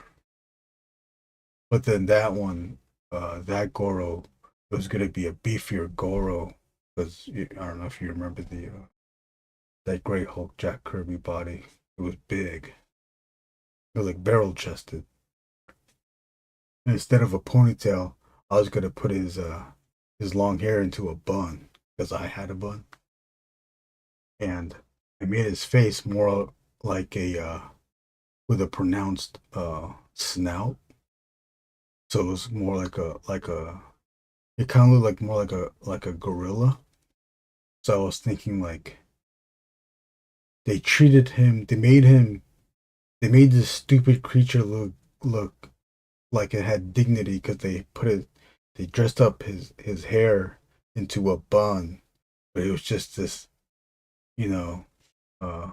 But then that one, that Goro was gonna be a beefier Goro because I don't know if you remember the that Great Hulk Jack Kirby body. It was big. It was like barrel chested. And instead of a ponytail, I was gonna put his long hair into a bun because I had a bun, and I made his face more like a with a pronounced snout. So it was more like a it kind of looked like more like a gorilla. So I was thinking like they treated him, they made this stupid creature look like it had dignity because they dressed up his hair into a bun, but it was just this, you know, uh,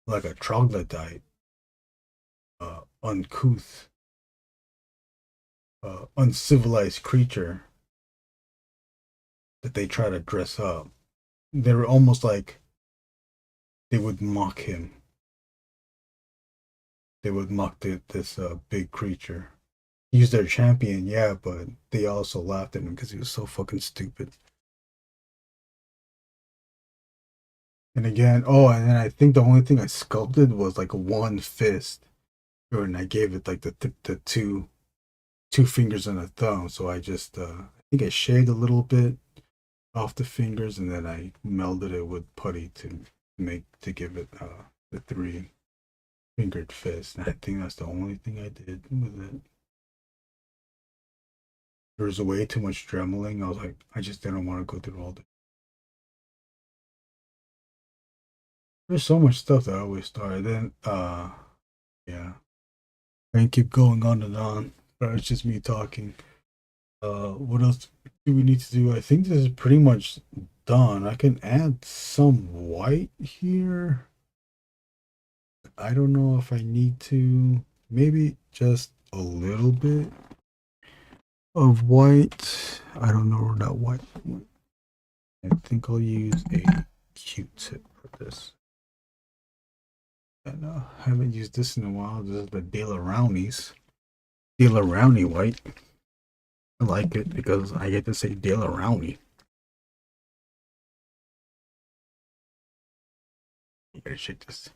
like a troglodyte, uncouth, uncivilized creature that they try to dress up. They were almost like they would mock him. They would mock this big creature. He's their champion, yeah, but they also laughed at him because he was so fucking stupid. And again, oh, and then I think the only thing I sculpted was like one fist, and I gave it like the two fingers and a thumb. So I just I think I shaved a little bit off the fingers, and then I melded it with putty to give it the three fingered fist. And I think that's the only thing I did with it. There was way too much dremeling. I was like, I just didn't want to go through all the. There's so much stuff that I always start. Then yeah. I can keep going on and on. But it's just me talking. What else do we need to do? I think this is pretty much done. I can add some white here. I don't know if I need to. Maybe just a little bit of white. I don't know that white. I think I'll use a Q-tip for this. And I haven't used this in a while. This is the De La Rowney's. De La Rowney white. I like it because I get to say De La Rowney. You gotta shake this.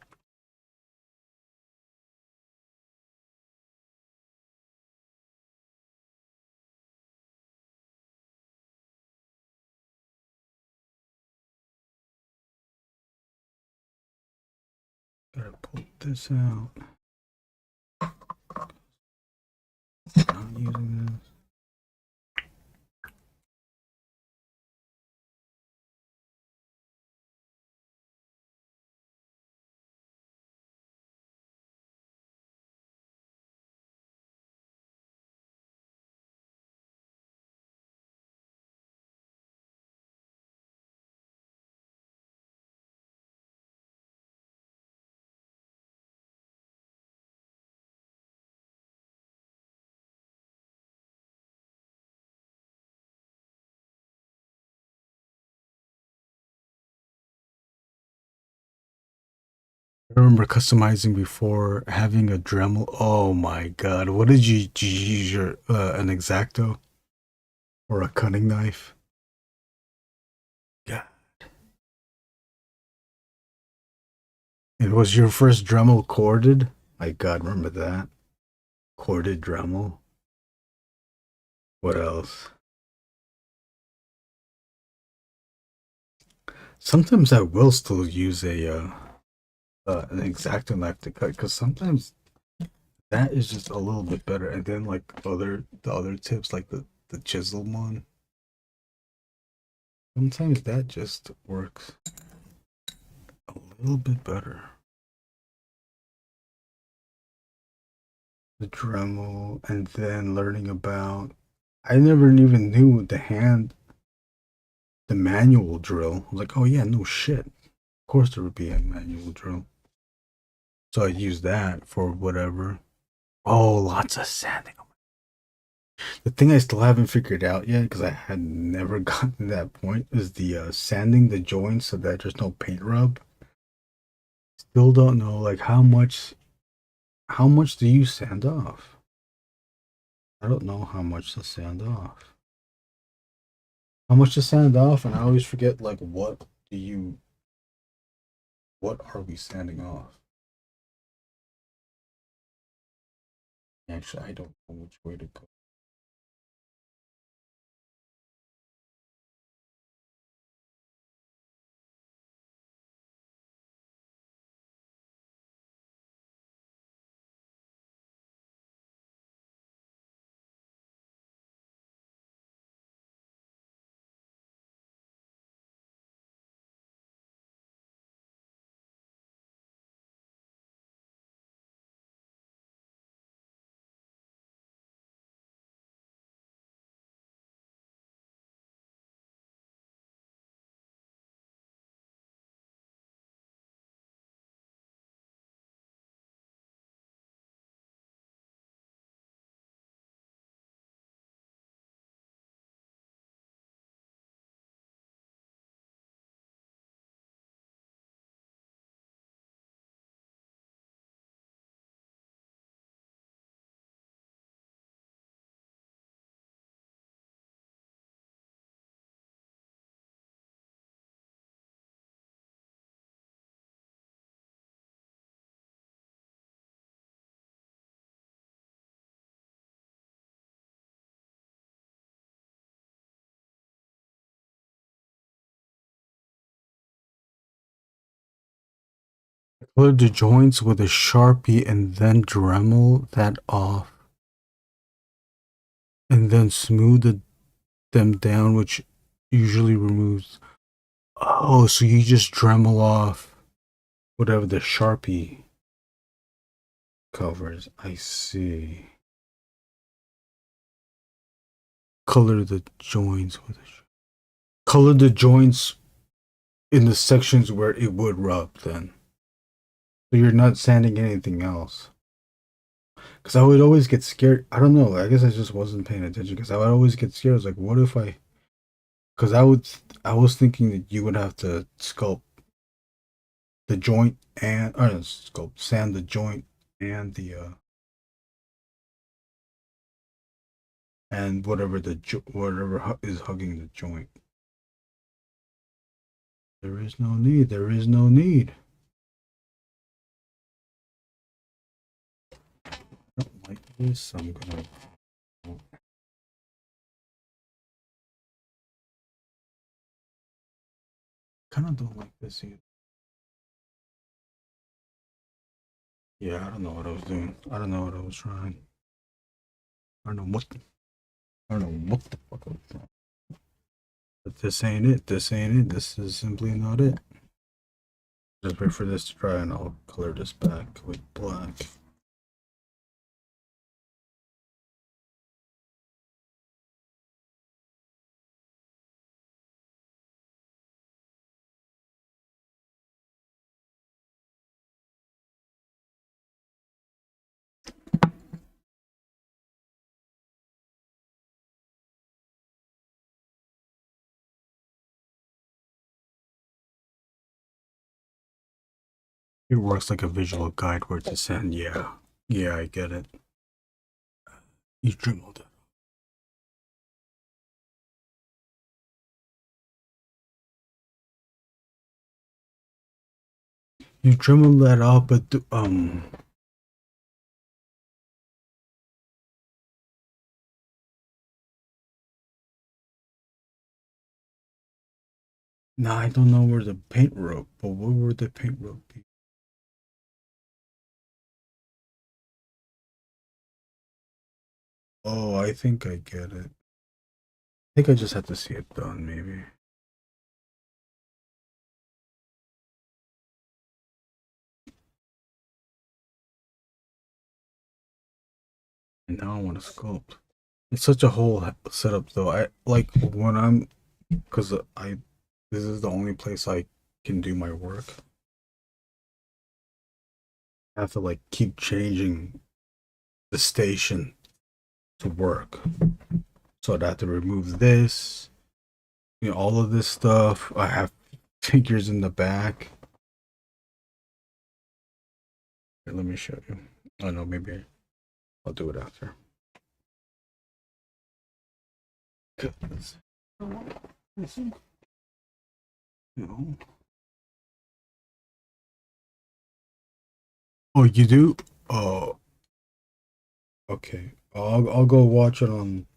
Gotta pull this out. Not using this. I remember customizing before having a Dremel. Oh my god, what did you use your an X-Acto Or a cutting knife. Yeah. It was your first Dremel corded? My God, remember that? Corded Dremel. What else? Sometimes I will still use an X-Acto knife to cut because sometimes that is just a little bit better. And then like the other tips, like the chisel one, sometimes that just works a little bit better. The Dremel, and then learning about. I never even knew the manual drill. I was like, oh yeah, no shit. Of course there would be a manual drill. So I used that for whatever. Oh, lots of sanding. The thing I still haven't figured out yet, because I had never gotten to that point, is the sanding the joints so that there's no paint rub. Still don't know like how much do you sand off? I don't know how much to sand off. How much to sand off, and I always forget like what are we sanding off? Actually, I don't know which way to go. Colored the joints with a Sharpie and then Dremel that off. And then smooth them down, which usually removes. Oh, so you just Dremel off whatever the Sharpie covers. I see. Color the joints with a color the joints in the sections where it would rub then. So you're not sanding anything else. Because I would always get scared. I don't know. I guess I just wasn't paying attention because I would always get scared. I was like, what if I. Because I was thinking that you would have to sculpt the joint and. Or sculpt, sand the joint and and whatever whatever is hugging the joint. There is no need. There is no need. I don't like this. I'm gonna. Kind of don't like this either. Yeah, I don't know what I was doing. I don't know what I was trying. I don't know what. I don't know what the fuck I was trying. But this ain't it. This ain't it. This is simply not it. Just wait for this to dry and I'll color this back with black. It works like a visual guide where to send. Yeah. Yeah, I get it. You dreamed it. You trim that out, but nah, I don't know where the paint rope, but where would the paint rope be? Oh, I think I get it. I think I just have to see it done, maybe. And now I want to sculpt. It's such a whole setup, though. I like when I'm, because I, this is the only place I can do my work. I have to like keep changing the station to work. So I'd have to remove this, all of this stuff. I have figures in the back. Here, let me show you. Oh no, maybe I'll do it after. Goodness. No. Oh, you do? Oh, okay. I'll go watch it on.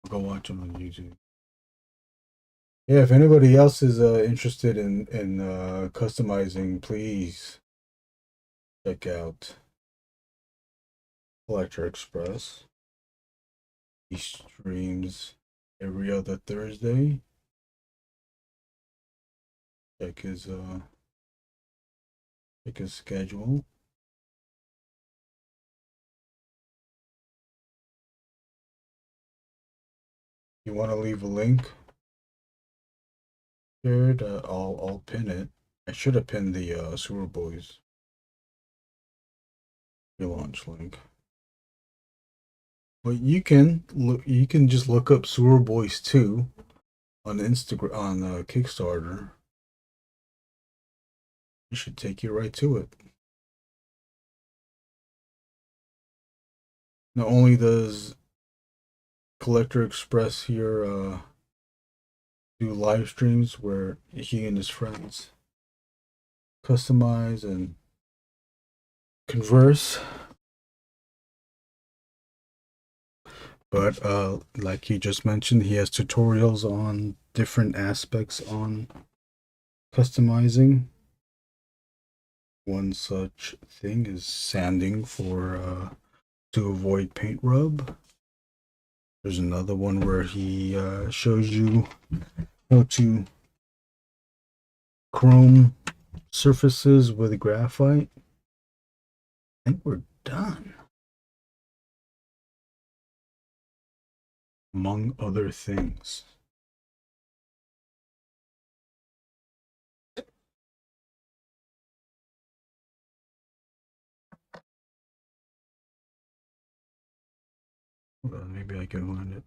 I'll go watch it on YouTube. Yeah, if anybody else is interested in customizing, please check out Collector Express. He streams every other Thursday. Check his schedule. You want to leave a link? Shared. I'll pin it. I should have pinned the Sewer Boys relaunch link. But you can look. You can just look up Sewer Boys 2 on Instagram on Kickstarter. It should take you right to it. Not only does Collector Express here do live streams where he and his friends customize and converse, but like he just mentioned, he has tutorials on different aspects on customizing. One such thing is sanding for to avoid paint rub. There's another one where he shows you how to chrome surfaces with graphite. I think we're done. Among other things. Hold on, maybe I can find it.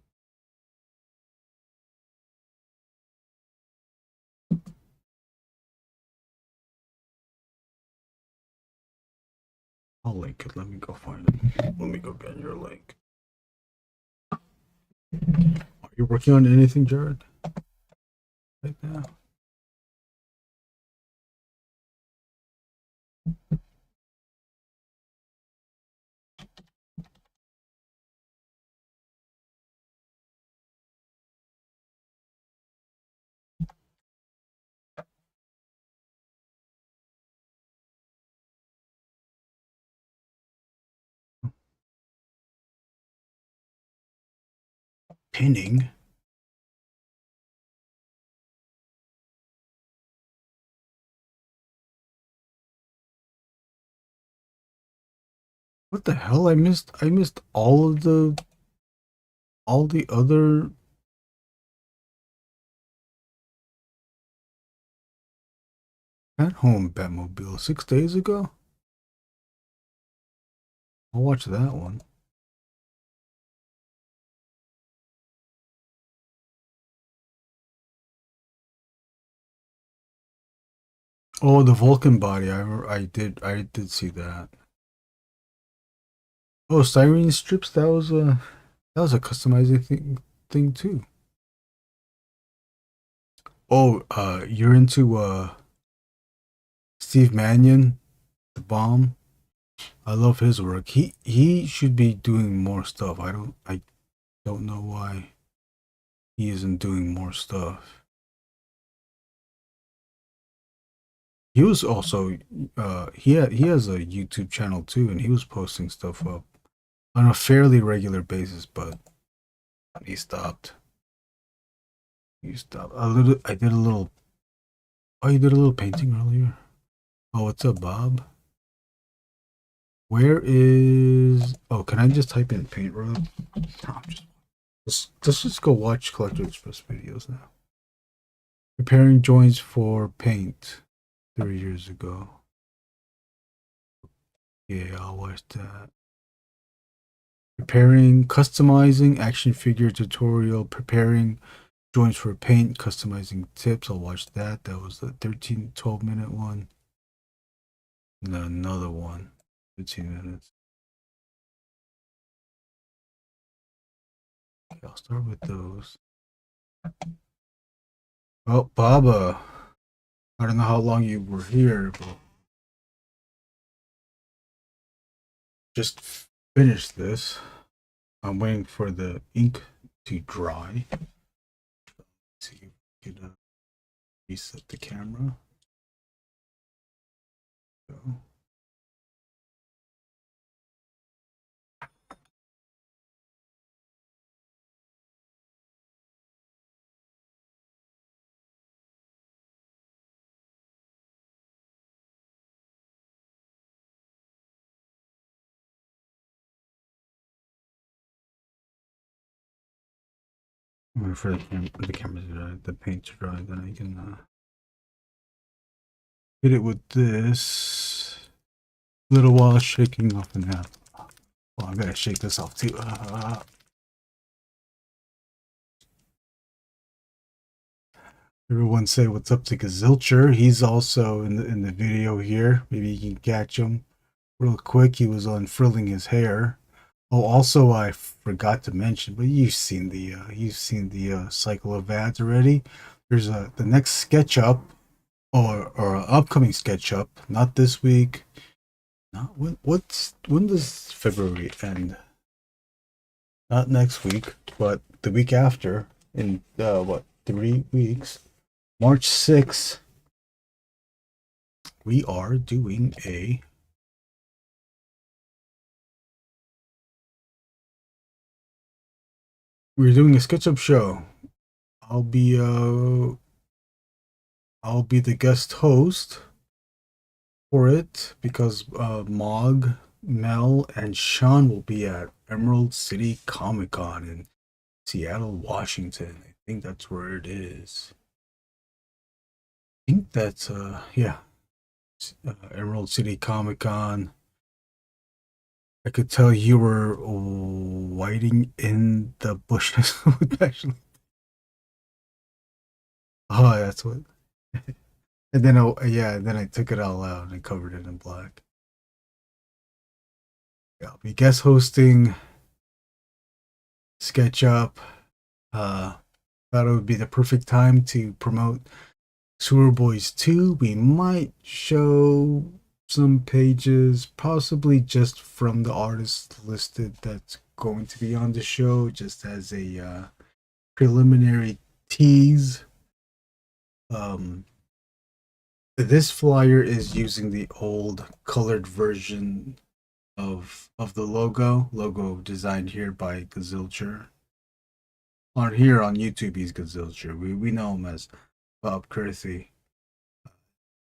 I'll link it. Let me go find it. Let me go get your link. Are you working on anything, Jared? Right now? Pinning? What the hell? I missed all the other at home Batmobile 6 days ago. I'll watch that one. Oh, the Vulcan body. I did see that. Oh, styrene strips. That was a customizing thing too. Oh, you're into Steve Mannion, the bomb. I love his work. He should be doing more stuff. I don't know why he isn't doing more stuff. He was also he has a YouTube channel too, and he was posting stuff up on a fairly regular basis, but he stopped. He stopped. I did a little. Oh, you did a little painting earlier. Oh, what's up, Bob? Where is? Oh, can I just type in paint road? No, let's just go watch Collector Express videos now. Preparing joints for paint 3 years ago. Yeah, I'll watch that. Preparing, customizing, action figure tutorial, preparing joints for paint, customizing tips. I'll watch that. That was the 12 minute one. And then another one, 15 minutes. Okay, I'll start with those. Oh, Baba. I don't know how long you were here, but just finished this. I'm waiting for the ink to dry. Let's see if we can reset the camera. So. I'm waiting for the camera to dry, the paint to dry, then I can hit it with this. Little while shaking off in half. Well, I gotta shake this off too. Everyone say what's up to Gazilcher. He's also in the video here. Maybe you can catch him real quick. He was on frilling his hair. Oh, also I forgot to mention, but you've seen the cycle of ads already. There's the next SketchUp or upcoming SketchUp. Not this week. Not when does February end? Not next week, but the week after. In 3 weeks, March 6th, we are doing a SketchUp show. I'll be the guest host for it because Mog, Mel, and Sean will be at Emerald City Comic Con in Seattle, Washington. I think that's where it is. I think that's yeah, Emerald City Comic Con. I could tell you were waiting in the bushes with actually. Oh, that's what. And then then I took it all out and covered it in black. Yeah, I'll be guest hosting SketchUp. Thought it would be the perfect time to promote Sewer Boys 2. We might show some pages, possibly just from the artist listed that's going to be on the show, just as a preliminary tease. This flyer is using the old colored version of the logo designed here by Gazilcher. On here on YouTube, he's Gazilcher. We know him as Bob Kurthy.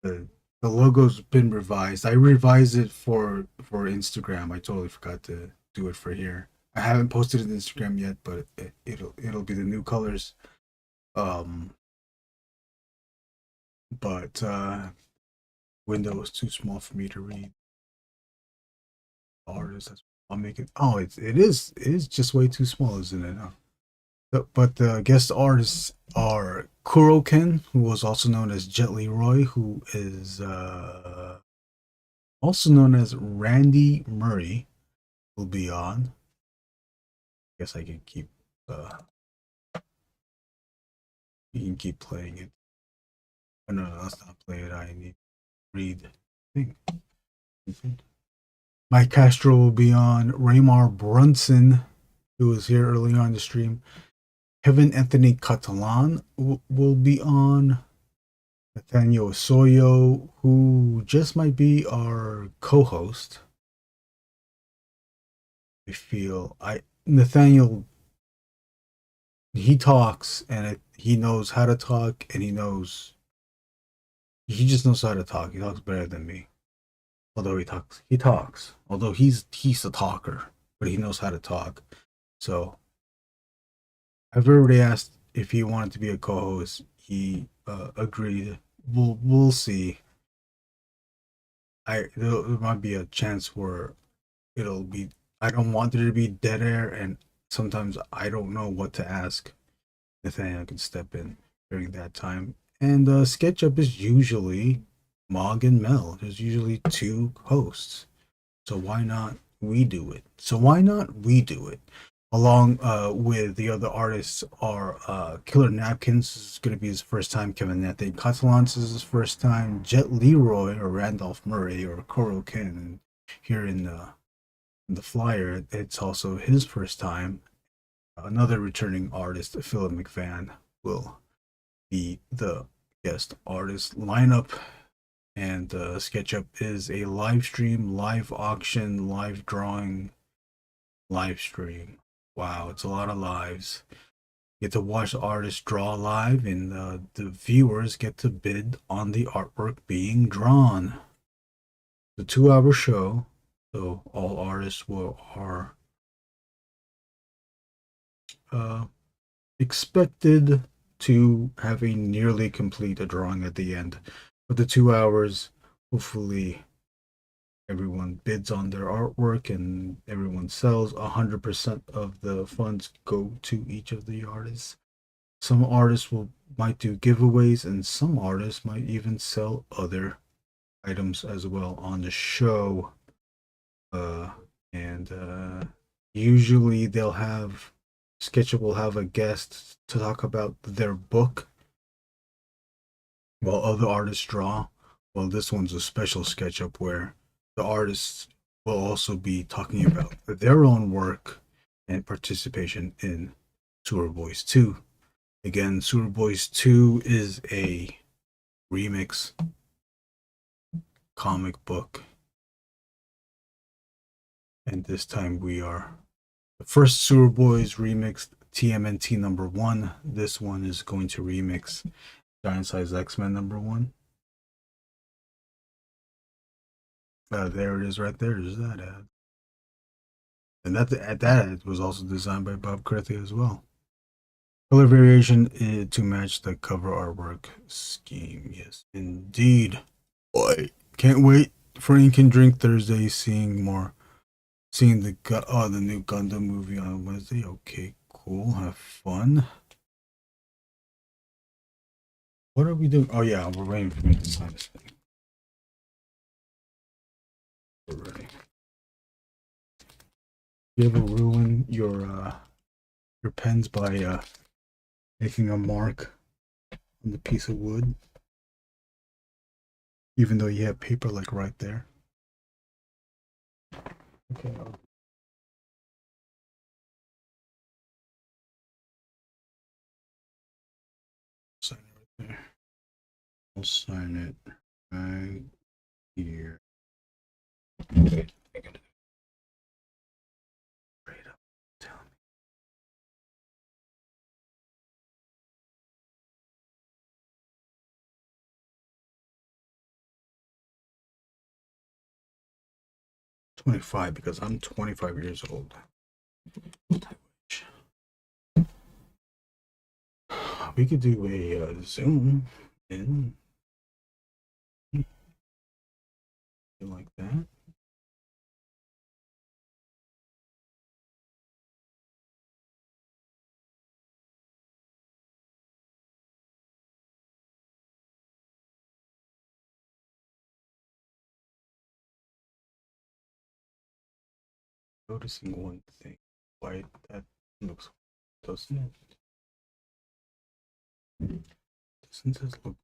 The logo's been revised. I revised it for Instagram. I totally forgot to do it for here. I haven't posted it on Instagram yet, but it'll be the new colors. But window is too small for me to read. Artist, I'll make it. Oh, it is just way too small, isn't it? But the guest artists are Kuroken, who was also known as Jet Leroy, who is also known as Randy Murray, will be on. I guess I can keep you can keep playing it. Oh, no, let's not play it. I need read thing. Mike Castro will be on. Raymar Brunson, who was here earlier on the stream. Kevin Anthony Catalan will be on. Nathaniel Osoyo, who just might be our co-host. I feel Nathaniel, he talks and he knows how to talk, and he just knows how to talk. He talks better than me. Although he talks. Although he's a talker, but he knows how to talk. So I've already asked if he wanted to be a co-host. He agreed. We'll see. There might be a chance where it'll be. I don't want there to be dead air, and sometimes I don't know what to ask. Nathaniel can step in during that time. And SketchUp is usually Mog and Mel. There's usually two hosts. So why not we do it? Along with the other artists are Killer Napkins is going to be his first time. Kevin Anthony Catalans is his first time. Jet Leroy or Randolph Murray or Koro Ken here in the flyer, it's also his first time. Another returning artist, Philip McVan, will be the guest artist lineup. And SketchUp is a live stream, live auction, live drawing, live stream. Wow, it's a lot of lives. You get to watch the artists draw live, and the viewers get to bid on the artwork being drawn. The 2-hour show, so all artists are expected to have a nearly complete drawing at the end. But the 2 hours, hopefully everyone bids on their artwork and everyone sells. 100% of the funds go to each of the artists. Some artists might do giveaways, and some artists might even sell other items as well on the show. Usually SketchUp will have a guest to talk about their book while other artists draw. Well, this one's a special SketchUp where the artists will also be talking about their own work and participation in Sewer Boys 2. Again, Sewer Boys 2 is a remix comic book. And this time we are the first Sewer Boys remixed TMNT number 1. This one is going to remix Giant Size X-Men number 1. There it is right there. There's that ad. And that ad was also designed by Bob Kurthy as well. Color variation to match the cover artwork scheme. Yes, indeed. Boy, can't wait for Ink and Drink Thursday. Seeing the new Gundam movie on Wednesday. Okay, cool. Have fun. What are we doing? Oh yeah, we're waiting for me to sign this thing. We're ready. You ever ruin your pens by making a mark on the piece of wood, even though you have paper like right there? Okay. Sign it right there. I'll sign it right here. Okay. Straight up. Tell me. $25 because I'm 25 years old. We could do a zoom in like that. Noticing one thing. Why that looks, doesn't it? Doesn't this look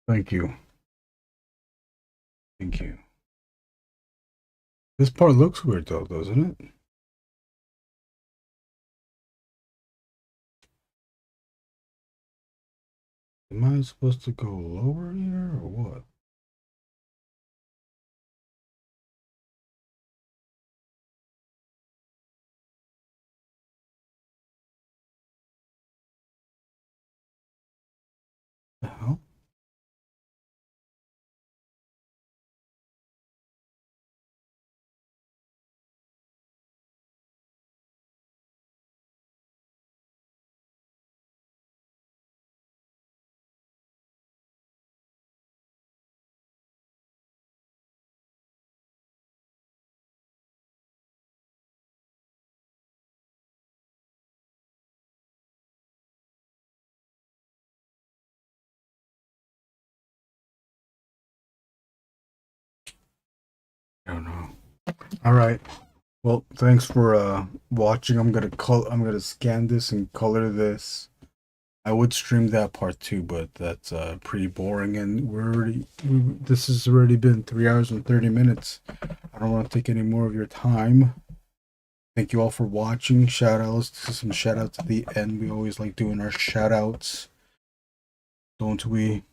Thank you. Thank you. This part looks weird though, doesn't it? Am I supposed to go lower here or what? The hell? I don't know. All right. Well, thanks for watching. I'm gonna scan this and color this. I would stream that part too, but that's pretty boring, and this has already been 3 hours and 30 minutes. I don't want to take any more of your time. Thank you all for watching. Shout outs to some shout outs at the end. We always like doing our shout outs, don't we?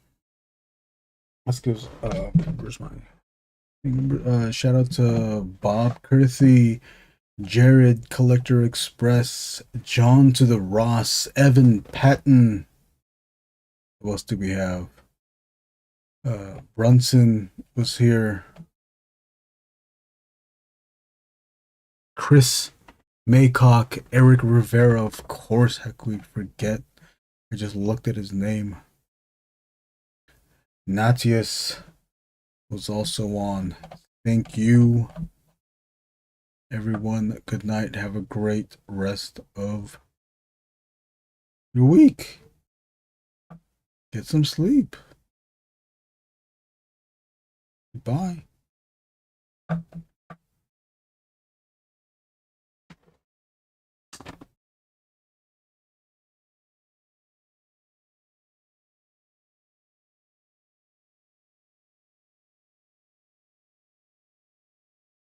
Let's give where's my shout out to Bob Courtesy, Jared Collector Express, John to the Ross, Evan Patton. What else do we have? Brunson was here. Chris Maycock, Eric Rivera, of course. How could we forget? I just looked at his name. Natius was also on. Thank you, everyone. Good night. Have a great rest of your week. Get some sleep. Bye.